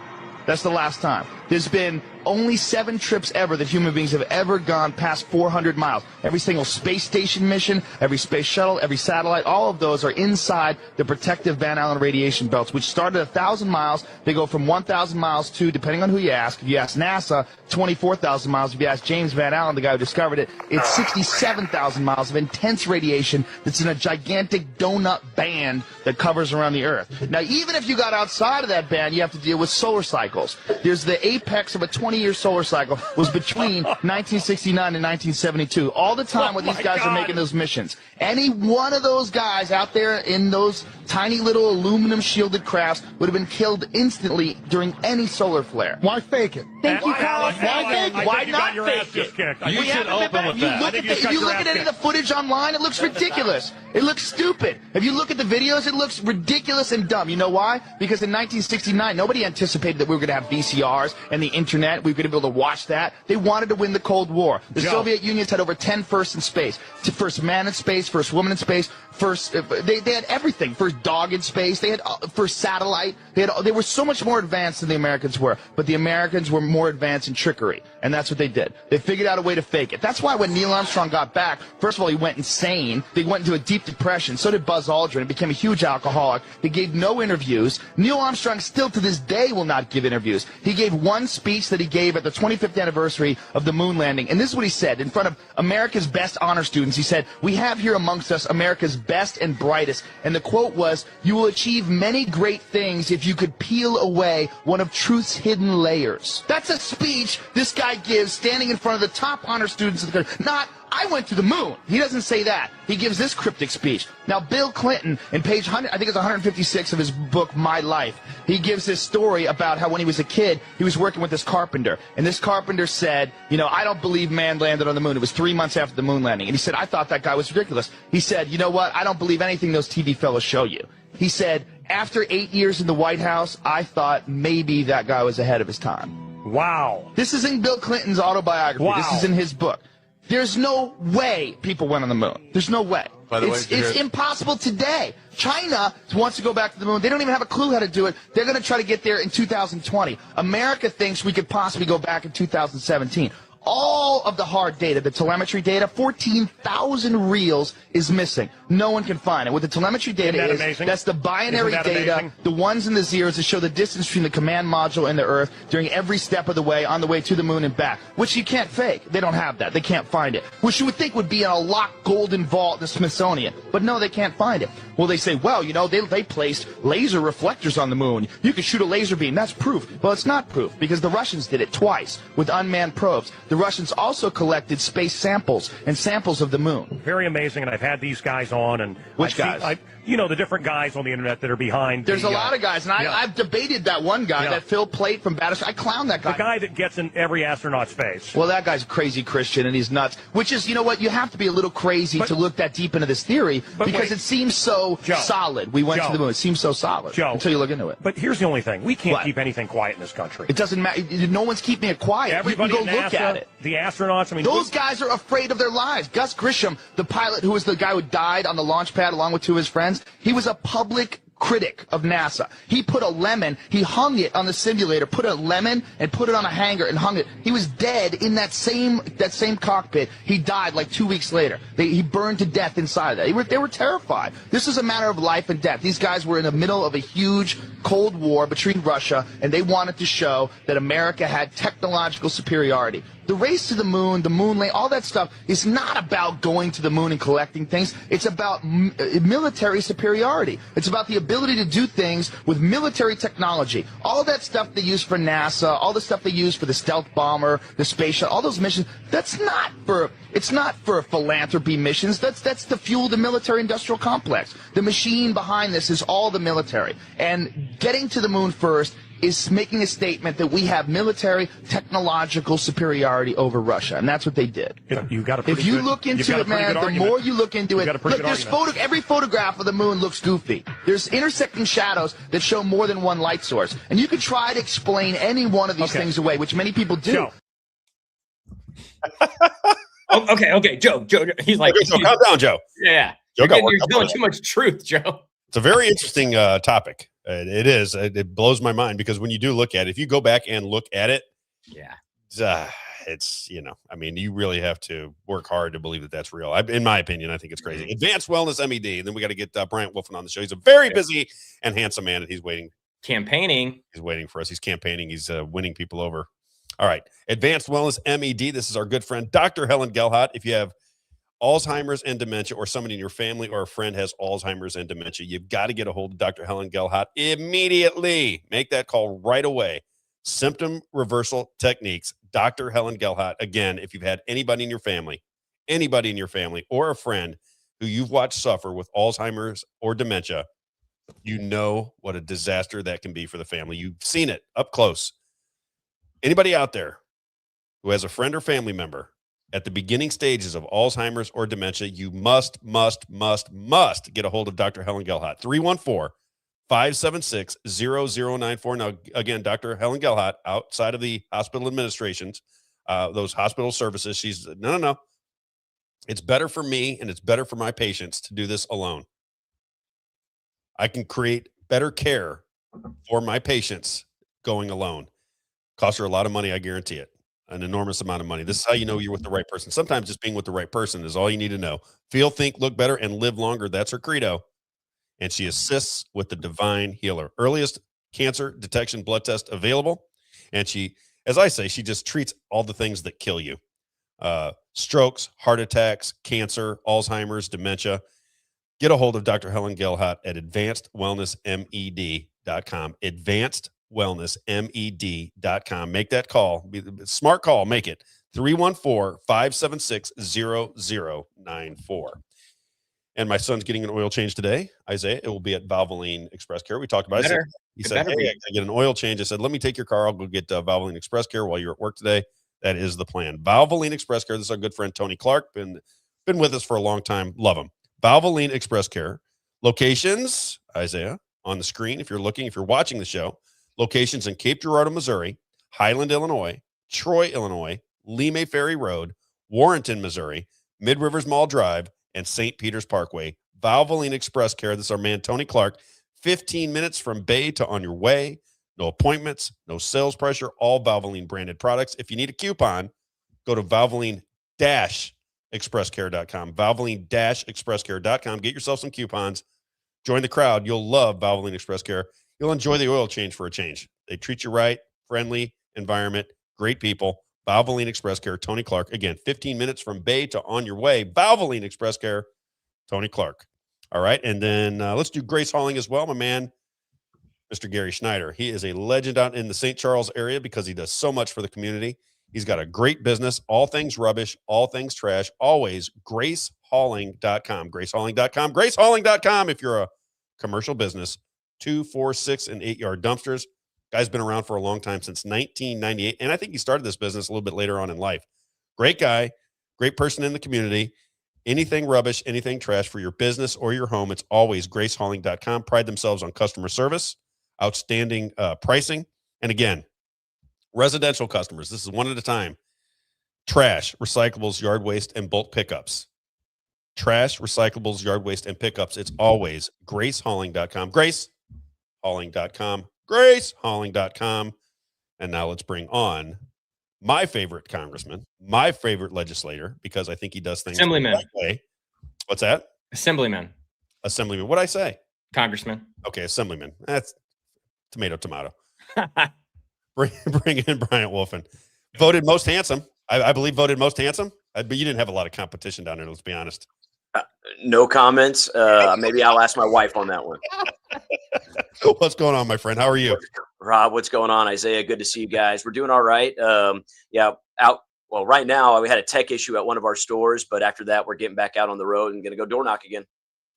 That's the last time. There's been only 7 trips ever that human beings have ever gone past 400 miles. Every single space station mission, every space shuttle, every satellite, all of those are inside the protective Van Allen radiation belts, which start at 1,000 miles. They go from 1,000 miles to, depending on who you ask, if you ask NASA, 24,000 miles. If you ask James Van Allen, the guy who discovered it, it's 67,000 miles of intense radiation that's in a gigantic donut band that covers around the Earth. Now, even if you got outside of that band, you have to deal with solar cycles. There's the apex of a 20-year solar cycle was between 1969 and 1972. All the time when these guys are making those missions. Any one of those guys out there in those tiny little aluminum shielded crafts would have been killed instantly during any solar flare. Why fake it? Thank you, Colin. Why not fake it? You should open with that. If you look at any of the footage online, it looks ridiculous. It looks stupid. If you look at the videos, it looks ridiculous and dumb. You know why? Because in 1969, nobody anticipated that we were going to have VCRs and the internet. We were going to be able to watch that. They wanted to win the Cold War. The Soviet Union's had over 10 firsts in space. First man in space, first woman in space, first they had everything. First dog in space. They had first satellite. They were so much more advanced than the Americans were. But the Americans were more advanced in trickery, and that's what they did. They figured out a way to fake it. That's why when Neil Armstrong got back, first of all, he went insane. They went into a deep depression. So did Buzz Aldrin. He became a huge alcoholic. He gave no interviews. Neil Armstrong still to this day will not give interviews. He gave one speech that he gave at the 25th anniversary of the moon landing, and this is what he said in front of America's best honor students. He said, "We have here amongst us America's best and brightest," and the quote was, "You will achieve many great things if you could peel away one of truth's hidden layers." That's a speech this guy gives standing in front of the top honor students of the country. Not, "I went to the moon." He doesn't say that. He gives this cryptic speech. Now, Bill Clinton, in page 100, I think it's 156 of his book, My Life, he gives this story about how when he was a kid, he was working with this carpenter. And this carpenter said, you know, "I don't believe man landed on the moon." It was 3 months after the moon landing. And he said, "I thought that guy was ridiculous." He said, "You know what? I don't believe anything those TV fellows show you." He said, "After 8 years in the White House, I thought maybe that guy was ahead of his time." Wow. This is in Bill Clinton's autobiography. Wow. This is in his book. There's no way people went on the moon. There's no way. By the way, It's impossible today. China wants to go back to the moon. They don't even have a clue how to do it. They're going to try to get there in 2020. America thinks we could possibly go back in 2017. All of the hard data, the telemetry data, 14,000 reels is missing. No one can find it. What the telemetry data is, that's the binary data, the ones and the zeros that show the distance between the command module and the Earth during every step of the way on the way to the moon and back, which you can't fake. They don't have that. They can't find it, which you would think would be in a locked golden vault in the Smithsonian. But no, they can't find it. Well, they say, well, you know, they placed laser reflectors on the moon. You could shoot a laser beam. That's proof. Well, it's not proof because the Russians did it twice with unmanned probes. The Russians also collected space samples and samples of the moon. Very amazing, and I've had these guys on. And Which guys? You know, the different guys on the internet that are behind. There's a lot of guys, and I've debated that one guy, that Phil Plait from Battersea. I clown that guy. The guy that gets in every astronaut's face. Well, that guy's a crazy Christian, and he's nuts. Which is, you know what, you have to be a little crazy to look that deep into this theory, because it seems so solid. We went to the moon. It seems so solid until you look into it. But here's the only thing. We can't keep anything quiet in this country. It doesn't matter. No one's keeping it quiet. Everybody you can go NASA, look at it. The astronauts, I mean, those guys are afraid of their lives. Gus Grisham, the pilot who was the guy who died on the launch pad along with two of his friends, he was a public critic of NASA. He put a lemon, he hung it on the simulator, put a lemon and put it on a hanger and hung it. He was dead in that same cockpit. He died like 2 weeks later. He burned to death inside of that. They were terrified. This is a matter of life and death. These guys were in the middle of a huge Cold War between Russia, and they wanted to show that America had technological superiority. the race to the moon landing, all that stuff is not about going to the moon and collecting things. It's about military superiority. It's about the ability to do things with military technology. All that stuff they use for NASA, all the stuff they use for the stealth bomber, the space shuttle, all those missions, it's not for philanthropy missions. That's to fuel the military-industrial complex. The machine behind this is all the military. And getting to the moon first is making a statement that we have military technological superiority over Russia, and that's what they did. You got if you look into it, man, the more you look into it, look, there's every photograph of the moon looks goofy. There's intersecting shadows that show more than one light source, and you could try to explain any one of these things away, which many people do. Okay, Joe. He's like, calm down, Joe. Yeah. Joe You're telling too much truth, Joe. It's a very interesting topic. It is. It blows my mind because when you do look at it, if you go back and look at it, it's I mean, you really have to work hard to believe that that's real. In my opinion, I think it's crazy. Advanced Wellness MED, and then we got to get Bryant Wolfen on the show. He's a very busy and handsome man, and he's waiting. Campaigning. He's waiting for us. He's campaigning. He's winning people over. All right. Advanced Wellness MED. This is our good friend, Dr. Helen Gelhart. If you have Alzheimer's and dementia, or somebody in your family or a friend has Alzheimer's and dementia, you've got to get a hold of Dr. Helen Gelhart immediately. Make that call right away. Symptom reversal techniques, Dr. Helen Gelhart. Again, if you've had anybody in your family or a friend who you've watched suffer with Alzheimer's or dementia, you know what a disaster that can be for the family. You've seen it up close. Anybody out there who has a friend or family member at the beginning stages of Alzheimer's or dementia, you must get a hold of Dr. Helen Gelhart. 314-576-0094. Now, again, Dr. Helen Gelhart, outside of the hospital administrations, those hospital services, she's, no. It's better for me and it's better for my patients to do this alone. I can create better care for my patients going alone. Costs her a lot of money, I guarantee it. An enormous amount of money. This is how you know you're with the right person. Sometimes just being with the right person is all you need to know. Feel, think, look better, and live longer. That's her credo. And she assists with the divine healer. Earliest cancer detection blood test available. And she, as I say, she just treats all the things that kill you. Strokes, heart attacks, cancer, Alzheimer's, dementia. Get a hold of Dr. Helen Gelhart at advancedwellnessmed.com. advancedwellnessmed.com. Make that call. Smart call. Make it 314-576-0094. And my son's getting an oil change today, Isaiah. It will be at Valvoline Express Care. We talked about it. He said, hey, I get an oil change. I said, let me take your car. I'll go get Valvoline Express Care while you're at work today. That is the plan. Valvoline Express Care. This is our good friend, Tony Clark. Been with us for a long time. Love him. Valvoline Express Care. Locations, Isaiah, on the screen. If you're watching the show, locations in Cape Girardeau, Missouri, Highland, Illinois, Troy, Illinois, Lemay Ferry Road, Warrenton, Missouri, Mid Rivers Mall Drive, and St. Peter's Parkway. Valvoline Express Care. This is our man, Tony Clark. 15 minutes from Bay to on your way. No appointments, no sales pressure, all Valvoline branded products. If you need a coupon, go to Valvoline-expresscare.com. Valvoline-expresscare.com. Get yourself some coupons. Join the crowd. You'll love Valvoline Express Care. You'll enjoy the oil change for a change. They treat you right, friendly environment, great people. Valvoline Express Care, Tony Clark. Again, 15 minutes from Bay to on your way. Valvoline Express Care, Tony Clark. All right, and then let's do Grace Hauling as well. My man, Mr. Gary Schneider. He is a legend out in the St. Charles area because he does so much for the community. He's got a great business, all things rubbish, all things trash, always gracehauling.com. Gracehauling.com. Gracehauling.com if you're a commercial business. 2, 4, 6, and 8-yard dumpsters. Guy's been around for a long time, since 1998, and I think he started this business a little bit later on in life. Great guy, great person in the community. Anything rubbish, anything trash for your business or your home, it's always gracehauling.com. Pride themselves on customer service, outstanding pricing, and again, residential customers. This is one at a time. Trash, recyclables, yard waste, and bulk pickups. Trash, recyclables, yard waste, and pickups. It's always gracehauling.com. Gracehauling.com. Gracehauling.com. And now let's bring on my favorite congressman, my favorite legislator, because I think he does things Assemblyman. the right way. What's that? Assemblyman. What'd I say? Congressman. Okay, Assemblyman. That's tomato. Bring in Bryant Wolfen. Voted most handsome. I believe voted most handsome. But you didn't have a lot of competition down there. Let's be honest. No comments. Maybe I'll ask my wife on that one. What's going on, my friend? How are you? Rob, what's going on? Isaiah, good to see you guys. We're doing all right. Well, right now we had a tech issue at one of our stores, but after that, we're getting back out on the road and going to go door knock again.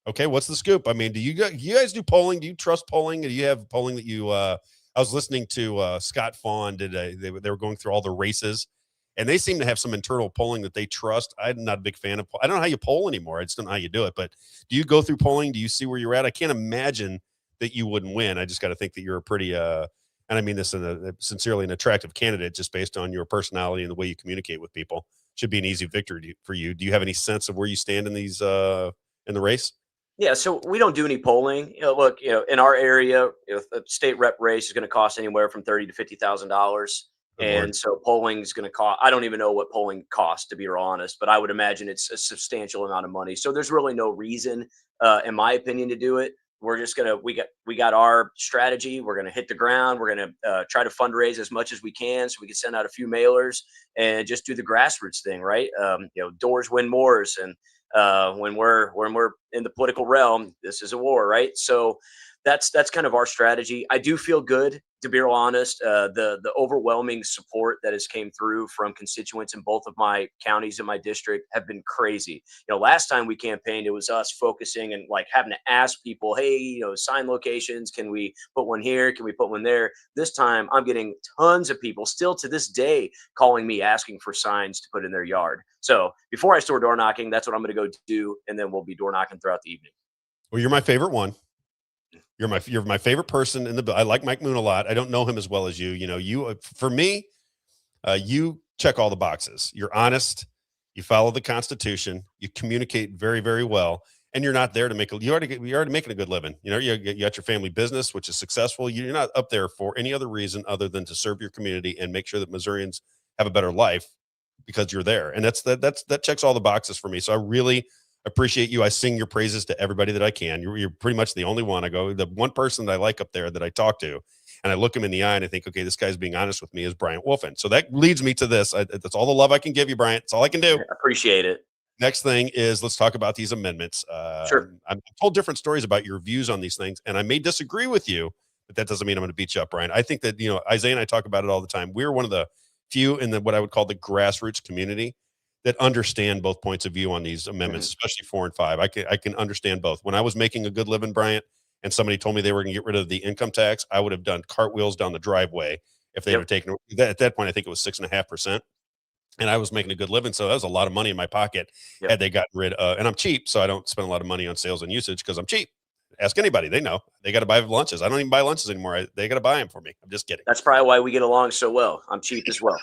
Okay, what's the scoop? I mean, do you guys do polling? Do you trust polling? Do you have polling that you? I was listening to Scott Fawn. They were going through all the races, and they seem to have some internal polling that they trust. I'm not a big fan of. I don't know how you poll anymore. I just don't know how you do it. But do you go through polling? Do you see where you're at? I can't imagine that you wouldn't win. I just got to think that you're a pretty, and I mean this in sincerely an attractive candidate, just based on your personality and the way you communicate with people. Should be an easy victory for you. Do you have any sense of where you stand in these in the race? Yeah, so we don't do any polling. Look, in our area, a state rep race is going to cost anywhere from $30,000 to $50,000, and so polling is going to cost. I don't even know what polling costs, to be real honest, but I would imagine it's a substantial amount of money. So there's really no reason, in my opinion, to do it. We're just gonna we got our strategy. We're gonna hit the ground. We're gonna try to fundraise as much as we can, so we can send out a few mailers and just do the grassroots thing, right? Doors win mores, and when we're in the political realm, this is a war, right? So that's kind of our strategy. I do feel good, to be real honest. The overwhelming support that has came through from constituents in both of my counties in my district have been crazy. Last time we campaigned, it was us focusing and like having to ask people, hey, sign locations. Can we put one here? Can we put one there? This time I'm getting tons of people still to this day calling me asking for signs to put in their yard. So before I start door knocking, that's what I'm going to go do. And then we'll be door knocking throughout the evening. Well, you're my favorite one. You're my favorite person in the bill. I like Mike Moon a lot. I don't know him as well as you. For me, you check all the boxes. You're honest. You follow the Constitution. You communicate very, very well, and you're not there to make. You're already making a good living. You got your family business, which is successful. You're not up there for any other reason other than to serve your community and make sure that Missourians have a better life because you're there, and that checks all the boxes for me. So I really appreciate you. I sing your praises to everybody that I can. You're pretty much the only one. I go, the one person that I like up there that I talk to, and I look him in the eye and I think, okay, this guy's being honest with me, is Bryant Wolfen. So that leads me to this. That's all the love I can give you, Bryant. That's all I can do. I appreciate it. Next thing is, let's talk about these amendments. Sure. I've told different stories about your views on these things, and I may disagree with you, but that doesn't mean I'm going to beat you up, Brian. I think that, Isaiah and I talk about it all the time. We're one of the few in what I would call the grassroots community that understand both points of view on these amendments, especially 4 and 5. I can understand both. When I was making a good living, Bryant, and somebody told me they were going to get rid of the income tax, I would have done cartwheels down the driveway if they had taken that. At that point, I think it was 6.5%, and I was making a good living, so that was a lot of money in my pocket had they gotten rid of. And I'm cheap, so I don't spend a lot of money on sales and usage because I'm cheap. Ask anybody; they know. They got to buy lunches. I don't even buy lunches anymore. They got to buy them for me. I'm just kidding. That's probably why we get along so well. I'm cheap as well.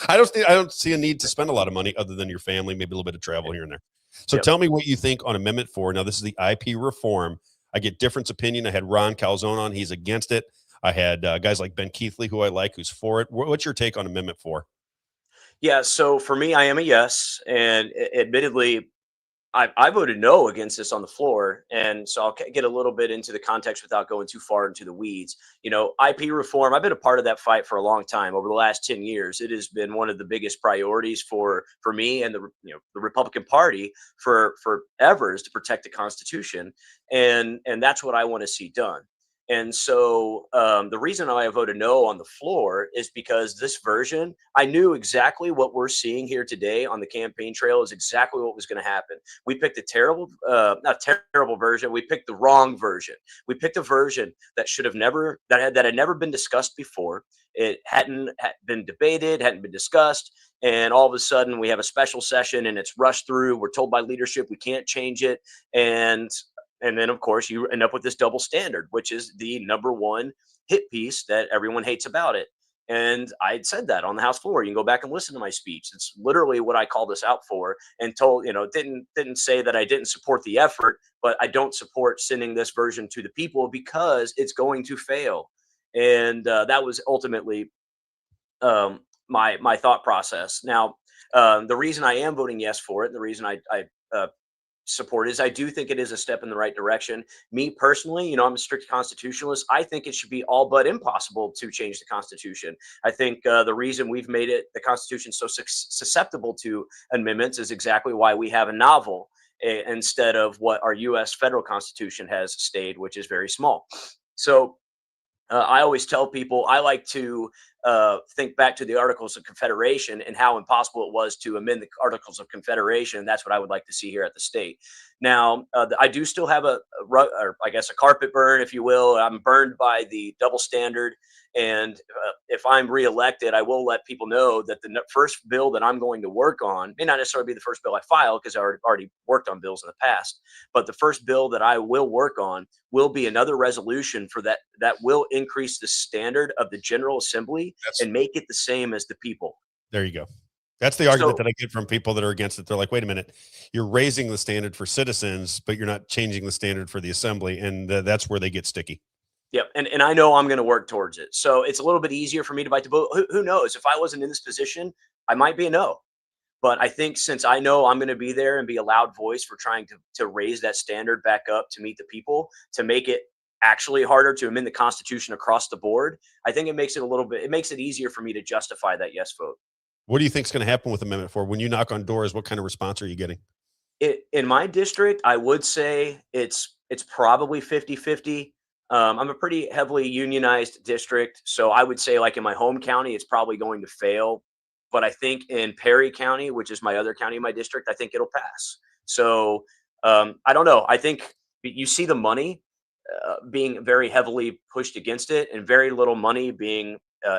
I don't see a need to spend a lot of money other than your family, maybe a little bit of travel here and there. So tell me what you think on Amendment 4. Now, this is the IP reform. I get different opinion. I had Ron Calzone on. He's against it. I had guys like Ben Keithley, who I like, who's for it. What's your take on Amendment 4? Yeah, so for me, I am a yes. And admittedly, I voted no against this on the floor. And so I'll get a little bit into the context without going too far into the weeds. IP reform, I've been a part of that fight for a long time. Over the last 10 years, it has been one of the biggest priorities for me and the Republican Party forever, is to protect the Constitution. And that's what I want to see done. And so the reason I voted no on the floor is because this version, I knew exactly what we're seeing here today on the campaign trail is exactly what was going to happen. We picked a not terrible version. We picked the wrong version. We picked a version that should have never, that had never been discussed before. It hadn't been debated, hadn't been discussed. And all of a sudden we have a special session and it's rushed through. We're told by leadership we can't change it. And then, of course, you end up with this double standard, which is the number one hit piece that everyone hates about it. And I had said that on the House floor. You can go back and listen to my speech. It's literally what I called this out for, and told, didn't say that I didn't support the effort, but I don't support sending this version to the people because it's going to fail. And that was ultimately my thought process. Now, the reason I am voting yes for it, and the reason I support is I do think it is a step in the right direction. Me personally, you know, I'm a strict constitutionalist. I think it should be all but impossible to change the Constitution. I think the reason we've made the Constitution so susceptible to amendments is exactly why we have a novel instead of what our U.S. federal Constitution has stayed, which is very small. So I always tell people I like to think back to the Articles of Confederation and how impossible it was to amend the Articles of Confederation. That's what I would like to see here at the state. Now, I do still have a carpet burn, if you will. I'm burned by the double standard. And if I'm reelected, I will let people know that the first bill that I'm going to work on may not necessarily be the first bill I file, because I already worked on bills in the past. But the first bill that I will work on will be another resolution for that will increase the standard of the General Assembly and make it the same as the people. There you go. That's the argument that I get from people that are against it. They're like, wait a minute, you're raising the standard for citizens, but you're not changing the standard for the assembly. And that's where they get sticky. Yep. And I know I'm going to work towards it. So it's a little bit easier for me to bite the bullet. Who knows? If I wasn't in this position, I might be a no. But I think since I know I'm going to be there and be a loud voice for trying to raise that standard back up to meet the people, to make it actually harder to amend the Constitution across the board, I think it makes it easier for me to justify that yes vote. What do you think is going to happen with Amendment 4? When you knock on doors, what kind of response are you getting? In my district, I would say it's probably 50-50. I'm a pretty heavily unionized district, so I would say, like, in my home county, it's probably going to fail. But I think in Perry County, which is my other county in my district, I think it'll pass. So I don't know. I think you see the money being very heavily pushed against it, and very little money being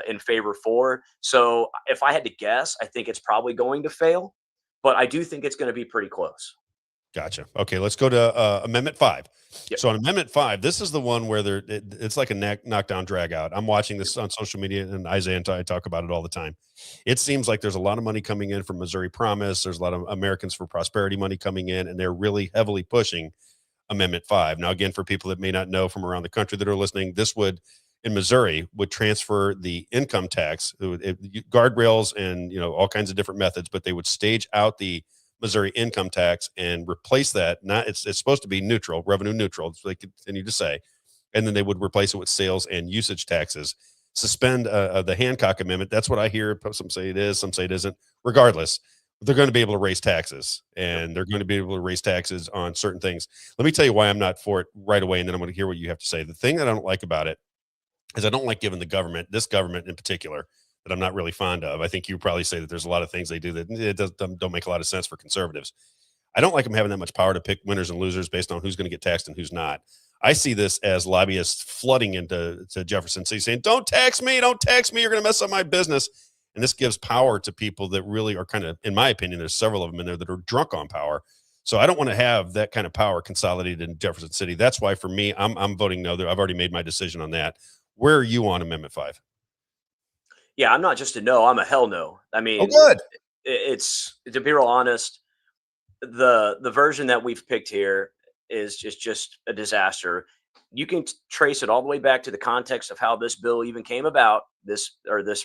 in favor for. So if I had to guess, I think it's probably going to fail, but I do think it's going to be pretty close. Gotcha. Okay, let's go to Amendment 5. Yep. So on Amendment 5, this is the one where it's like a knockdown drag out. I'm watching this on social media, and Isaiah and I talk about it all the time. It seems like there's a lot of money coming in from Missouri Promise. There's a lot of Americans for Prosperity money coming in, and they're really heavily pushing Amendment 5. Now, again, for people that may not know from around the country that are listening, this would, in Missouri, would transfer the income tax, guardrails and, you know, all kinds of different methods, but they would stage out the Missouri income tax and replace that. It's supposed to be neutral, revenue neutral, so they continue to say, and then they would replace it with sales and usage taxes. Suspend the Hancock Amendment. That's what I hear. Some say it is, some say it isn't. Regardless, they're going to be able to raise taxes, and they're going to be able to raise taxes on certain things. Let me tell you why I'm not for it right away, and then I'm going to hear what you have to say. The thing that I don't like about it is I don't like giving the government, this government in particular, that I'm not really fond of. I think you probably say that there's a lot of things they do that don't make a lot of sense for conservatives. I don't like them having that much power to pick winners and losers based on who's going to get taxed and who's not. I see this as lobbyists flooding into Jefferson City saying, don't tax me, you're going to mess up my business. And this gives power to people that really are kind of, in my opinion, there's several of them in there that are drunk on power. So I don't want to have that kind of power consolidated in Jefferson City. That's why, for me, I'm voting no. I've already made my decision on that. Where are you on Amendment 5? Yeah, I'm not just a no, I'm a hell no. I mean, good. It's, to be real honest, the version that we've picked here is just a disaster. You can trace it all the way back to the context of how this bill even came about, this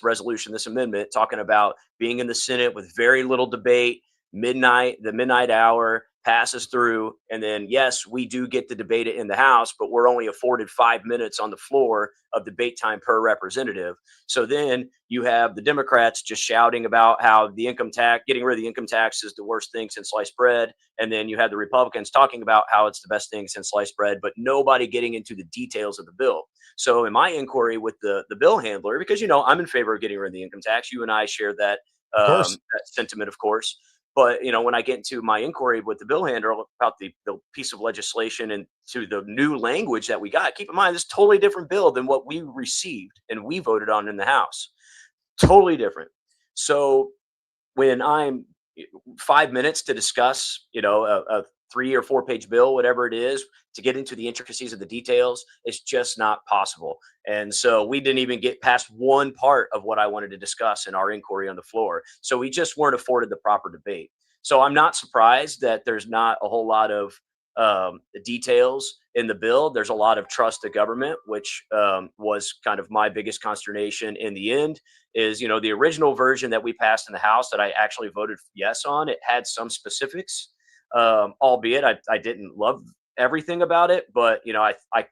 resolution, this amendment, talking about being in the Senate with very little debate, the midnight hour, passes through, and then, yes, we do get to debate it in the House, but we're only afforded 5 minutes on the floor of debate time per representative. So then you have the Democrats just shouting about how the income tax, getting rid of the income tax, is the worst thing since sliced bread. And then you have the Republicans talking about how it's the best thing since sliced bread, but nobody getting into the details of the bill. So in my inquiry with the bill handler, because, you know, I'm in favor of getting rid of the income tax, you and I share that sentiment, of course. But, you know, when I get into my inquiry with the bill handler about the piece of legislation and to the new language that we got, keep in mind, this is a totally different bill than what we received and we voted on in the House. Totally different. So when I'm 5 minutes to discuss, you know, a 3 or 4 page bill, whatever it is, to get into the intricacies of the details, it's just not possible. And so we didn't even get past one part of what I wanted to discuss in our inquiry on the floor. So we just weren't afforded the proper debate. So I'm not surprised that there's not a whole lot of details in the bill. There's a lot of trust to government, which was kind of my biggest consternation in the end. Is, you know, the original version that we passed in the House that I actually voted yes on, it had some specifics. albeit I didn't love everything about it, but I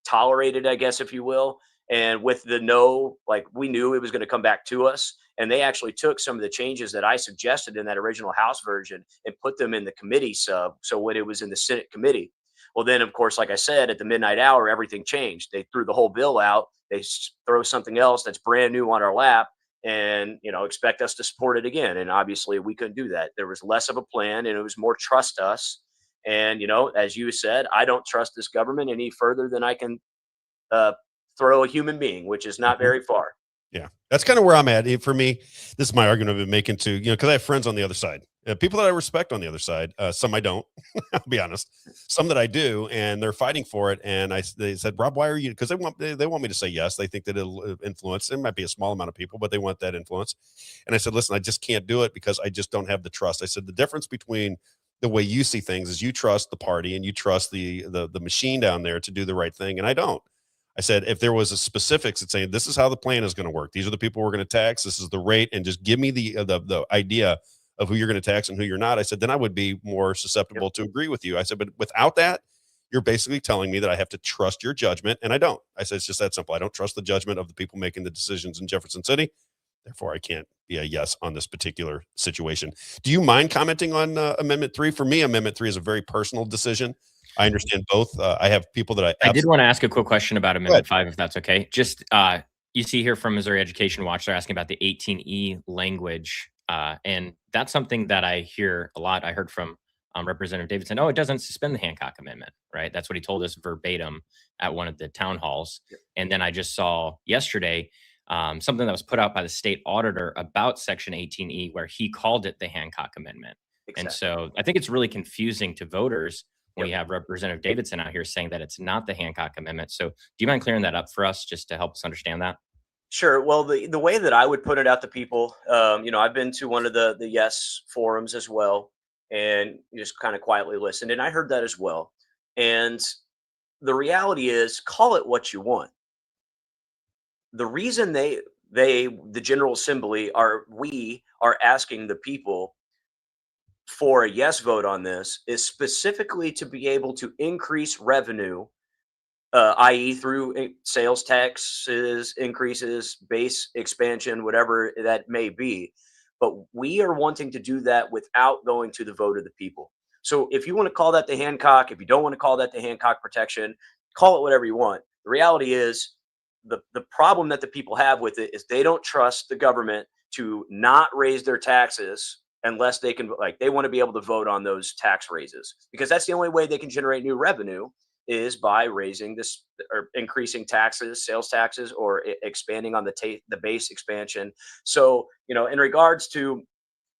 tolerated, I guess, if you will. And with the no, like, we knew it was going to come back to us. And they actually took some of the changes that I suggested in that original House version and put them in the committee sub. So when it was in the Senate committee, well, then, of course, like I said, at the midnight hour, everything changed. They threw the whole bill out. They throw something else that's brand new on our lap and, expect us to support it again. And obviously we couldn't do that. There was less of a plan and it was more trust us. And, as you said, I don't trust this government any further than I can throw a human being, which is not very far. Yeah, that's kind of where I'm at. For me, this is my argument I've been making too, because I have friends on the other side, people that I respect on the other side. Some I don't, I'll be honest. Some that I do, and they're fighting for it. And they said, Rob, why are you? Because they want me to say yes. They think that it'll influence. It might be a small amount of people, but they want that influence. And I said, listen, I just can't do it because I just don't have the trust. I said the difference between the way you see things is you trust the party and you trust the machine down there to do the right thing, and I don't. I said, if there was a specifics that saying this is how the plan is going to work, these are the people we're going to tax, this is the rate, and just give me the idea of who you're going to tax and who you're not, I said, then I would be more susceptible to agree with you. I said, but without that, you're basically telling me that I have to trust your judgment, and I don't. I said, it's just that simple. I don't trust the judgment of the people making the decisions in Jefferson City. Therefore, I can't be a yes on this particular situation. Do you mind commenting on Amendment 3? For me, Amendment 3 is a very personal decision. I understand both. I have people that I did want to ask a quick question about Amendment 5, if that's okay. Just you see here from Missouri Education Watch, they're asking about the 18E language. And that's something that I hear a lot. I heard from Representative Davidson, it doesn't suspend the Hancock Amendment, right? That's what he told us verbatim at one of the town halls. Yep. And then I just saw yesterday something that was put out by the state auditor about Section 18E, where he called it the Hancock Amendment. Exactly. And so I think it's really confusing to voters when you have Representative Davidson out here saying that it's not the Hancock Amendment. So do you mind clearing that up for us just to help us understand that? Sure. Well, the way that I would put it out to people, I've been to one of the yes forums as well, and just kind of quietly listened. And I heard that as well. And the reality is, call it what you want. The reason the General Assembly we are asking the people for a yes vote on this is specifically to be able to increase revenue, i.e. through sales taxes, increases, base expansion, whatever that may be. But we are wanting to do that without going to the vote of the people. So if you want to call that the Hancock, if you don't want to call that the Hancock protection, call it whatever you want. The reality is the problem that the people have with it is they don't trust the government to not raise their taxes unless they can, they want to be able to vote on those tax raises, because that's the only way they can generate new revenue is by raising this or increasing taxes, sales taxes, or expanding on the base expansion. So, in regards to,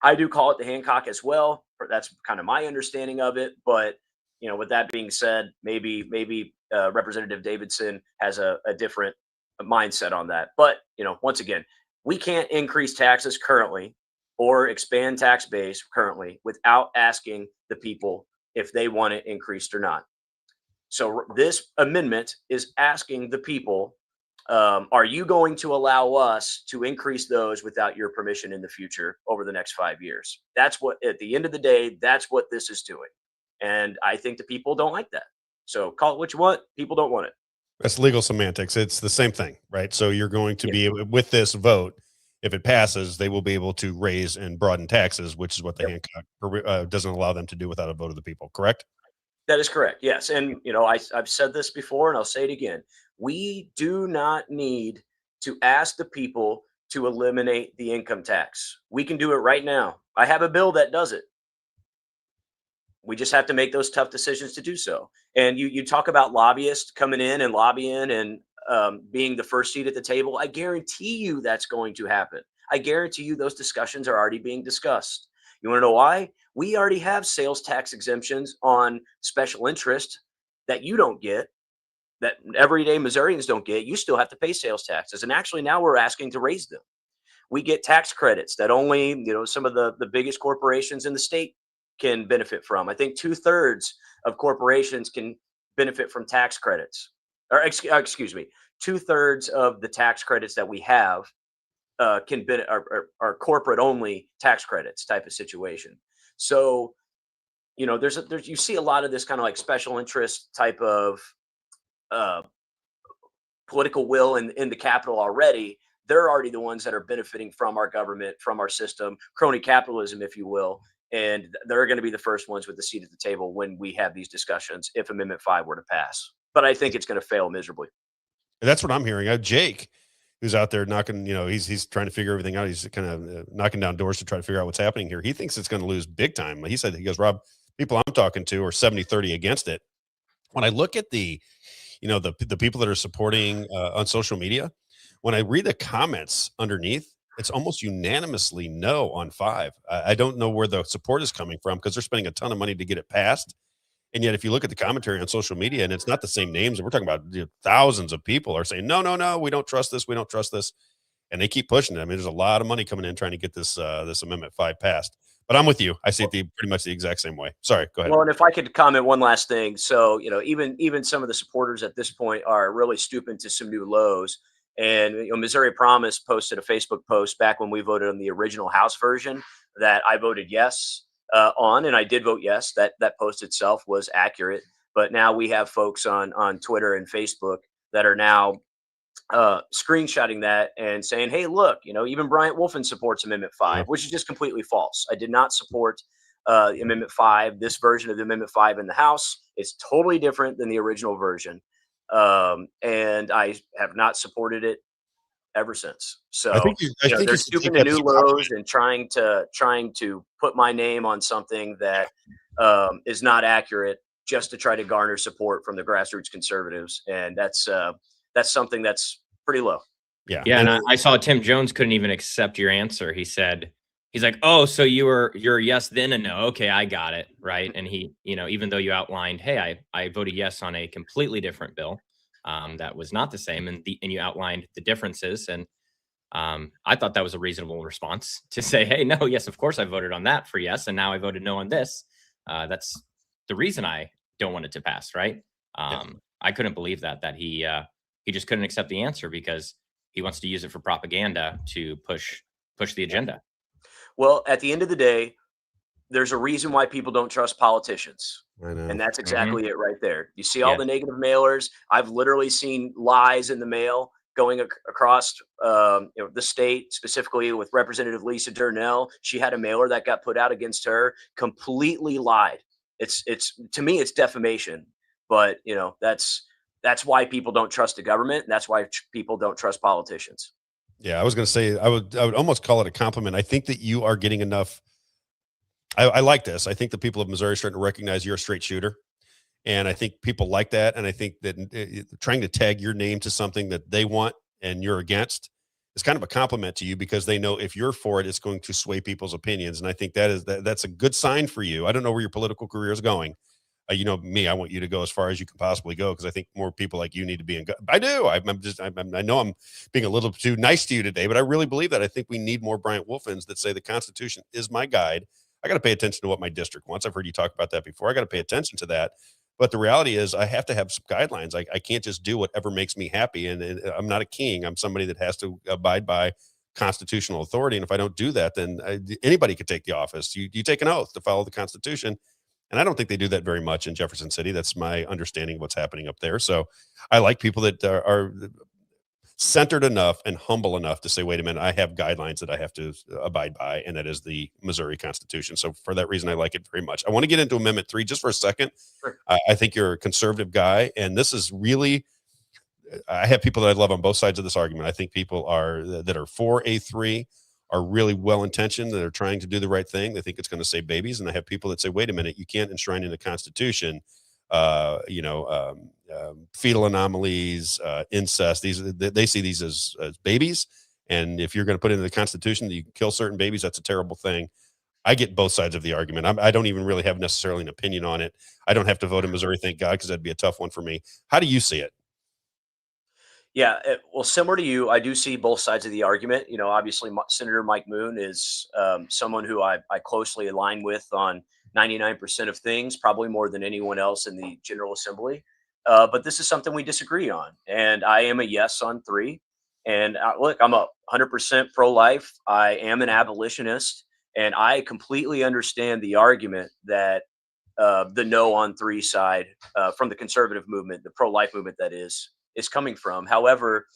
I do call it the Hancock as well. That's kind of my understanding of it. But, with that being said, maybe Representative Davidson has a different mindset on that. But, once again, we can't increase taxes currently or expand tax base currently without asking the people if they want it increased or not. So this amendment is asking the people, are you going to allow us to increase those without your permission in the future over the next 5 years? That's what, at the end of the day, that's what this is doing. And I think the people don't like that. So call it what you want. People don't want it. That's legal semantics. It's the same thing, right? So you're going to be able, with this vote, if it passes, they will be able to raise and broaden taxes, which is what the Hancock doesn't allow them to do without a vote of the people. Correct? That is correct. Yes. And, I've said this before and I'll say it again. We do not need to ask the people to eliminate the income tax. We can do it right now. I have a bill that does it. We just have to make those tough decisions to do so. And you talk about lobbyists coming in and lobbying and being the first seat at the table. I guarantee you that's going to happen. I guarantee you those discussions are already being discussed. You want to know why? We already have sales tax exemptions on special interest that you don't get, that everyday Missourians don't get. You still have to pay sales taxes. And actually now we're asking to raise them. We get tax credits that only, some of the biggest corporations in the state can benefit from. I think 2/3 of corporations can benefit from tax credits. Or excuse me, 2/3 of the tax credits that we have can be are corporate only tax credits type of situation. So you know, there's you see a lot of this kind of like special interest type of uh, political will in the Capitol already. They're already the ones that are benefiting from our government, from our system, crony capitalism, if you will. And they're going to be the first ones with the seat at the table when we have these discussions if Amendment 5 were to pass. But I think it's going to fail miserably. And that's what I'm hearing. Jake, who's out there knocking, he's trying to figure everything out. He's kind of knocking down doors to try to figure out what's happening here. He thinks it's going to lose big time. He goes, Rob, people I'm talking to are 70-30 against it. When I look at the people that are supporting on social media, when I read the comments underneath, it's almost unanimously no on 5. I don't know where the support is coming from because they're spending a ton of money to get it passed. And yet, if you look at the commentary on social media, and it's not the same names, and we're talking about thousands of people are saying, no, we don't trust this. We don't trust this. And they keep pushing it. I mean, there's a lot of money coming in trying to get this Amendment 5 passed. But I'm with you. I see it pretty much the exact same way. Sorry, go ahead. Well, and if I could comment one last thing. So, even some of the supporters at this point are really stooping to some new lows. And Missouri Promise posted a Facebook post back when we voted on the original House version that I voted yes on, and I did vote yes. That post itself was accurate. But now we have folks on Twitter and Facebook that are now screenshotting that and saying, hey, look, even Bryant Wolfen supports Amendment 5, which is just completely false. I did not support Amendment 5, this version of the Amendment 5 in the House. It's totally different than the original version. And I have not supported it ever since. So I think they're stooping to new lows and trying to put my name on something that is not accurate just to try to garner support from the grassroots conservatives. And that's something that's pretty low. Yeah. Yeah. And I saw Tim Jones couldn't even accept your answer. He's like, oh, so you're a yes, then a no. Okay, I got it. Right. And he, even though you outlined, hey, I voted yes on a completely different bill that was not the same. And you outlined the differences. And I thought that was a reasonable response to say, hey, no, yes, of course I voted on that for yes. And now I voted no on this. That's the reason I don't want it to pass. Right. I couldn't believe that he just couldn't accept the answer because he wants to use it for propaganda to push the agenda. Well, at the end of the day, there's a reason why people don't trust politicians. I know. And that's exactly it right there. You see all the negative mailers. I've literally seen lies in the mail going across the state, specifically with Representative Lisa Durnell. She had a mailer that got put out against her, completely lied. It's to me, it's defamation. But, that's why people don't trust the government. And that's why people don't trust politicians. Yeah, I was going to say, I would almost call it a compliment. I think that you are getting enough. I like this. I think the people of Missouri are starting to recognize you're a straight shooter. And I think people like that. And I think that trying to tag your name to something that they want and you're against is kind of a compliment to you because they know if you're for it, it's going to sway people's opinions. And I think that's a good sign for you. I don't know where your political career is going. Me, I want you to go as far as you can possibly go because I think more people like you need to be in. I do. I know I'm being a little too nice to you today, but I really believe that. I think we need more Bryant Wolfens that say the Constitution is my guide. I got to pay attention to what my district wants. I've heard you talk about that before. I got to pay attention to that. But the reality is I have to have some guidelines. I can't just do whatever makes me happy. And I'm not a king. I'm somebody that has to abide by constitutional authority. And if I don't do that, then anybody could take the office. You take an oath to follow the Constitution. And I don't think they do that very much in Jefferson City. That's my understanding of what's happening up there. So I like people that are centered enough and humble enough to say, wait a minute, I have guidelines that I have to abide by, and that is the Missouri Constitution. So for that reason, I like it very much. I want to get into Amendment 3 just for a second. Sure. I think you're a conservative guy, and this is really, I have people that I love on both sides of this argument. I think people that are for A3 are really well-intentioned, that are trying to do the right thing. They think it's going to save babies. And I have people that say, wait a minute, you can't enshrine in the Constitution, fetal anomalies, incest. They see these as babies. And if you're going to put into the Constitution that you can kill certain babies, that's a terrible thing. I get both sides of the argument. I don't even really have necessarily an opinion on it. I don't have to vote in Missouri, thank God, because that'd be a tough one for me. How do you see it? Yeah, well, similar to you, I do see both sides of the argument. Obviously, Senator Mike Moon is someone who I closely align with on 99% of things, probably more than anyone else in the General Assembly. But this is something we disagree on. And I am a yes on 3. And look, I'm 100% pro-life. I am an abolitionist. And I completely understand the argument that the no on 3 side from the conservative movement, the pro-life movement that is coming from. However,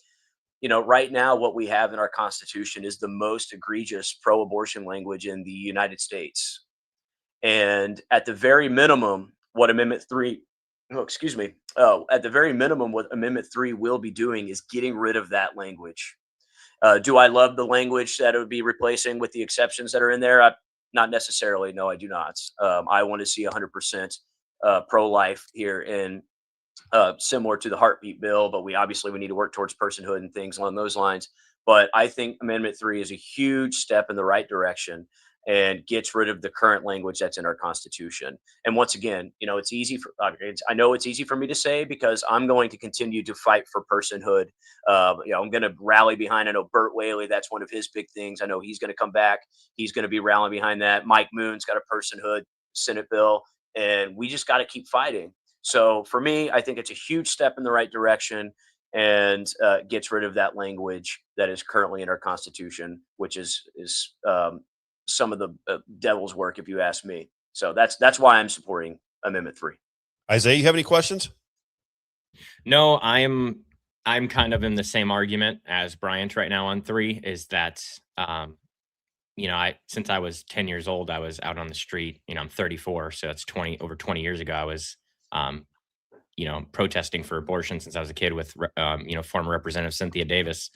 right now what we have in our Constitution is the most egregious pro-abortion language in the United States. And at the very minimum, what Amendment 3, at the very minimum, what Amendment 3 will be doing is getting rid of that language. Do I love the language that it would be replacing with the exceptions that are in there? Not necessarily. No, I do not. I want to see 100% pro-life here in similar to the heartbeat bill, but we need to work towards personhood and things along those lines. But I think Amendment 3 is a huge step in the right direction and gets rid of the current language that's in our Constitution. And once again, it's easy I know it's easy for me to say because I'm going to continue to fight for personhood. I'm going to rally behind. I know Burt Whaley, that's one of his big things. I know he's going to come back. He's going to be rallying behind that. Mike Moon's got a personhood Senate bill, and we just got to keep fighting. So for me, I think it's a huge step in the right direction and gets rid of that language that is currently in our Constitution, which is some of the devil's work, if you ask me. So that's why I'm supporting Amendment 3. Isaiah, you have any questions? No, I'm kind of in the same argument as Bryant right now on 3. Is that since I was 10 years old, I was out on the street. I'm 34, so that's over 20 years ago. I was protesting for abortion since I was a kid with former Representative Cynthia Davis,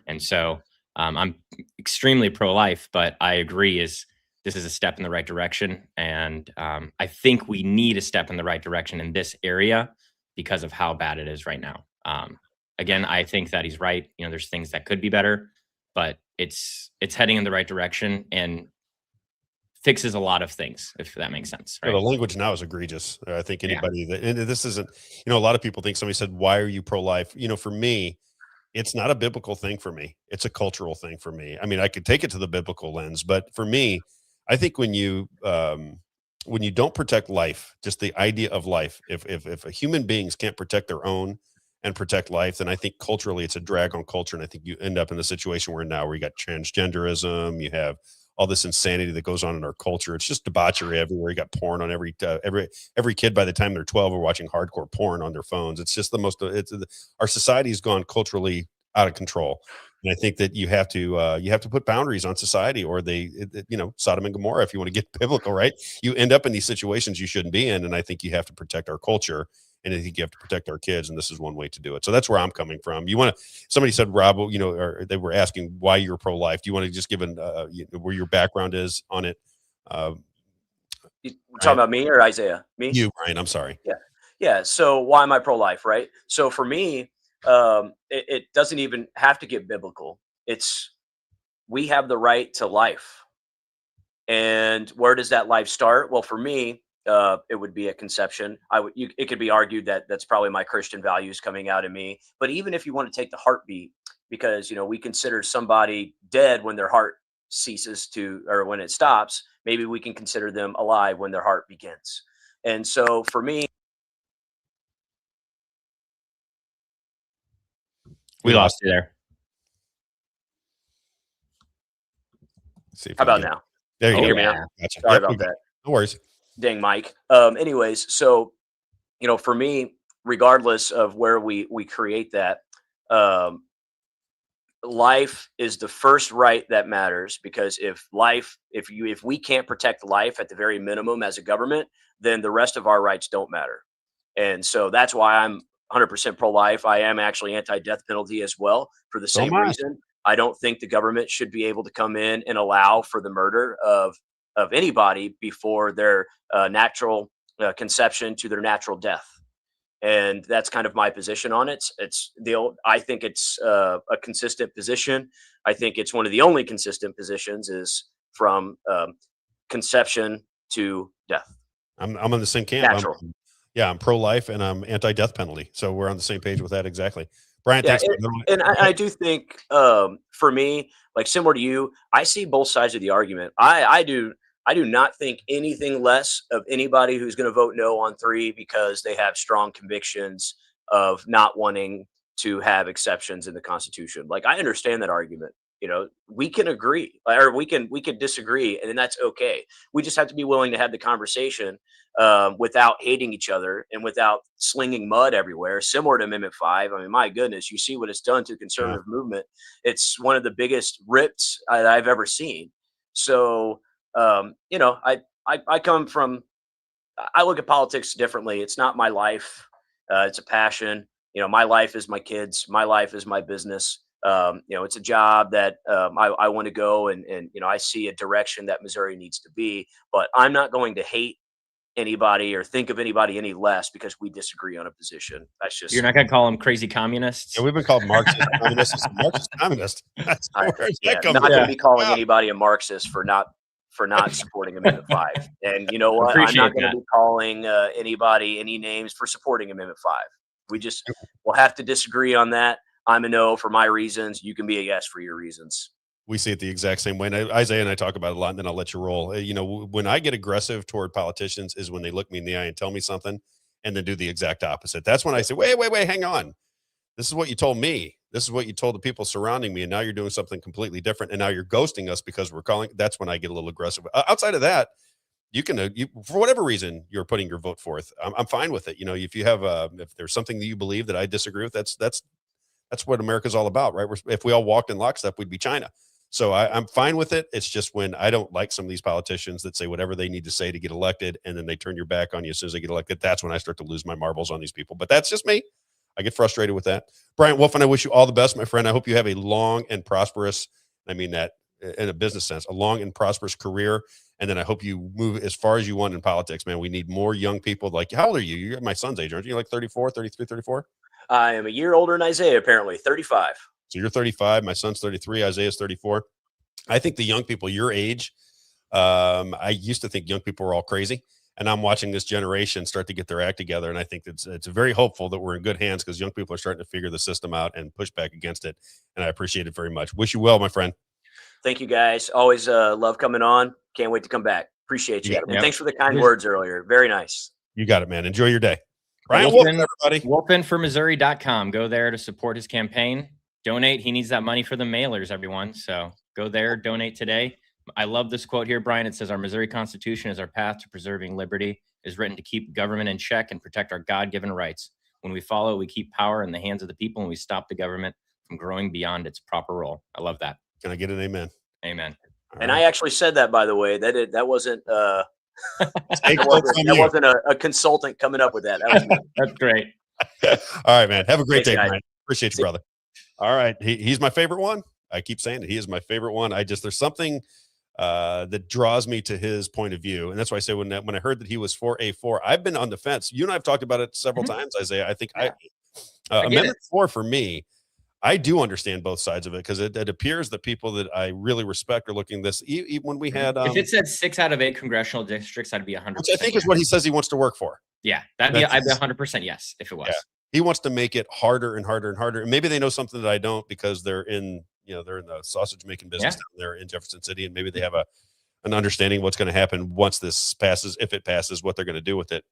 and so I'm extremely pro-life, but I agree this is a step in the right direction. And I think we need a step in the right direction in this area because of how bad it is right now. Again, I think that he's right. There's things that could be better, but it's heading in the right direction and fixes a lot of things, if that makes sense. Right? The language now is egregious. I think anybody and this isn't, a lot of people think somebody said, why are you pro-life? For me, it's not a biblical thing for me. It's a cultural thing for me. I mean, I could take it to the biblical lens, but for me, I think when you don't protect life, just the idea of life, if human beings can't protect their own and protect life, then I think culturally it's a drag on culture. And I think you end up in the situation we're in now, where you got transgenderism, you have all this insanity that goes on in our culture. It's just debauchery everywhere. You got porn on every kid by the time they're 12 are watching hardcore porn on their phones. It's just our society has gone culturally out of control. And I think that you have to put boundaries on society, or Sodom and Gomorrah, if you want to get biblical, right? You end up in these situations you shouldn't be in. And I think you have to protect our culture. And I think you have to protect our kids, and this is one way to do it. So that's where I'm coming from. Somebody said, Rob, or they were asking why you're pro-life. Do you want to just give where your background is on it? You talking about me or Isaiah? Me? You, Brian. I'm sorry. Yeah. So why am I pro-life, right? So for me, it doesn't even have to get biblical. We have the right to life. And where does that life start? Well, for me, it would be at conception. It could be argued that that's probably my Christian values coming out of me. But even if you want to take the heartbeat, because we consider somebody dead when their heart ceases to, or when it stops, maybe we can consider them alive when their heart begins. And so for me, we lost you there. How about now? There you go. Hear me now? Gotcha. Sorry about that. No worries. Dang, Mike. Anyways, so for me, regardless of where we create that, life is the first right that matters, because if we can't protect life at the very minimum as a government, then the rest of our rights don't matter. And so that's why I'm 100% pro-life. I am actually anti-death penalty as well, for the same reason. I don't think the government should be able to come in and allow for the murder of anybody before their natural conception to their natural death. And that's kind of my position on it. I think it's a consistent position. I think it's one of the only consistent positions is from conception to death. I'm on the same camp. Natural. I'm pro-life and I'm anti-death penalty. So we're on the same page with that. Exactly. Brian, thanks. And I do think for me, like similar to you, I see both sides of the argument. I do not think anything less of anybody who's going to vote no on 3 because they have strong convictions of not wanting to have exceptions in the Constitution. Like, I understand that argument. we can agree, or we can disagree, and that's okay. We just have to be willing to have the conversation without hating each other and without slinging mud everywhere. Similar to Amendment 5, I mean, my goodness, you see what it's done to the conservative movement. It's one of the biggest rips I've ever seen. So, I come from, I look at politics differently. It's not my life. It's a passion. My life is my kids. My life is my business. It's a job that I want to go and I see a direction that Missouri needs to be, but I'm not going to hate anybody or think of anybody any less because we disagree on a position. That's just, you're not going to call them crazy communists. Yeah, we've been called Marxist communists. Marxist communist. That's not going to be calling anybody a Marxist for not supporting Amendment 5. And you know what? I'm not going to be calling anybody any names for supporting Amendment 5. We'll have to disagree on that. I'm a no for my reasons. You can be a yes for your reasons. We see it the exact same way. And Isaiah and I talk about it a lot, and then I'll let you roll. When I get aggressive toward politicians is when they look me in the eye and tell me something and then do the exact opposite. That's when I say, wait, hang on. This is what you told me. This is what you told the people surrounding me. And now you're doing something completely different. And now you're ghosting us because we're calling. That's when I get a little aggressive. Outside of that, you can, for whatever reason, you're putting your vote forth. I'm fine with it. If you have, if there's something that you believe that I disagree with, that's what America's all about, right? If we all walked in lockstep, we'd be China. So I'm fine with it. It's just when I don't like some of these politicians that say whatever they need to say to get elected, and then they turn your back on you as soon as they get elected. That's when I start to lose my marbles on these people. But that's just me. I get frustrated with that. Bryant Wolfen, I wish you all the best, my friend. I hope you have a long and prosperous, I mean that in a business sense, a long and prosperous career. And then I hope you move as far as you want in politics, man. We need more young people. Like, how old are you? You're my son's age, aren't you? Like 34, 33, 34? I am a year older than Isaiah, apparently, 35. So you're 35. My son's 33. Isaiah's 34. I think the young people your age, I used to think young people were all crazy. And I'm watching this generation start to get their act together. And I think it's very hopeful that we're in good hands because young people are starting to figure the system out and push back against it. And I appreciate it very much. Wish you well, my friend. Thank you, guys. Always love coming on. Can't wait to come back. Appreciate you. And thanks for the kind words earlier. Very nice. You got it, man. Enjoy your day. Bryant Wolfen, everybody. Wolfenformissouri.com. Go there to support his campaign. Donate. He needs that money for the mailers, everyone. So go there, donate today. I love this quote here, Brian. It says, our Missouri Constitution is our path to preserving liberty. It is written to keep government in check and protect our God-given rights. When we follow, we keep power in the hands of the people, and we stop the government from growing beyond its proper role. I love that. Can I get an amen? Amen. And I actually said that, by the way. That wasn't that wasn't a consultant coming up with that. That's great. All right, man. Have a great day, Brian. Appreciate you, brother. All right. He's my favorite one. I keep saying it. He is my favorite one. There's something that draws me to his point of view. And that's why I say when I heard that he was for A4, I've been on the fence. You and I have talked about it several times, Isaiah. I think Amendment 4 for me, I do understand both sides of it because it appears that people that I really respect are looking this. Even when we had, if it said 6 out of 8 congressional districts, I'd be 100%. Which I think is what he says he wants to work for. Yeah, I'd be 100% yes if it was. Yeah. He wants to make it harder and harder and harder. And maybe they know something that I don't because they're in the sausage making business down there in Jefferson City, and maybe they have an understanding of what's going to happen once this passes, if it passes, what they're going to do with it.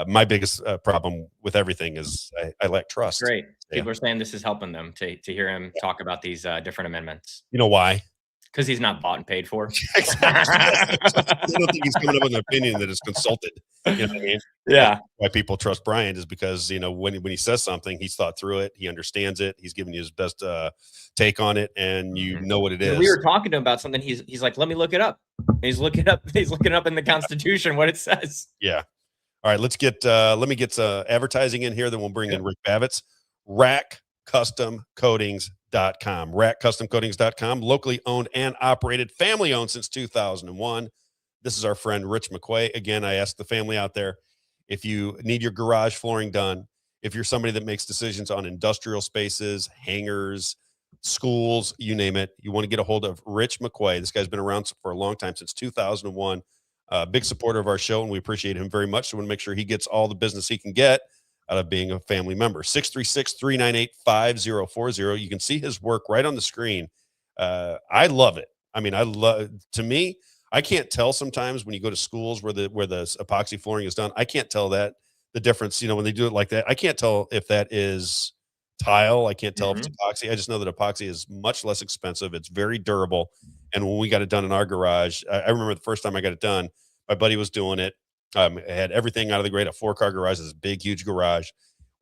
My biggest problem with everything is I lack trust. Great. People are saying this is helping them to hear him talk about these different amendments. You know why? Because he's not bought and paid for. I don't think he's coming up with an opinion that is consulted. You know what I mean? Yeah. Why people trust Brian is because, when he says something, he's thought through it. He understands it. He's giving you his best take on it. And you know what it is. We were talking to him about something. He's like, let me look it up. He's looking up in the Constitution what it says. Yeah. All right. Let me get advertising in here. Then we'll bring in Rick Bavitz. RackCustomCoatings.com. RackCustomCoatings.com. Locally owned and operated, family owned since 2001. This is our friend Rich McQuay. Again, I asked the family out there, if you need your garage flooring done, if you're somebody that makes decisions on industrial spaces, hangars, schools, you name it, you want to get a hold of Rich McQuay. This guy's been around for a long time, since 2001. Big supporter of our show, and we appreciate him very much. So we want to make sure he gets all the business he can get out of being a family member. 636-398-5040. You can see his work right on the screen. I love it. I mean, to me, I can't tell sometimes when you go to schools where the epoxy flooring is done. I can't tell that the difference, when they do it like that. I can't tell if that is tile. I can't tell if it's epoxy. I just know that epoxy is much less expensive. It's very durable. And when we got it done in our garage, I remember the first time I got it done, my buddy was doing it. It had everything out of the grade, a 4-car garage, this big, huge garage.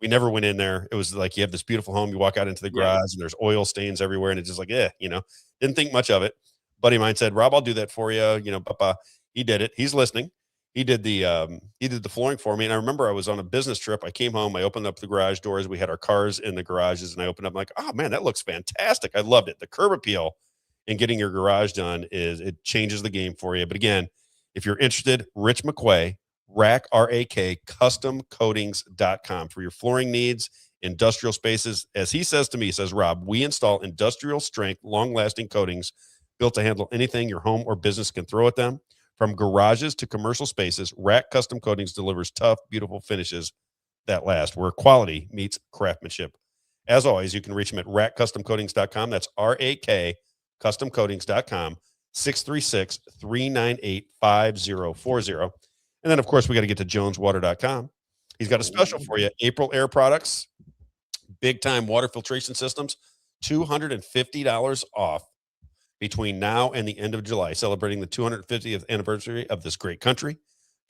We never went in there. It was like you have this beautiful home. You walk out into the garage and there's oil stains everywhere. And it's just like, didn't think much of it. Buddy of mine said, Rob, I'll do that for you. Papa. He did it. He's listening. He did the flooring for me. And I remember I was on a business trip. I came home. I opened up the garage doors. We had our cars in the garages, and I opened up. I'm like, oh man, that looks fantastic. I loved it. The curb appeal in getting your garage done it changes the game for you. But again, if you're interested, Rich McQuay, RAK, R-A-K, customcoatings.com for your flooring needs, industrial spaces. As he says to me, he says, Rob, we install industrial strength, long-lasting coatings built to handle anything your home or business can throw at them. From garages to commercial spaces, RAK Custom Coatings delivers tough, beautiful finishes that last, where quality meets craftsmanship. As always, you can reach them at rakcustomcoatings.com. That's R-A-K, customcoatings.com, 636-398-5040. And then, of course, we got to get to joneswater.com. He's got a special for you. April Air Products, big-time water filtration systems, $250 off between now and the end of July, celebrating the 250th anniversary of this great country.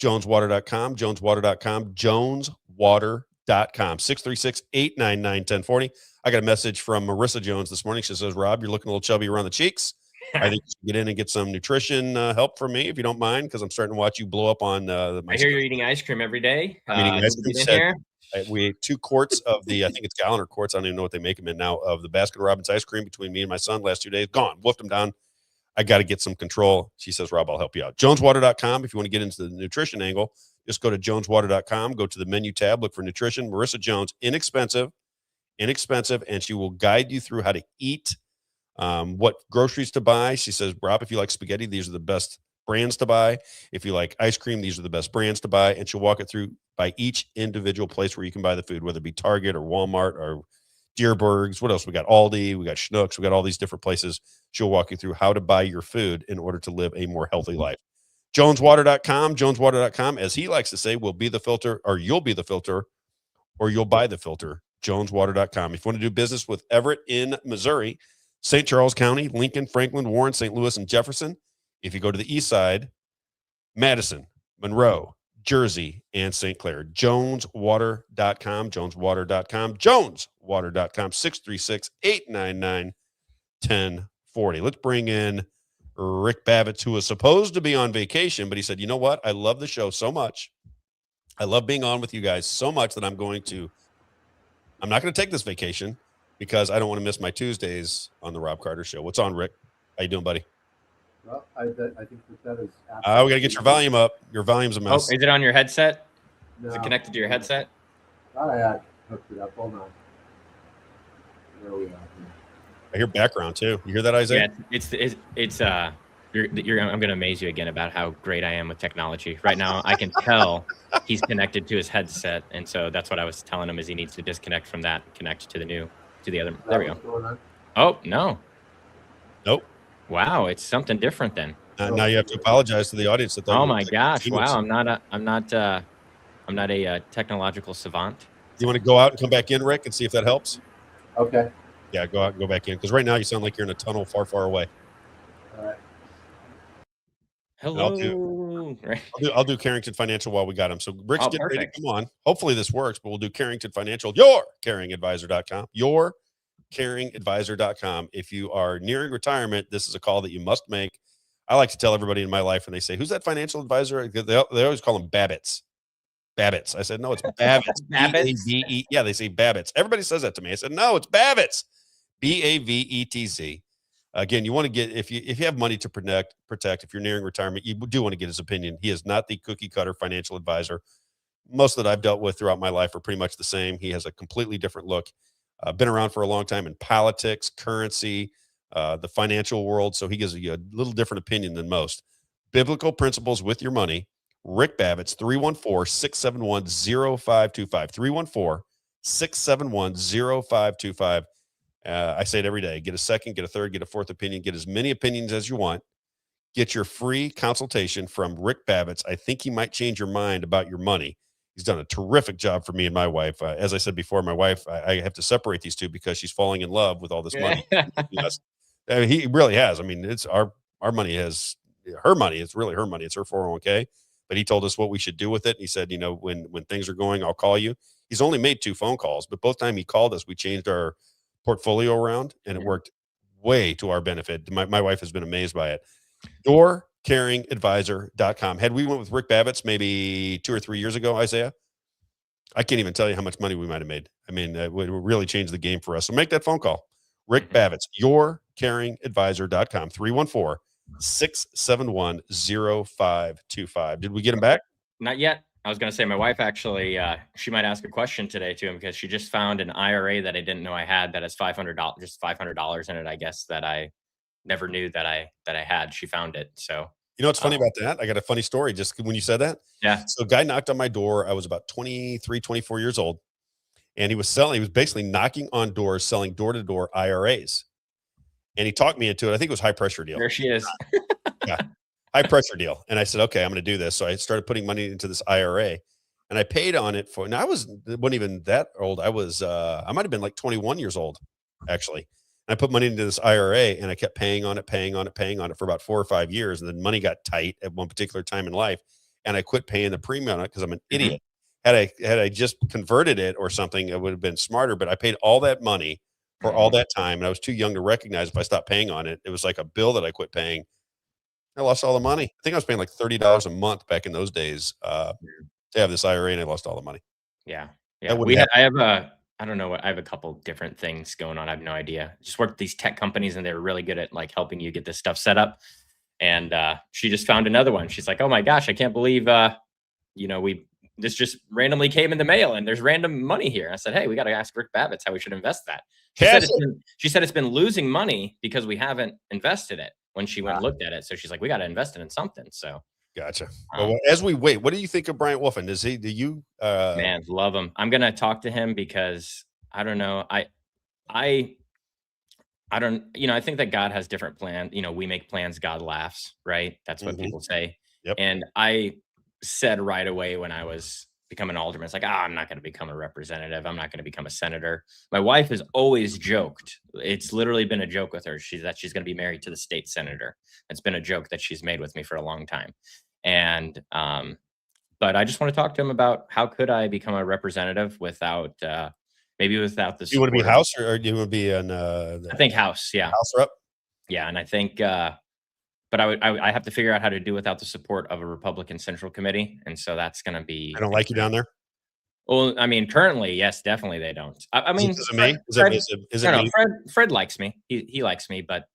joneswater.com, joneswater.com, joneswater.com, 636-899-1040. I got a message from Marissa Jones this morning. She says, Rob, you're looking a little chubby around the cheeks. I think you should get in and get some nutrition help from me, if you don't mind, because I'm starting to watch you blow up on my I hear you're eating ice cream every day. I'm eating ice cream. We ate 2 quarts of the, I think it's gallon or quarts, I don't even know what they make them in now, of the Baskin Robbins ice cream between me and my son last 2 days. Gone. Wolfed them down. I got to get some control. She says, Rob, I'll help you out. joneswater.com. If you want to get into the nutrition angle, just go to joneswater.com, go to the menu tab, look for nutrition. Marissa Jones, inexpensive, and she will guide you through how to eat, what groceries to buy. She says, Rob, if you like spaghetti, these are the best brands to buy. If you like ice cream, these are the best brands to buy. And she'll walk it through by each individual place where you can buy the food, whether it be Target or Walmart or Deerbergs. What else? We got Aldi, we got Schnucks, we got all these different places. She'll walk you through how to buy your food in order to live a more healthy life. joneswater.com, as he likes to say, will be the filter, or you'll be the filter, or you'll buy the filter. joneswater.com. If you want to do business with Everett in Missouri, St. Charles County, Lincoln, Franklin, Warren, St. Louis, and Jefferson. If you go to the east side, Madison, Monroe, Jersey, and St. Clair. joneswater.com, joneswater.com, joneswater.com, 636-899-1040. Let's bring in Rick Babbitt, who was supposed to be on vacation, but he said, you know what? I love the show so much. I love being on with you guys so much that I'm not going to take this vacation because I don't want to miss my Tuesdays on the Rob Carter Show. What's on, Rick? How you doing, buddy? Well, I think that is. We got to get your volume up. Your volume's a mess. Oh, is it on your headset? No. Is it connected to your headset? I hooked it up. Hold on. There we are. I hear background too. You hear that, Isaiah? Yeah, I'm going to amaze you again about how great I am with technology. Right now, I can tell he's connected to his headset, and so that's what I was telling him is he needs to disconnect from that and connect to the other. There we go. Oh no. Nope. Wow, it's something different then. Now you have to apologize to the audience. Oh my gosh! Wow, I'm not a technological savant. You want to go out and come back in, Rick, and see if that helps? Okay. Yeah, go out and go back in because right now you sound like you're in a tunnel far, far away. All right. Hello. I'll do Carrington Financial while we got him. So Rick's getting ready to come on. Hopefully this works, but we'll do Carrington Financial. YourCaringAdvisor.com. YourCaringAdvisor.com. If you are nearing retirement, this is a call that you must make. I like to tell everybody in my life when they say, who's that financial advisor? They always call them Babbitts. Babbitts. I said, no, it's Babbitts. B-A-V-E. Yeah, they say Babbitts. Everybody says that to me. I said, no, it's Babbitts. B-A-V-E-T-Z. Again, you want to get, if you have money to protect, if you're nearing retirement, you do want to get his opinion. He is not the cookie cutter financial advisor. Most that I've dealt with throughout my life are pretty much the same. He has a completely different look. Been around for a long time in politics, currency, the financial world. So he gives you a little different opinion than most. Biblical principles with your money. Rick Babbitts, 314-671-0525. 314-671-0525. I say it every day. Get a second, get a third, get a fourth opinion. Get as many opinions as you want. Get your free consultation from Rick Babbitts. I think he might change your mind about your money. He's done a terrific job for me and my wife. As I said before, my wife, I have to separate these two because she's falling in love with all this money. Yes, I mean, he really has. I mean, it's our money has her money. It's really her money. It's her 401k. But he told us what we should do with it. He said, you know, when things are going, I'll call you. He's only made 2 phone calls, but both time he called us, we changed our portfolio around, and it worked way to our benefit. My wife has been amazed by it. DoorCaringAdvisor.com. Had we went with Rick Babbitt's maybe 2 or 3 years ago, Isaiah, I can't even tell you how much money we might have made. I mean, it would really change the game for us. So make that phone call. Rick Babbitt's, YourCaringAdvisor.com, 314-671-0525. Did we get him back? Not yet. I was going to say, my wife actually, she might ask a question today to him because she just found an IRA that I didn't know I had that has $500, just $500 in it, I guess, that I never knew that I had. She found it. So, you know what's funny about that? I got a funny story just when you said that. Yeah. So a guy knocked on my door. I was about 23, 24 years old. And he was basically knocking on doors, selling door-to-door IRAs. And he talked me into it. I think it was high pressure deal. There she is. Yeah. High pressure deal. And I said, okay, I'm going to do this. So I started putting money into this IRA, and I paid on it for, now wasn't even that old. I might've been like 21 years old actually. And I put money into this IRA, and I kept paying on it for about 4 or 5 years. And then money got tight at one particular time in life. And I quit paying the premium on it because I'm an idiot. Had I just converted it or something, it would have been smarter, but I paid all that money for all that time. And I was too young to recognize if I stopped paying on it. It was like a bill that I quit paying. I lost all the money. I think I was paying like $30 a month back in those days to have this IRA, and I lost all the money. Yeah. Yeah. I have I don't know what, I have a couple different things going on. I have no idea. Just worked with these tech companies, and they're really good at like helping you get this stuff set up. And she just found another one. She's like, oh my gosh, I can't believe, this just randomly came in the mail, and there's random money here. I said, hey, we got to ask Rick Babbitt's how we should invest that. She said it's been losing money because we haven't invested it when she went and looked at it. So she's like, we got to invest it in something. So gotcha. Well, as we wait, what do you think of Bryant Wolfen? Man, love him. I'm going to talk to him because I don't know. I don't, I think that God has different plans. We make plans, God laughs, right? That's what people say. Yep. And I said right away when I was becoming an alderman, it's like, I'm not going to become a representative. I'm not going to become a senator. My wife has always joked. It's literally been a joke with her. She's going to be married to the state senator. It's been a joke that she's made with me for a long time. And, but I just want to talk to him about how could I become a representative without, maybe without this. You want to be House or do you want to be an, I think House. Yeah. House rep. Yeah. And I think, but I have to figure out how to do without the support of a Republican Central Committee. And so that's going to be. I don't like you down there. Well, I mean, currently, yes, definitely they don't. I mean, is it me? Is it me? Fred likes me. He likes me, but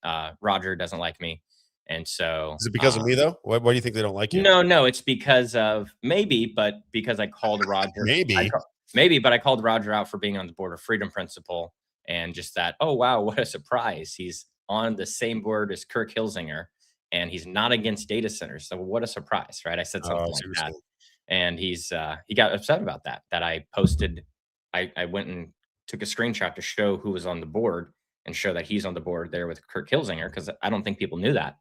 Roger doesn't like me. And so. Is it because of me though? Why do you think they don't like you? No, it's because of because I called Roger. But I called Roger out for being on the board of Freedom Principle, and just that, oh wow, what a surprise. He's on the same board as Kirk Hilsinger. And he's not against data centers. So what a surprise, right? I said something like that. And he got upset about that I posted. I went and took a screenshot to show who was on the board and show that he's on the board there with Kirk Hilsinger, because I don't think people knew that.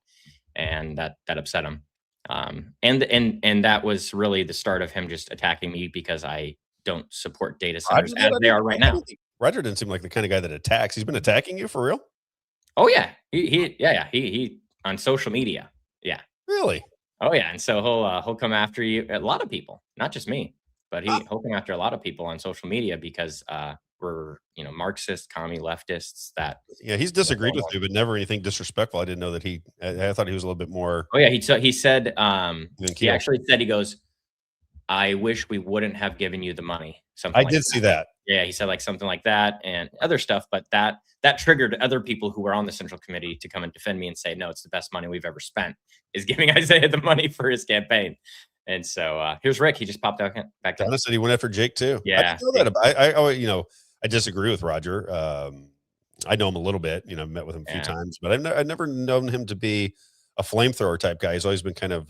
And that upset him. And that was really the start of him just attacking me because I don't support data centers as they are right now. Roger didn't seem like the kind of guy that attacks. He's been attacking you for real? Oh yeah. He on social media. Yeah. Really? Oh yeah. And so he'll come after you. A lot of people, not just me, but he'll come after a lot of people on social media because we're, Marxist, commie leftists that. Yeah. He's disagreed with you, but never anything disrespectful. I didn't know that I thought he was a little bit more. Oh yeah. He said, he actually said, he goes, I wish we wouldn't have given you the money. I did see that. Yeah. He said like something like that and other stuff, but that triggered other people who were on the Central Committee to come and defend me and say, no, it's the best money we've ever spent is giving Isaiah the money for his campaign. And so here's Rick. He just popped out back down. Honestly, he went after Jake too. Yeah. I disagree with Roger. I know him a little bit, met with him a few times, but I've never known him to be a flamethrower type guy. He's always been kind of,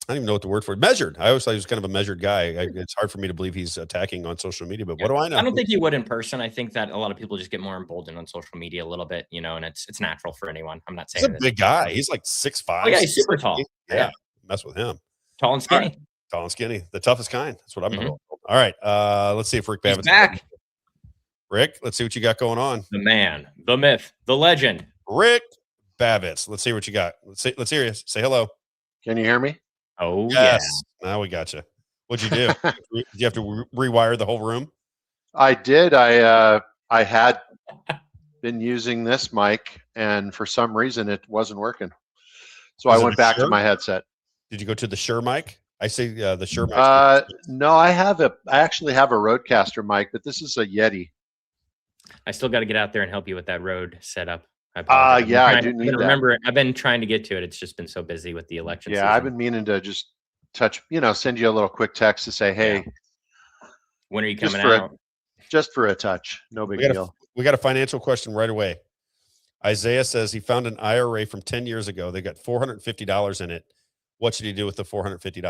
I don't even know what the word for it. Measured. I always thought he was kind of a measured guy. It's hard for me to believe he's attacking on social media, but what do I know? I don't think he would in person. I think that a lot of people just get more emboldened on social media a little bit, and it's natural for anyone. I'm not saying he's a big guy. He's like 6'5". Oh yeah, he's super tall. Yeah. Mess with him. Tall and skinny. Tall and skinny, the toughest kind. That's what I'm told. All right. Let's see if Rick Babbitt's back. Rick, let's see what you got going on. The man, the myth, the legend. Rick Babbitts. Let's see what you got. Let's hear you. Say hello. Can you hear me? Oh, yes. Yeah. Now we got you. What'd you do? Did you have to rewire the whole room? I did. I had been using this mic, and for some reason it wasn't working. So I went back to my headset. Did you go to the Shure mic? I say the Shure mic. No, I actually have a Rodecaster mic, but this is a Yeti. I still got to get out there and help you with that Rode setup. Yeah, I do need that. Remember, I've been trying to get to it. It's just been so busy with the election season. I've been meaning to just send you a little quick text to say, hey, when are you coming out? Just for a touch. No big deal. We got a financial question right away. Isaiah says he found an IRA from 10 years ago. They got $450 in it. What should he do with the $450?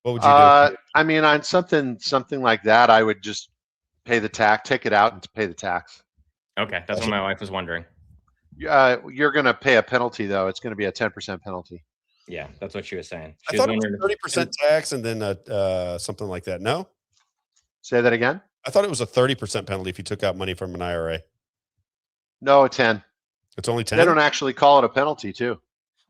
What would you do? I mean, on something like that, I would just pay the tax, take it out and pay the tax. Okay. That's what my wife was wondering. You're going to pay a penalty, though. It's going to be a 10% penalty. Yeah, that's what she was saying. I thought it was 30% tax and then something like that. No? Say that again? I thought it was a 30% penalty if you took out money from an IRA. No, 10. It's only 10? They don't actually call it a penalty, too.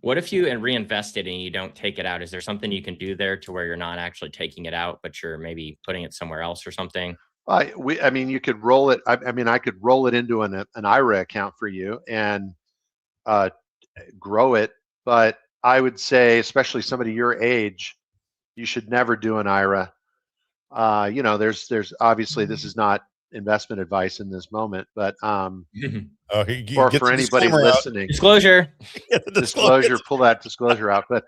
What if you reinvest it and you don't take it out? Is there something you can do there to where you're not actually taking it out, but you're maybe putting it somewhere else or something? I mean, you could roll it. I mean, I could roll it into an IRA account for you and grow it. But I would say, especially somebody your age, you should never do an IRA. There's obviously, this is not investment advice in this moment, but or for anybody listening, disclosure, pull that disclosure out. But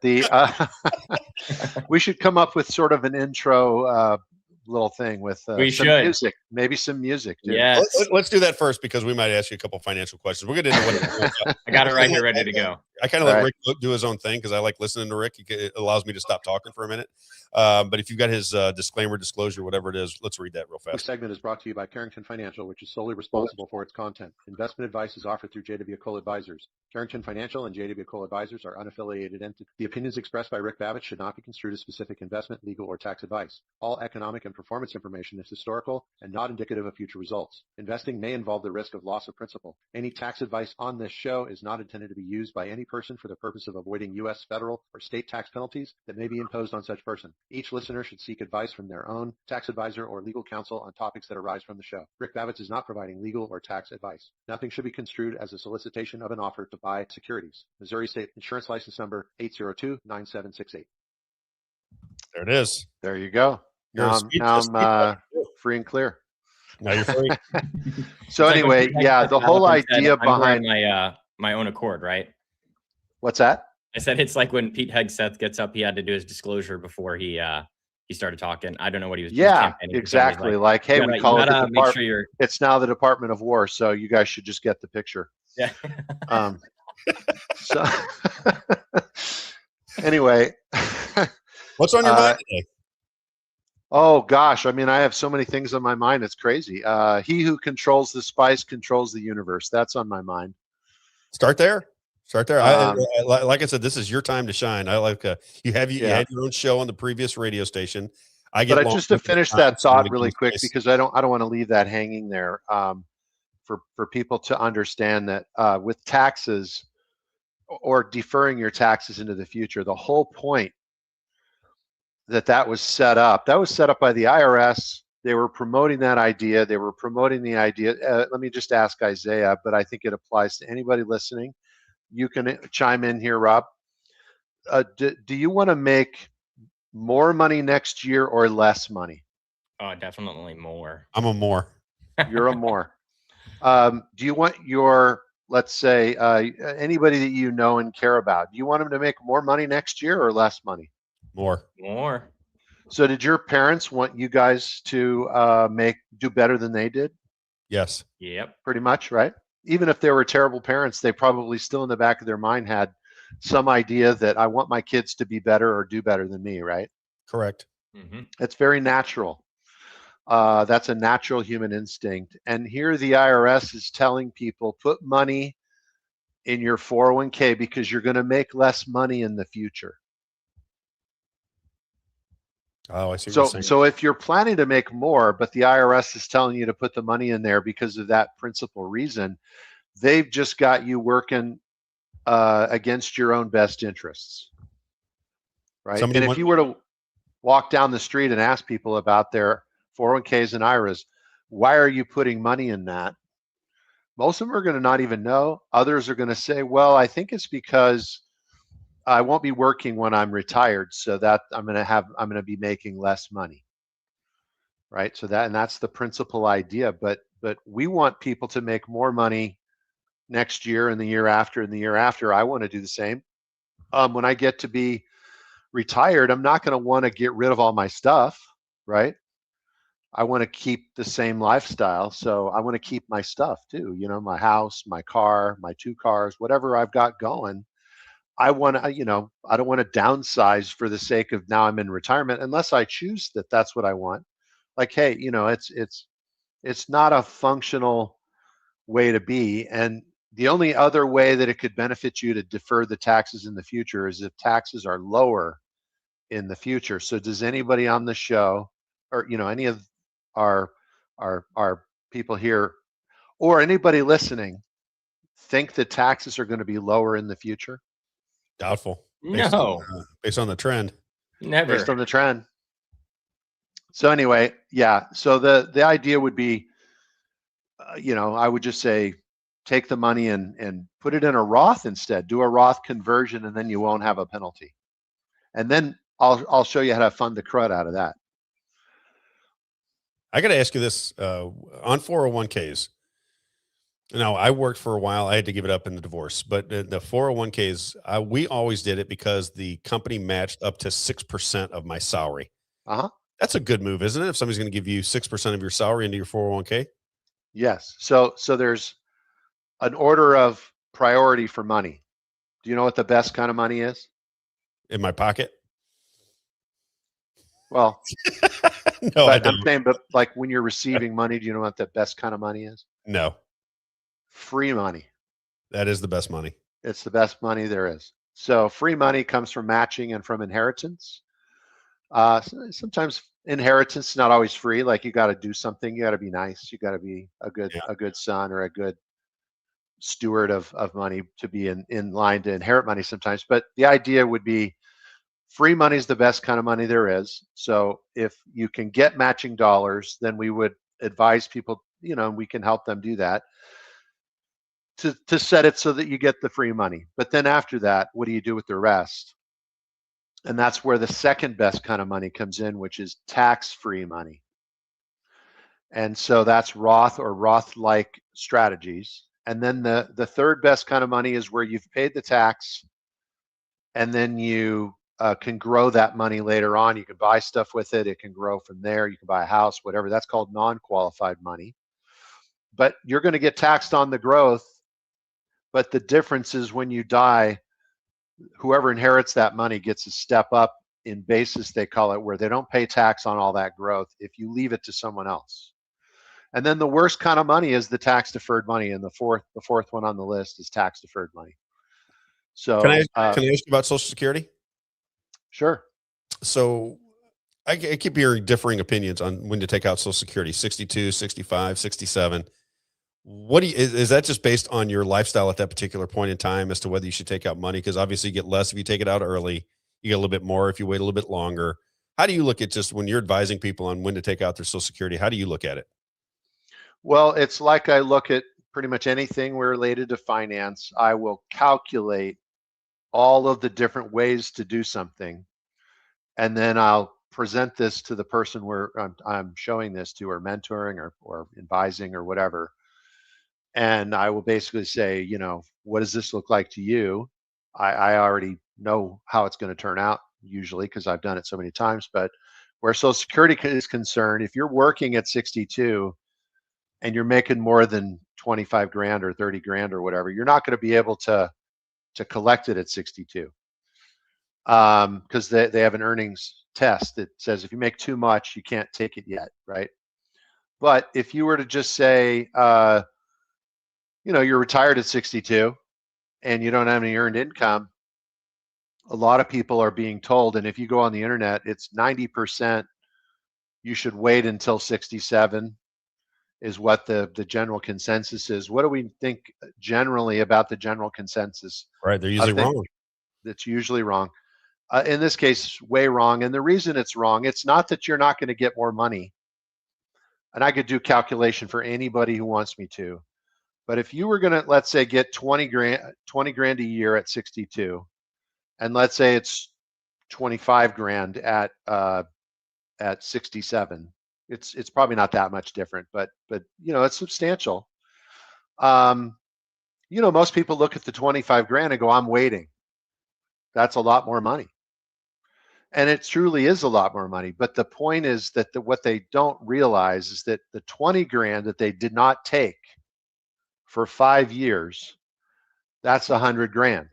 we should come up with sort of an intro little thing with music, maybe some music. Yeah, let's do that first because we might ask you a couple financial questions. We'll get into what I got it right here, ready to go. I kind of let Rick do his own thing because I like listening to Rick. It allows me to stop talking for a minute. But if you've got his disclaimer, disclosure, whatever it is, let's read that real fast. This segment is brought to you by Carrington Financial, which is solely responsible for its content. Investment advice is offered through JW Cole Advisors. Carrington Financial and JW Cole Advisors are unaffiliated entities. The opinions expressed by Rick Babbitts should not be construed as specific investment, legal, or tax advice. All economic and performance information is historical and not indicative of future results. Investing may involve the risk of loss of principal. Any tax advice on this show is not intended to be used by any person for the purpose of avoiding U.S. federal or state tax penalties that may be imposed on such person. Each listener should seek advice from their own tax advisor or legal counsel on topics that arise from the show. Rick Babbitts is not providing legal or tax advice. Nothing should be construed as a solicitation of an offer to buy securities. Missouri State Insurance License Number 802-9768. There it is. There you go. Now I'm free and clear. Now you're free. So anyway, the whole idea behind my own accord, right? What's that? I said it's like when Pete Hegseth gets up, he had to do his disclosure before he started talking. I don't know what he was. Yeah, exactly. Like, hey, we call it the department. It's now the Department of War, so you guys should just get the picture. Yeah. So anyway, what's on your mind today? Oh gosh, I mean, I have so many things on my mind. It's crazy. He who controls the spice controls the universe. That's on my mind. Start there. Like I said, this is your time to shine. I like you had your own show on the previous radio station. Just to finish that thought really quick, because I don't want to leave that hanging there. For people to understand that with taxes or deferring your taxes into the future, the whole point that was set up by the IRS. They were promoting that idea. They were promoting the idea. Let me just ask Isaiah, but I think it applies to anybody listening. You can chime in here, Rob. Do you want to make more money next year or less money? Oh, definitely more. I'm a more. You're a more. Do you want your, let's say, anybody that you know and care about, do you want them to make more money next year or less money? More. So did your parents want you guys to do better than they did? Yes. Yep. Pretty much, right? Even if they were terrible parents, they probably still in the back of their mind had some idea that I want my kids to be better or do better than me, right? Correct. Mm-hmm. It's very natural. That's a natural human instinct. And here the IRS is telling people, put money in your 401k because you're going to make less money in the future. Oh, I see what you're saying. So if you're planning to make more, but the IRS is telling you to put the money in there because of that principal reason, they've just got you working against your own best interests, right? And if you were to walk down the street and ask people about their 401ks and IRAs, why are you putting money in that? Most of them are going to not even know. Others are going to say, well, I think it's because I won't be working when I'm retired, so that I'm going to be making less money, right? So that's the principal idea. But we want people to make more money next year and the year after and the year after. I want to do the same. When I get to be retired, I'm not going to want to get rid of all my stuff, right? I want to keep the same lifestyle, so I want to keep my stuff too. You know, my house, my car, my 2 cars, whatever I've got going. I want to, I don't want to downsize for the sake of now I'm in retirement, unless I choose that that's what I want. Like, hey, it's not a functional way to be. And the only other way that it could benefit you to defer the taxes in the future is if taxes are lower in the future. So does anybody on the show, or any of our people here, or anybody listening, think that taxes are going to be lower in the future? Doubtful. No. Based on the trend. Never. Based on the trend. So anyway, yeah. So the idea would be, I would just say, take the money and put it in a Roth instead. Do a Roth conversion, and then you won't have a penalty. And then I'll show you how to fund the crud out of that. I got to ask you this on 401ks. Now, I worked for a while. I had to give it up in the divorce, but the 401ks, we always did it because the company matched up to 6% of my salary. That's a good move, isn't it? If somebody's going to give you 6% of your salary into your 401k. Yes. So there's an order of priority for money. Do you know what the best kind of money is? In my pocket. Well, no, I don't. I'm saying, but like when you're receiving money, do you know what the best kind of money is? No. Free money. That is the best money. It's the best money there is. So free money comes from matching and from inheritance. Sometimes inheritance is not always free. Like you got to do something. You got to be nice. You got to be a good son or a good steward of money to be in line to inherit money sometimes. But the idea would be free money is the best kind of money there is. So if you can get matching dollars, then we would advise people, we can help them do that, to set it so that you get the free money. But then after that, what do you do with the rest? And that's where the second best kind of money comes in, which is tax-free money. And so that's Roth or Roth-like strategies. And then the third best kind of money is where you've paid the tax, and then you can grow that money later on. You can buy stuff with it. It can grow from there. You can buy a house, whatever. That's called non-qualified money. But you're going to get taxed on the growth. But the difference is when you die, whoever inherits that money gets a step up in basis, they call it, where they don't pay tax on all that growth if you leave it to someone else. And then the worst kind of money is the tax deferred money. And the fourth one on the list is tax deferred money. So can I ask you about Social Security? Sure. So I keep hearing differing opinions on when to take out Social Security, 62, 65, 67. Is that just based on your lifestyle at that particular point in time as to whether you should take out money? Because obviously you get less if you take it out early. You get a little bit more if you wait a little bit longer. How do you look at just when you're advising people on when to take out their Social Security? How do you look at it? Well, it's like I look at pretty much anything related to finance. I will calculate all of the different ways to do something, and then I'll present this to the person where I'm showing this to, or mentoring or advising or whatever. And I will basically say, what does this look like to you? I already know how it's going to turn out usually because I've done it so many times. But where Social Security is concerned, if you're working at 62 and you're making more than 25 grand or 30 grand or whatever, you're not going to be able to collect it at 62 because they have an earnings test that says if you make too much, you can't take it yet, right? But if you were to just say, you're retired at 62 and you don't have any earned income, a lot of people are being told, and if you go on the internet, it's 90% you should wait until 67 is what the general consensus is. What do we think generally about the general consensus? Right, they're usually wrong. That's usually wrong. In this case, way wrong. And the reason it's wrong, it's not that you're not going to get more money. And I could do calculation for anybody who wants me to. But if you were going to, let's say, get 20 grand a year at 62, and let's say it's 25 grand at 67, it's probably not that much different, but it's substantial. Most people look at the 25 grand and go, I'm waiting. That's a lot more money. And it truly is a lot more money. But the point is that what they don't realize is that the 20 grand that they did not take for 5 years, that's 100 grand.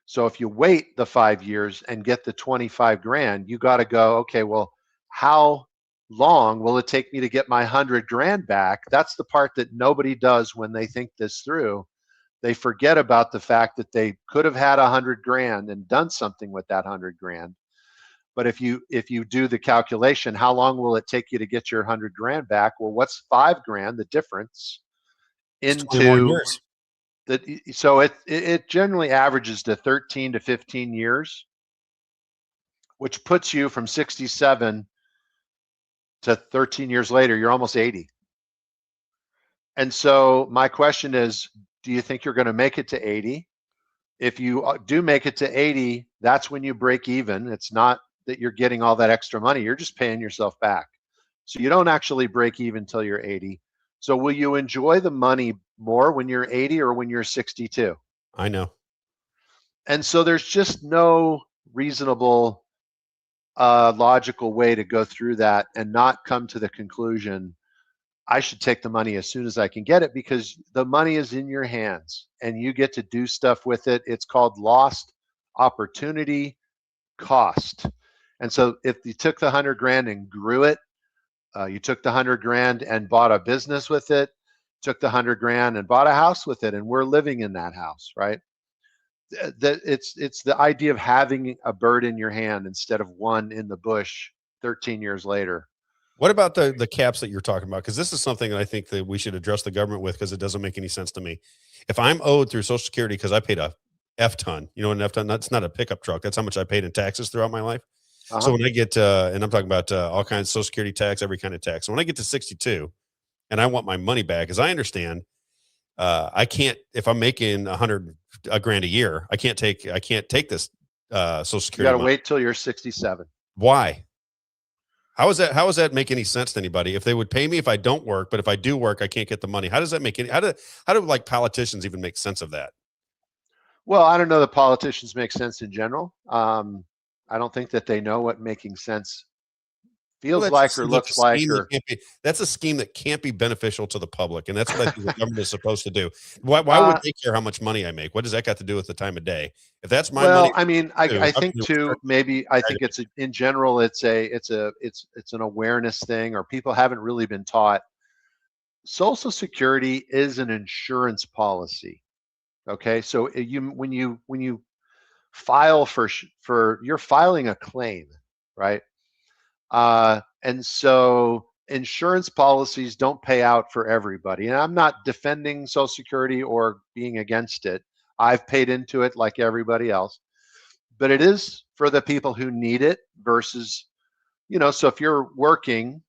So if you wait the 5 years and get the 25 grand, you got to go, okay, well, how long will it take me to get my 100 grand back? That's the part that nobody does when they think this through. They forget about the fact that they could have had 100 grand and done something with that 100 grand. But if you do the calculation, how long will it take you to get your 100 grand back? Well, what's 5 grand, the difference, into that? So it generally averages to 13 to 15 years, which puts you from 67 to 13 years later, you're almost 80. And so my question is, do you think you're going to make it to 80? If you do make it to 80, that's when you break even. It's not that you're getting all that extra money. You're just paying yourself back. So you don't actually break even until you're 80. So will you enjoy the money more when you're 80 or when you're 62? I know. And so there's just no reasonable, logical way to go through that and not come to the conclusion, I should take the money as soon as I can get it, because the money is in your hands and you get to do stuff with it. It's called lost opportunity cost. And so if you took the 100 grand and grew it, you took the 100 grand and bought a business with it, took the 100 grand and bought a house with it, and we're living in that house, right? It's the idea of having a bird in your hand instead of one in the bush 13 years later. What about the caps that you're talking about? Because this is something that I think that we should address the government with, because it doesn't make any sense to me. If I'm owed through Social Security because I paid a F-ton, an F-ton, that's not a pickup truck. That's how much I paid in taxes throughout my life. So when I get, and I'm talking about all kinds of Social Security tax, every kind of tax. So when I get to 62 and I want my money back, as I understand, I can't, if I'm making a grand a year, I can't take this Social Security. You got to wait till you're 67. Why? How does that make any sense to anybody? If they would pay me if I don't work, but if I do work, I can't get the money. How does that make how do like politicians even make sense of that? Well, I don't know that politicians make sense in general. I don't think that they know what making sense feels like or looks like. That's a scheme that can't be beneficial to the public, and that's what I think the government is supposed to do. Why would they care how much money I make? What does that got to do with the time of day? If that's my money, I mean, I think too. Maybe I think it's in general. It's an awareness thing, or people haven't really been taught. Social Security is an insurance policy. Okay, so when you file for you're filing a claim, right? And so insurance policies don't pay out for everybody. And I'm not defending Social Security or being against it. I've paid into it like everybody else, but it is for the people who need it versus, so if you're working,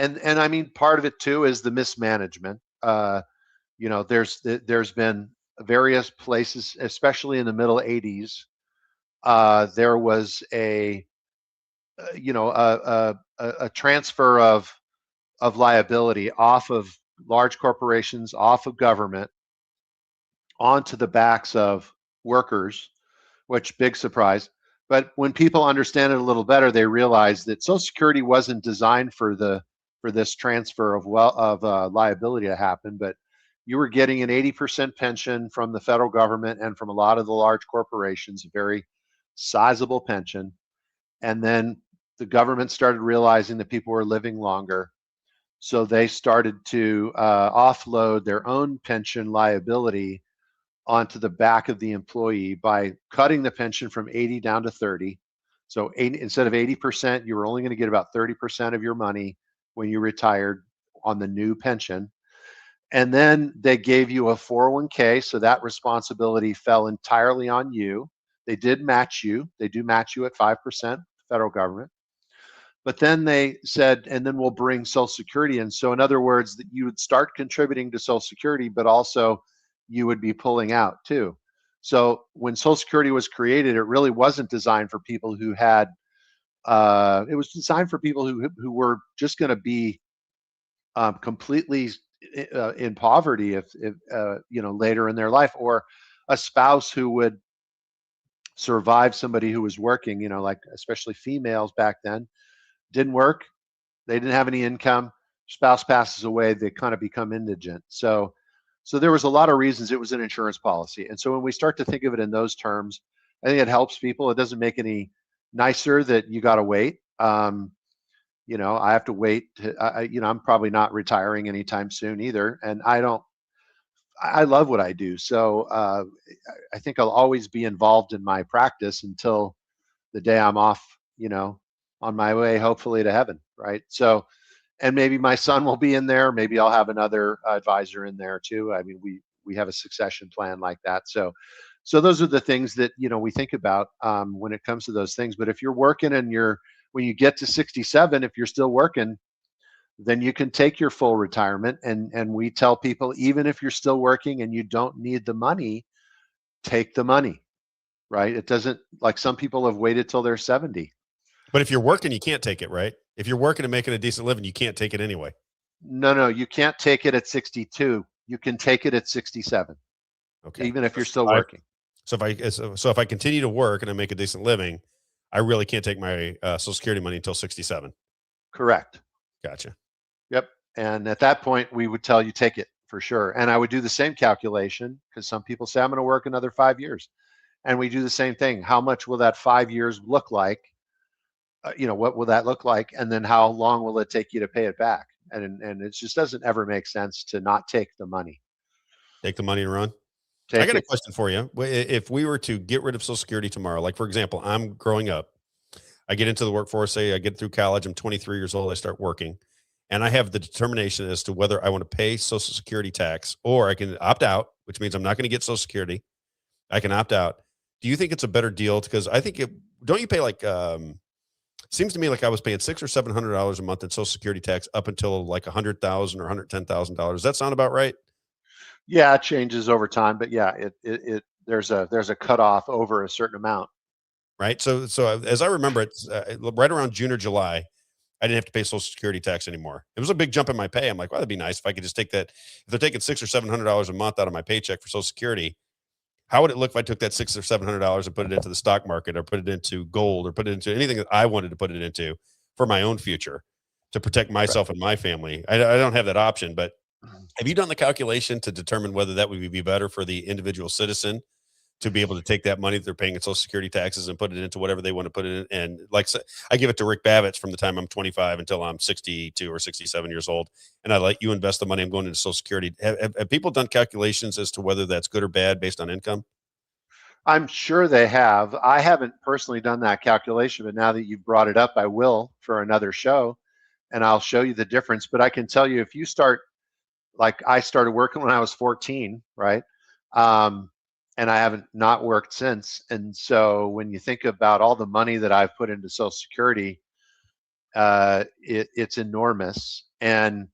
and I mean, part of it too is the mismanagement. There's been various places, especially in the middle 80s, there was a transfer of liability off of large corporations, off of government, onto the backs of workers, which big surprise. But when people understand it a little better, they realize that Social Security wasn't designed for this transfer of liability to happen, but you were getting an 80% pension from the federal government and from a lot of the large corporations, a very sizable pension. And then the government started realizing that people were living longer. So they started to offload their own pension liability onto the back of the employee by cutting the pension from 80 down to 30. So instead of 80%, you were only going to get about 30% of your money when you retired on the new pension. And then they gave you a 401k, so that responsibility fell entirely on you. They did match you. They do match you at 5%, federal government. But then they said, and then we'll bring Social Security in. So in other words, that you would start contributing to Social Security, but also you would be pulling out too. So when Social Security was created, it really wasn't designed for people who had, it was designed for people who were just going to be completely in poverty if later in their life, or a spouse who would survive somebody who was working, like especially females back then, didn't work, they didn't have any income, spouse passes away, they kind of become indigent. So there was a lot of reasons it was an insurance policy. And so when we start to think of it in those terms, I think it helps people. It doesn't make any nicer that you got to wait. I have to wait. I'm probably not retiring anytime soon either. And I love what I do. So I think I'll always be involved in my practice until the day I'm off, on my way, hopefully to heaven. Right. So, and maybe my son will be in there. Maybe I'll have another advisor in there too. I mean, we have a succession plan like that. So those are the things that, we think about when it comes to those things. But if you're working and when you get to 67, if you're still working, then you can take your full retirement. And we tell people, even if you're still working and you don't need the money, take the money, right? It doesn't, like some people have waited till they're 70. But if you're working, you can't take it, right? If you're working and making a decent living, you can't take it anyway. No, you can't take it at 62. You can take it at 67. Okay. Even if you're still working. So if I continue to work and I make a decent living, I really can't take my Social Security money until 67. Correct. Gotcha. Yep. And at that point, we would tell you take it for sure. And I would do the same calculation, because some people say I'm going to work another 5 years. And we do the same thing. How much will that 5 years look like? What will that look like? And then how long will it take you to pay it back? And it just doesn't ever make sense to not take the money. Take the money and run. I got a question for you. If we were to get rid of Social Security tomorrow, like for example, I'm growing up, I get into the workforce, say I get through college, I'm 23 years old, I start working, and I have the determination as to whether I want to pay Social Security tax, or I can opt out, which means I'm not going to get Social Security. I can opt out. Do you think it's a better deal? Because I think don't you pay like, seems to me like I was paying $600 or $700 a month in Social Security tax up until like $100,000 or $110,000. Does that sound about right? Yeah, it changes over time, but yeah, there's a cutoff over a certain amount. Right. So as I remember it, right around June or July, I didn't have to pay Social Security tax anymore. It was a big jump in my pay. I'm like, well, that'd be nice if I could just take that. If they're taking $600 or $700 a month out of my paycheck for Social Security, how would it look if I took that $600 or $700 and put it into the stock market, or put it into gold, or put it into anything that I wanted to put it into for my own future to protect myself and my family? I don't have that option, but have you done the calculation to determine whether that would be better for the individual citizen to be able to take that money that they're paying in Social Security taxes and put it into whatever they want to put it in? And like, I give it to Rick Babich from the time I'm 25 until I'm 62 or 67 years old, and I let you invest the money I'm going into Social Security. Have people done calculations as to whether that's good or bad based on income? I'm sure they have. I haven't personally done that calculation, but now that you've brought it up, I will for another show, and I'll show you the difference. But I can tell you, if you start, like I started working when I was 14, right? And I haven't not worked since. And so when you think about all the money that I've put into Social Security, it's enormous. And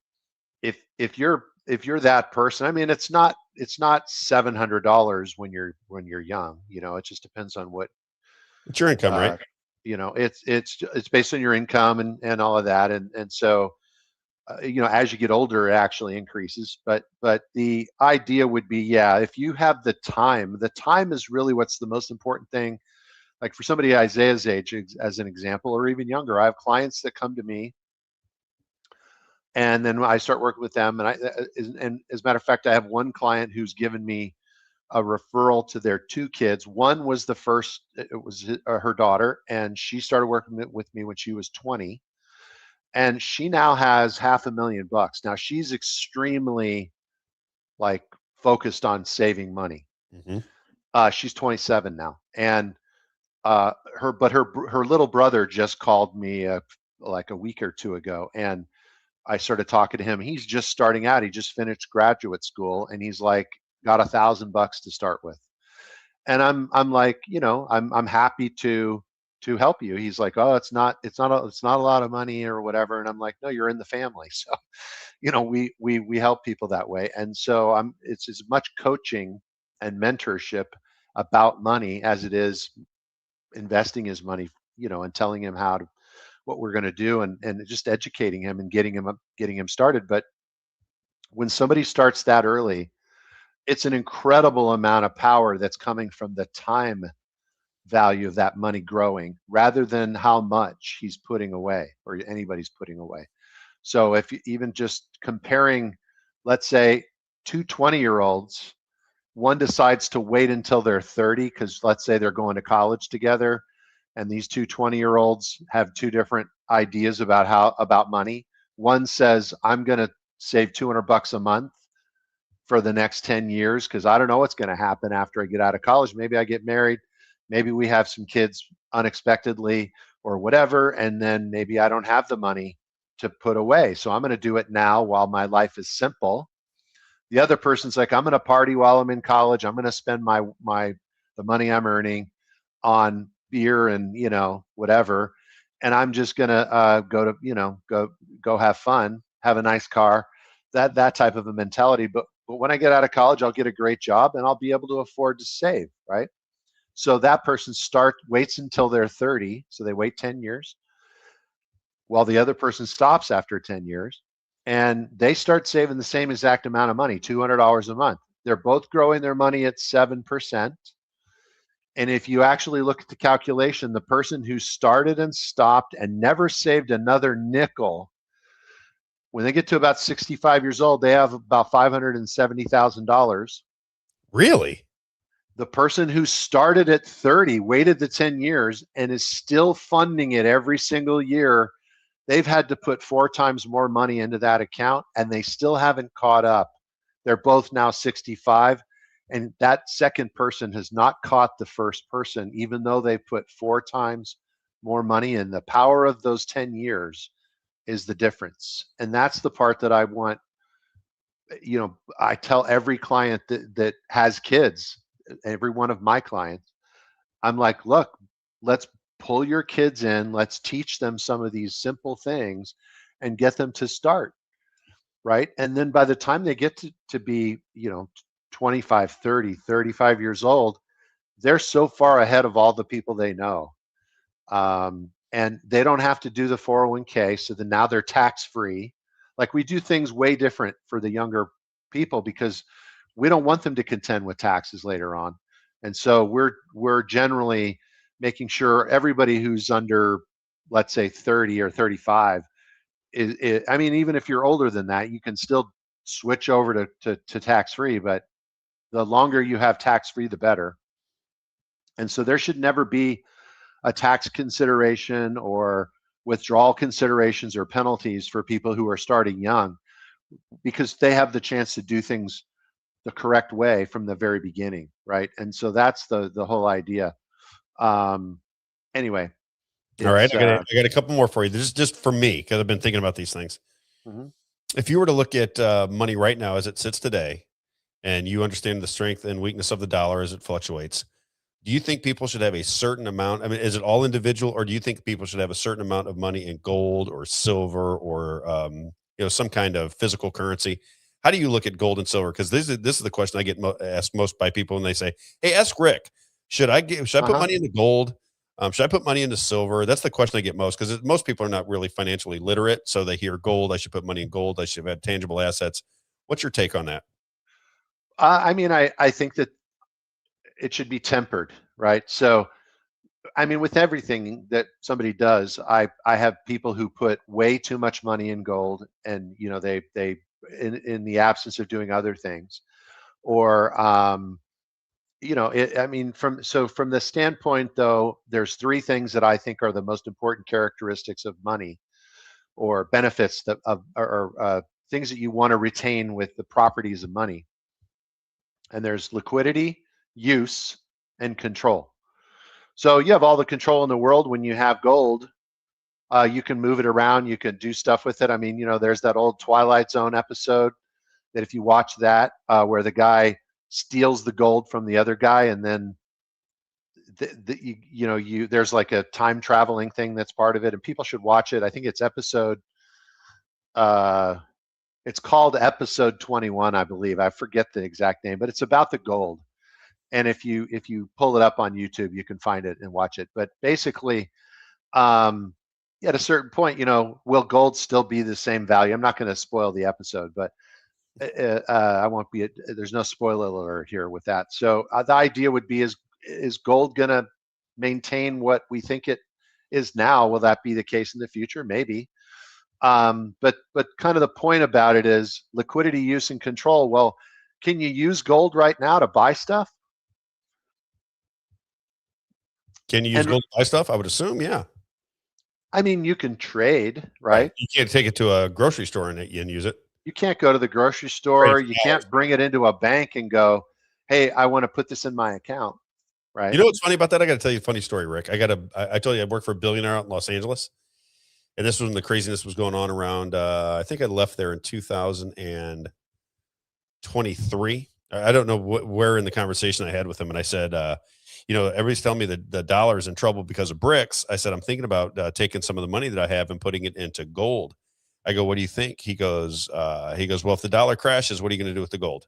if you're that person, I mean, it's not $700 when you're young. It just depends on what. It's your income, right? It's based on your income and all of that. And so, as you get older, it actually increases. But the idea would be, yeah, if you have the time is really what's the most important thing. Like for somebody Isaiah's age, as an example, or even younger, I have clients that come to me, and then I start working with them. And as a matter of fact, I have one client who's given me a referral to their two kids. One was the first, it was her daughter, and she started working with me when she was 20. And she now has $500,000. Now she's extremely focused on saving money. She's 27 now, and her little brother just called me like a week or two ago, and I started talking to him. He's just starting out. He just finished graduate school, and he's like got $1,000 to start with. And I'm like, I'm happy to help you. He's like, oh, it's not a lot of money or whatever. And I'm like, no, you're in the family, so we help people that way. And so it's as much coaching and mentorship about money as it is investing his money, and telling him what we're going to do, and just educating him and getting him started. But when somebody starts that early, it's an incredible amount of power that's coming from the time value of that money growing rather than how much he's putting away or anybody's putting away. So if you even just comparing, let's say 2 20-year-olds, one decides to wait until they're 30 because let's say they're going to college together, and these 2 20-year-olds have two different ideas about money. One says, I'm going to save $200 a month for the next 10 years because I don't know what's going to happen after I get out of college. Maybe I get married, maybe we have some kids unexpectedly or whatever, and then maybe I don't have the money to put away, so I'm going to do it now while my life is simple. The other person's like, I'm going to party while I'm in college. I'm going to spend the money I'm earning on beer and whatever, and I'm just going to go have fun, have a nice car, that type of a mentality. But when I get out of college, I'll get a great job and I'll be able to afford to save, right? So that person waits until they're 30, so they wait 10 years, while the other person stops after 10 years, and they start saving the same exact amount of money, $200 a month. They're both growing their money at 7%. And if you actually look at the calculation, the person who started and stopped and never saved another nickel, when they get to about 65 years old, they have about $570,000. Really? The person who started at 30, waited the 10 years, and is still funding it every single year, they've had to put 4 times more money into that account, and they still haven't caught up. They're both now 65, and that second person has not caught the first person, even though they put 4 times more money in. The power of those 10 years is the difference. And that's the part that I want. I tell every client that has kids, every one of my clients, I'm like, look, let's pull your kids in, let's teach them some of these simple things and get them to start, right? And then by the time they get to be 25, 30, 35 years old, they're so far ahead of all the people they know, and they don't have to do the 401k, so then now they're tax free. Like, we do things way different for the younger people because we don't want them to contend with taxes later on. And so we're generally making sure everybody who's under, let's say 30 or 35, I mean, even if you're older than that, you can still switch over to tax-free, but the longer you have tax-free, the better. And so there should never be a tax consideration or withdrawal considerations or penalties for people who are starting young, because they have the chance to do things the correct way from the very beginning, right? And so that's the whole idea. Anyway. All right, I got a couple more for you. This is just for me because I've been thinking about these things. Mm-hmm. If you were to look at money right now as it sits today, and you understand the strength and weakness of the dollar as it fluctuates, do you think people should have a certain amount? I mean, is it all individual, or do you think people should have a certain amount of money in gold or silver or some kind of physical currency? How do you look at gold and silver? Because this is the question I get asked most by people, and they say, "Hey, ask Rick, should I put money into gold? Should I put money into silver?" That's the question I get most, because most people are not really financially literate, so they hear gold. I should put money in gold. I should have tangible assets. What's your take on that? I mean, I think that it should be tempered, right? So, I mean, with everything that somebody does, I have people who put way too much money in gold, and they in the absence of doing other things, or I mean, from the standpoint, though, there's 3 things that I think are the most important characteristics of money, or benefits or things that you want to retain with the properties of money. And there's liquidity, use, and control. So you have all the control in the world when you have gold. You can move it around. You can do stuff with it. I mean, there's that old Twilight Zone episode that if you watch that, where the guy steals the gold from the other guy, and then there's like a time traveling thing that's part of it, and people should watch it. I think it's it's called episode 21, I believe. I forget the exact name, but it's about the gold. And if you pull it up on YouTube, you can find it and watch it. But basically, at a certain point, will gold still be the same value? I'm not going to spoil the episode, but I won't be. There's no spoiler alert here with that. So the idea would be: is gold going to maintain what we think it is now? Will that be the case in the future? Maybe. But kind of the point about it is liquidity, use, and control. Well, can you use gold right now to buy stuff? Can you use gold to buy stuff? I would assume, yeah. I mean, you can trade, right? You can't take it to a grocery store and use it. You can't go to the grocery store. You can't bring it into a bank and go, hey, I want to put this in my account, right? You know what's funny about that? I got to tell you a funny story, Rick. I told you I worked for a billionaire out in Los Angeles. And this was when the craziness was going on around, I think I left there in 2023. I don't know where in the conversation I had with him. And I said, everybody's telling me that the dollar's in trouble because of BRICS. I said, I'm thinking about taking some of the money that I have and putting it into gold. I go, what do you think? He goes, well, if the dollar crashes, what are you going to do with the gold?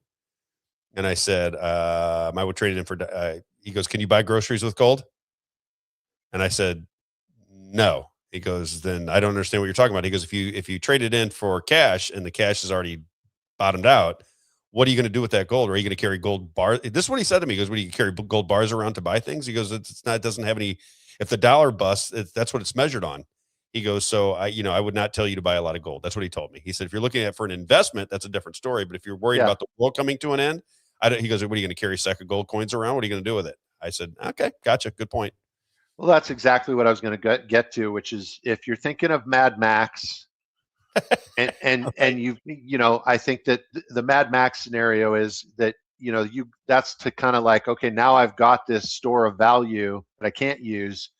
And I said, I would trade it in for, he goes, can you buy groceries with gold? And I said, no. He goes, then I don't understand what you're talking about. He goes, if you trade it in for cash and the cash is already bottomed out, what are you going to do with that gold? Are you going to carry gold bars? This is what he said to me. He goes, what do you carry gold bars around to buy things? He goes, it doesn't have any, if the dollar busts, that's what it's measured on. He goes, so I would not tell you to buy a lot of gold. That's what he told me. He said, if you're looking at it for an investment, that's a different story. But if you're worried about the world coming to an end, he goes, what are you going to carry a sack of gold coins around? What are you going to do with it? I said, okay, gotcha. Good point. Well, that's exactly what I was going to get to, which is if you're thinking of Mad Max, and I think that the Mad Max scenario is that that's to kind of like, okay, now I've got this store of value that I can't use.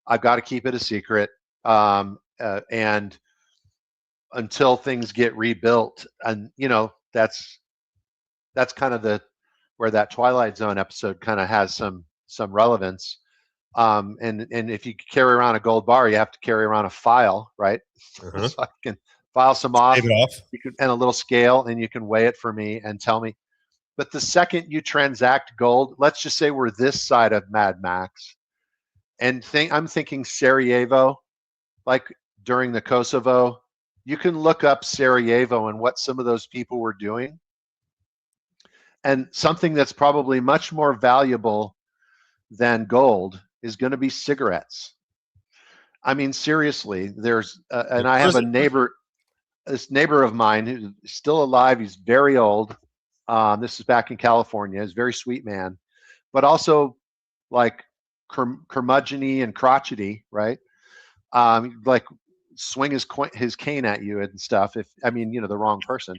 I've got to keep it a secret, and until things get rebuilt, and that's kind of where that Twilight Zone episode kind of has some relevance. And if you carry around a gold bar, you have to carry around a file, right? So I can file some off, you can, and a little scale, and you can weigh it for me and tell me. But the second you transact gold, let's just say we're this side of Mad Max, and I'm thinking Sarajevo, like during the Kosovo. You can look up Sarajevo and what some of those people were doing, and something that's probably much more valuable than gold is going to be cigarettes. I mean, seriously, there's, and I have this neighbor of mine who's still alive. He's very old. This is back in California. He's a very sweet man, but also curmudgeon-y and crotchety, right? Like swing his cane at you and stuff. The wrong person.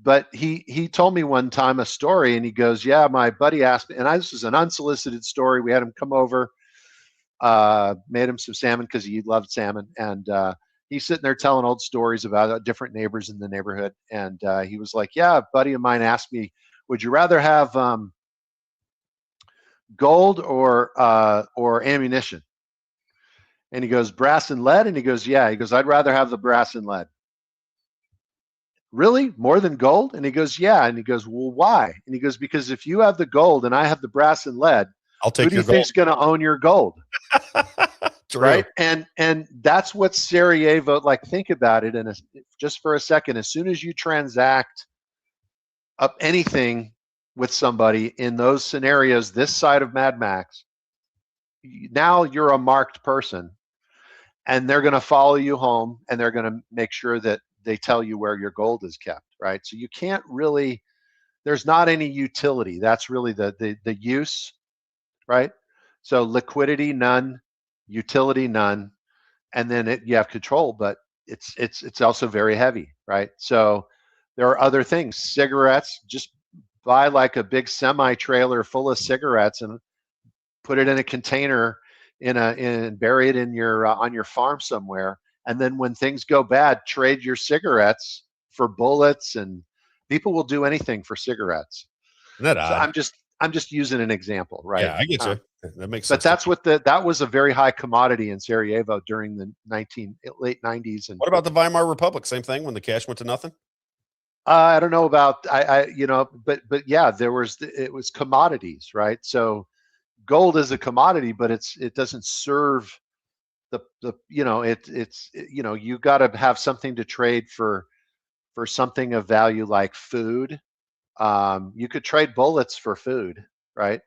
But he told me one time a story, and he goes, yeah, my buddy asked me, and this is an unsolicited story. We had him come over, made him some salmon because he loved salmon. And he's sitting there telling old stories about different neighbors in the neighborhood. And he was like, yeah, a buddy of mine asked me, would you rather have gold or ammunition? And he goes, brass and lead? And he goes, yeah. He goes, I'd rather have the brass and lead. Really? More than gold? And he goes, yeah. And he goes, well, why? And he goes, because if you have the gold and I have the brass and lead, I'll take who do you think's going to own your gold? Right? And that's what Sarajevo, like, think about it. And just for a second, as soon as you transact up anything with somebody in those scenarios, this side of Mad Max, now you're a marked person, and they're going to follow you home, and they're going to make sure that they tell you where your gold is kept, right? So you can't really, there's not any utility. That's really the use, right? So liquidity, none, utility, none, and then you have control, but it's also very heavy, right? So there are other things. Cigarettes, just buy like a big semi trailer full of cigarettes and put it in a container and bury it in your on your farm somewhere. And then when things go bad, trade your cigarettes for bullets, and people will do anything for cigarettes. Isn't that So odd? I'm just using an example, right? Yeah, I get you. That makes But sense. that's what that was a very high commodity in Sarajevo during the late 90s. And what about the Weimar Republic? Same thing when the cash went to nothing. I don't know about but yeah, it was commodities, right? So gold is a commodity, but it doesn't serve the you got to have something to trade for something of value like food. You could trade bullets for food, right?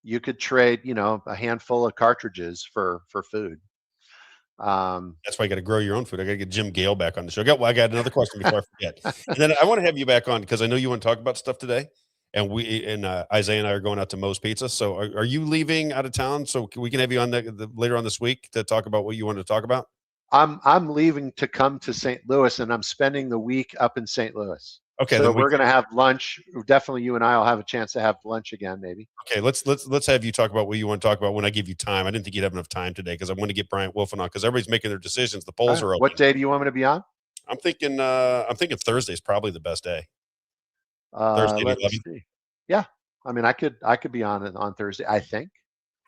You could trade a handful of cartridges for food. That's why you got to grow your own food. I got to get Jim Gale back on the show. I got another question before I forget. And then I want to have you back on because I know you want to talk about stuff today. And Isaiah and I are going out to Moe's Pizza. So are you leaving out of town so we can have you on later on this week to talk about what you wanted to talk about? I'm leaving to come to St. Louis, and I'm spending the week up in St. Louis. Okay, so we're going to have lunch. Definitely, you and I will have a chance to have lunch again, maybe. Okay, let's have you talk about what you want to talk about when I give you time. I didn't think you'd have enough time today because I want to get Bryant Wolfen on because everybody's making their decisions. The polls are open. What day do you want me to be on? I'm thinking Thursday is probably the best day. Thursday at 11. See. Yeah, I mean, I could be on Thursday, I think.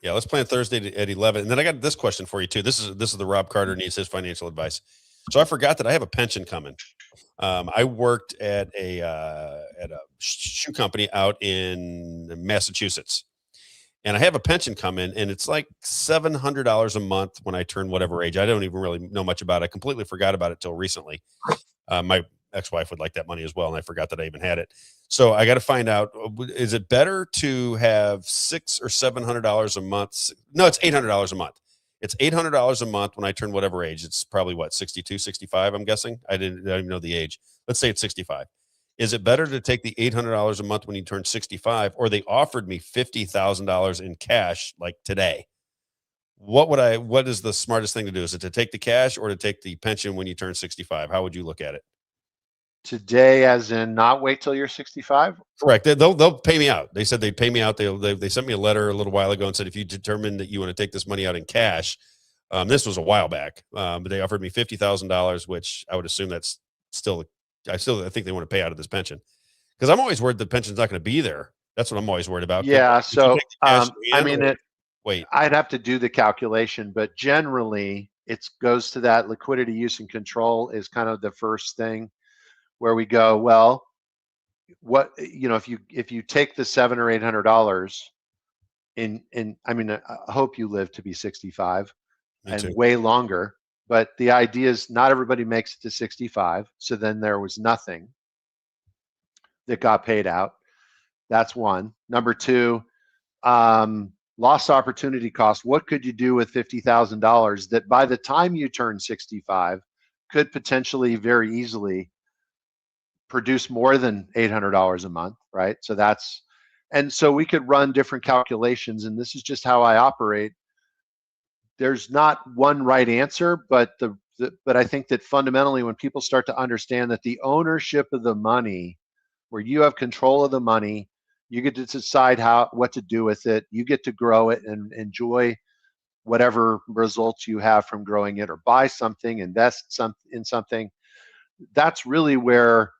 Yeah, let's plan Thursday at 11. And then I got this question for you too. This is the Rob Carter needs his financial advice. So I forgot that I have a pension coming. I worked at a shoe company out in Massachusetts, and I have a pension coming, and it's like $700 a month when I turn whatever age. I don't even really know much about it. I completely forgot about it till recently. My ex-wife would like that money as well, and I forgot that I even had it. So I got to find out, is it better to have $600 or $700 a month? No, it's $800 a month. It's $800 a month when I turn whatever age. It's probably 62, 65, I'm guessing. I don't even know the age. Let's say it's 65. Is it better to take the $800 a month when you turn 65, or they offered me $50,000 in cash like today? What is the smartest thing to do? Is it to take the cash or to take the pension when you turn 65? How would you look at it? Today, as in not wait till you're 65? Correct. They'll pay me out. They said they'd pay me out. They sent me a letter a little while ago and said, if you determine that you want to take this money out in cash, this was a while back, but they offered me $50,000, which I would assume that's I think they want to pay out of this pension because I'm always worried the pension's not going to be there. That's what I'm always worried about. Yeah. So, I'd have to do the calculation, but generally it goes to that liquidity use and control is kind of the first thing where we go, well, what, if you take the $700 or $800 I mean, I hope you live to be 65 and way longer, but the idea is not everybody makes it to 65. So then there was nothing that got paid out. That's one. Number two, lost opportunity cost. What could you do with $50,000 that by the time you turn 65 could potentially very easily produce more than $800 a month, right? So we could run different calculations, and this is just how I operate. There's not one right answer, but but I think that fundamentally when people start to understand that the ownership of the money, where you have control of the money, you get to decide what to do with it, you get to grow it and enjoy whatever results you have from growing it, or buy something, invest in something. That's really where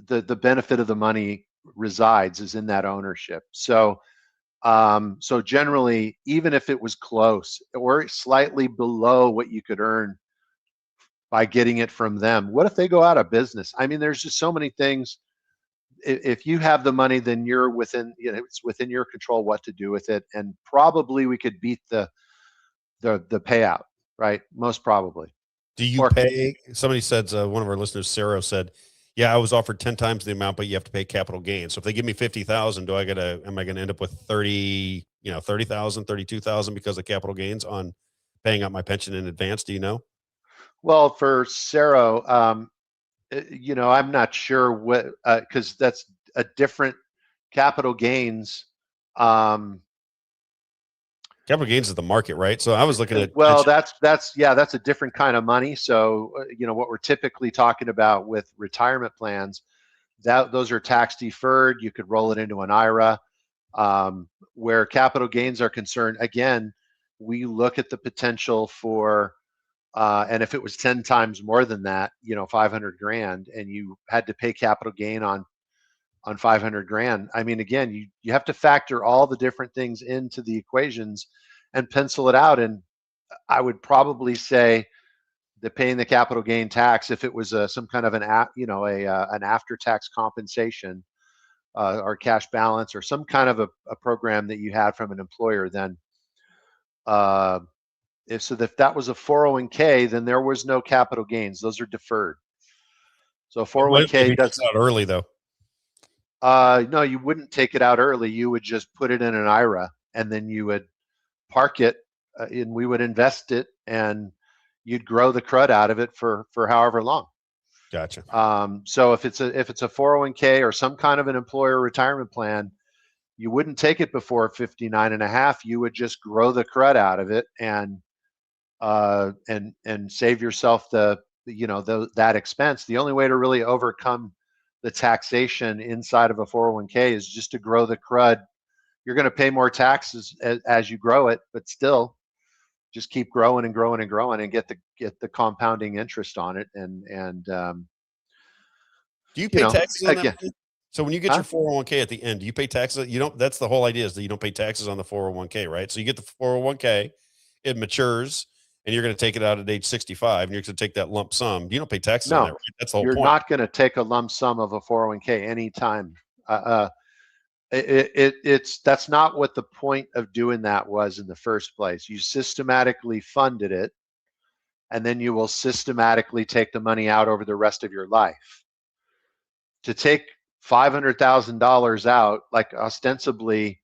the benefit of the money resides, is in that ownership. So generally, even if it was close or slightly below what you could earn by getting it from them, what if they go out of business? I mean, there's just so many things. If you have the money, then it's within your control what to do with it, and probably we could beat the payout, right? Most probably. Do you pay? Somebody said, one of our listeners, Sarah, said, yeah, I was offered 10 times the amount, but you have to pay capital gains. So if they give me 50,000, am I going to end up with 30,000, 32,000 because of capital gains on paying out my pension in advance? Do you know? Well, for Sarah, I'm not sure what, because that's a different capital gains. Capital gains is the market, right? So I was looking at, that's a different kind of money. So, what we're typically talking about with retirement plans, those are tax deferred. You could roll it into an IRA. Where capital gains are concerned, again, we look at the potential for, and if it was 10 times more than that, 500 grand, and you had to pay capital gain on 500 grand. I mean, again, you have to factor all the different things into the equations and pencil it out. And I would probably say that paying the capital gain tax, if it was some kind of an after-tax compensation, or cash balance, or some kind of a program that you had from an employer, then if that was a 401k, then there was no capital gains. Those are deferred. So 401k does out early though. No, you wouldn't take it out early. You would just put it in an IRA, and then you would park it, and we would invest it, and you'd grow the crud out of it for however long. Gotcha. So if it's a 401k or some kind of an employer retirement plan, you wouldn't take it before 59 and a half. You would just grow the crud out of it and save yourself that expense. The only way to really overcome the taxation inside of a 401k is just to grow the crud. You're going to pay more taxes as you grow it, but still just keep growing and growing and growing and get the compounding interest on it. And do you pay taxes on that? So when you get your 401k at the end, do you pay taxes? You don't. That's the whole idea, is that you don't pay taxes on the 401k, right? So you get the 401k, it matures, and you're going to take it out at age 65, and you're going to take that lump sum. You don't pay taxes on that, right? That's the whole point. You're not going to take a lump sum of a 401k anytime. That's not what the point of doing that was in the first place. You systematically funded it, and then you will systematically take the money out over the rest of your life. To take $500,000 out, like ostensibly,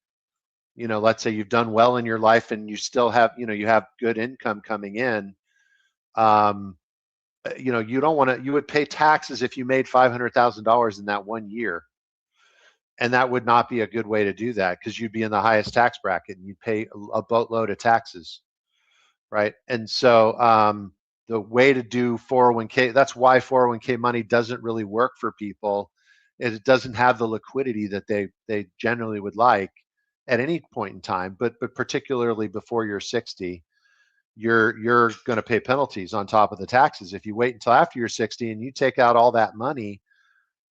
let's say you've done well in your life and you still have, you have good income coming in. You don't want to. You would pay taxes if you made $500,000 in that 1 year. And that would not be a good way to do that, because you'd be in the highest tax bracket and you'd pay a boatload of taxes, right? And so the way to do 401k, that's why 401k money doesn't really work for people. It doesn't have the liquidity that they generally would like at any point in time, but particularly before you're 60, you're going to pay penalties on top of the taxes. If you wait until after you're 60 and you take out all that money,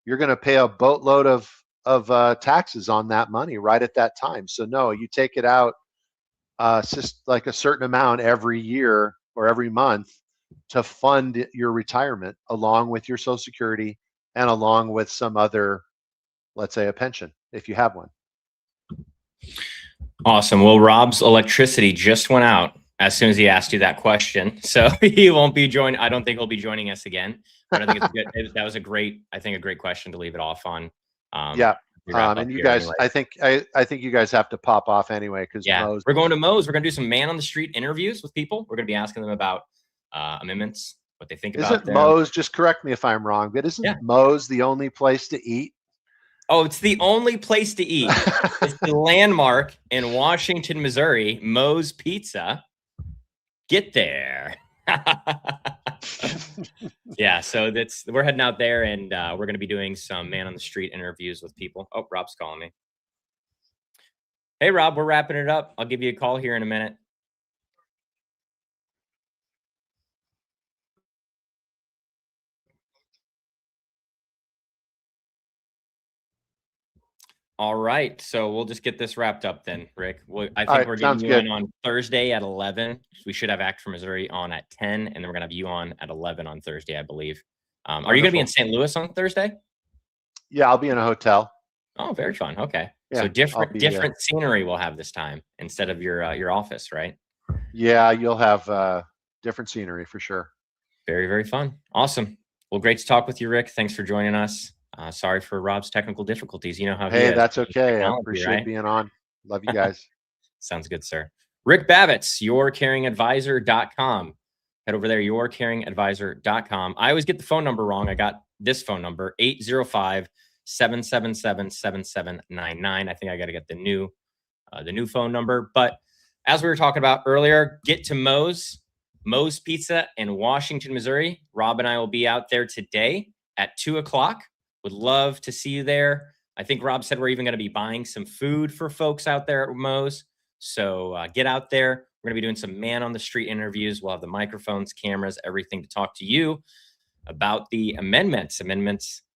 you're going to pay a boatload of taxes on that money right at that time. So no, you take it out just like a certain amount every year or every month to fund your retirement, along with your Social Security and along with some other, let's say, a pension, if you have one. Awesome. Well, Robb's electricity just went out as soon as he asked you that question, so he won't be joining. I don't think he'll be joining us again. But I think it's good. That was a great question to leave it off on. And you guys, anyway. I think you guys have to pop off anyway, because we're going to Moe's. We're going to do some man on the street interviews with people. We're going to be asking them about amendments, what they think about them. Moe's, just correct me if I'm wrong, but isn't Moe's the only place to eat? Oh, it's the only place to eat. It's the landmark in Washington, Missouri, Moe's Pizza. Get there. Yeah, so we're heading out there, and we're going to be doing some man on the street interviews with people. Oh, Rob's calling me. Hey, Robb, we're wrapping it up. I'll give you a call here in a minute. All right, so we'll just get this wrapped up then, Rick. I think we're getting you in on Thursday at 11. We should have Act for Missouri on at 10, and then we're going to have you on at 11 on Thursday, I believe. Are you going to be in St. Louis on Thursday? Yeah, I'll be in a hotel. Oh, very fun. Okay. Yeah, so different scenery we'll have this time instead of your office, right? Yeah, you'll have different scenery for sure. Very, very fun. Awesome. Well, great to talk with you, Rick. Thanks for joining us. Sorry for Robb's technical difficulties. You know how Hey, that's okay. I appreciate being on. Love you guys. Sounds good, sir. Rick Babitz, yourcaringadvisor.com. Head over there, yourcaringadvisor.com. I always get the phone number wrong. I got this phone number, 805-777-7799. I think I got to get the new phone number. But as we were talking about earlier, get to Moe's Pizza in Washington, Missouri. Robb and I will be out there today at 2 o'clock. Would love to see you there. I think Rob said we're even going to be buying some food for folks out there at Moe's. So get out there. We're going to be doing some man on the street interviews. We'll have the microphones, cameras, everything to talk to you about the amendments.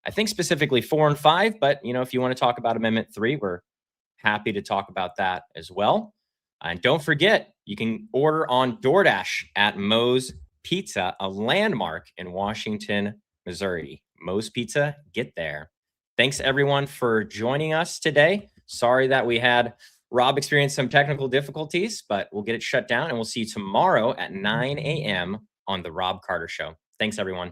I think specifically 4 and 5, but if you want to talk about Amendment 3, we're happy to talk about that as well. And don't forget, you can order on DoorDash at Moe's Pizza, a landmark in Washington, Missouri. Moe's Pizza, get there. Thanks everyone for joining us today. Sorry that we had Rob experience some technical difficulties, but we'll get it shut down and we'll see you tomorrow at 9 a.m. on the Rob Carter Show. Thanks everyone.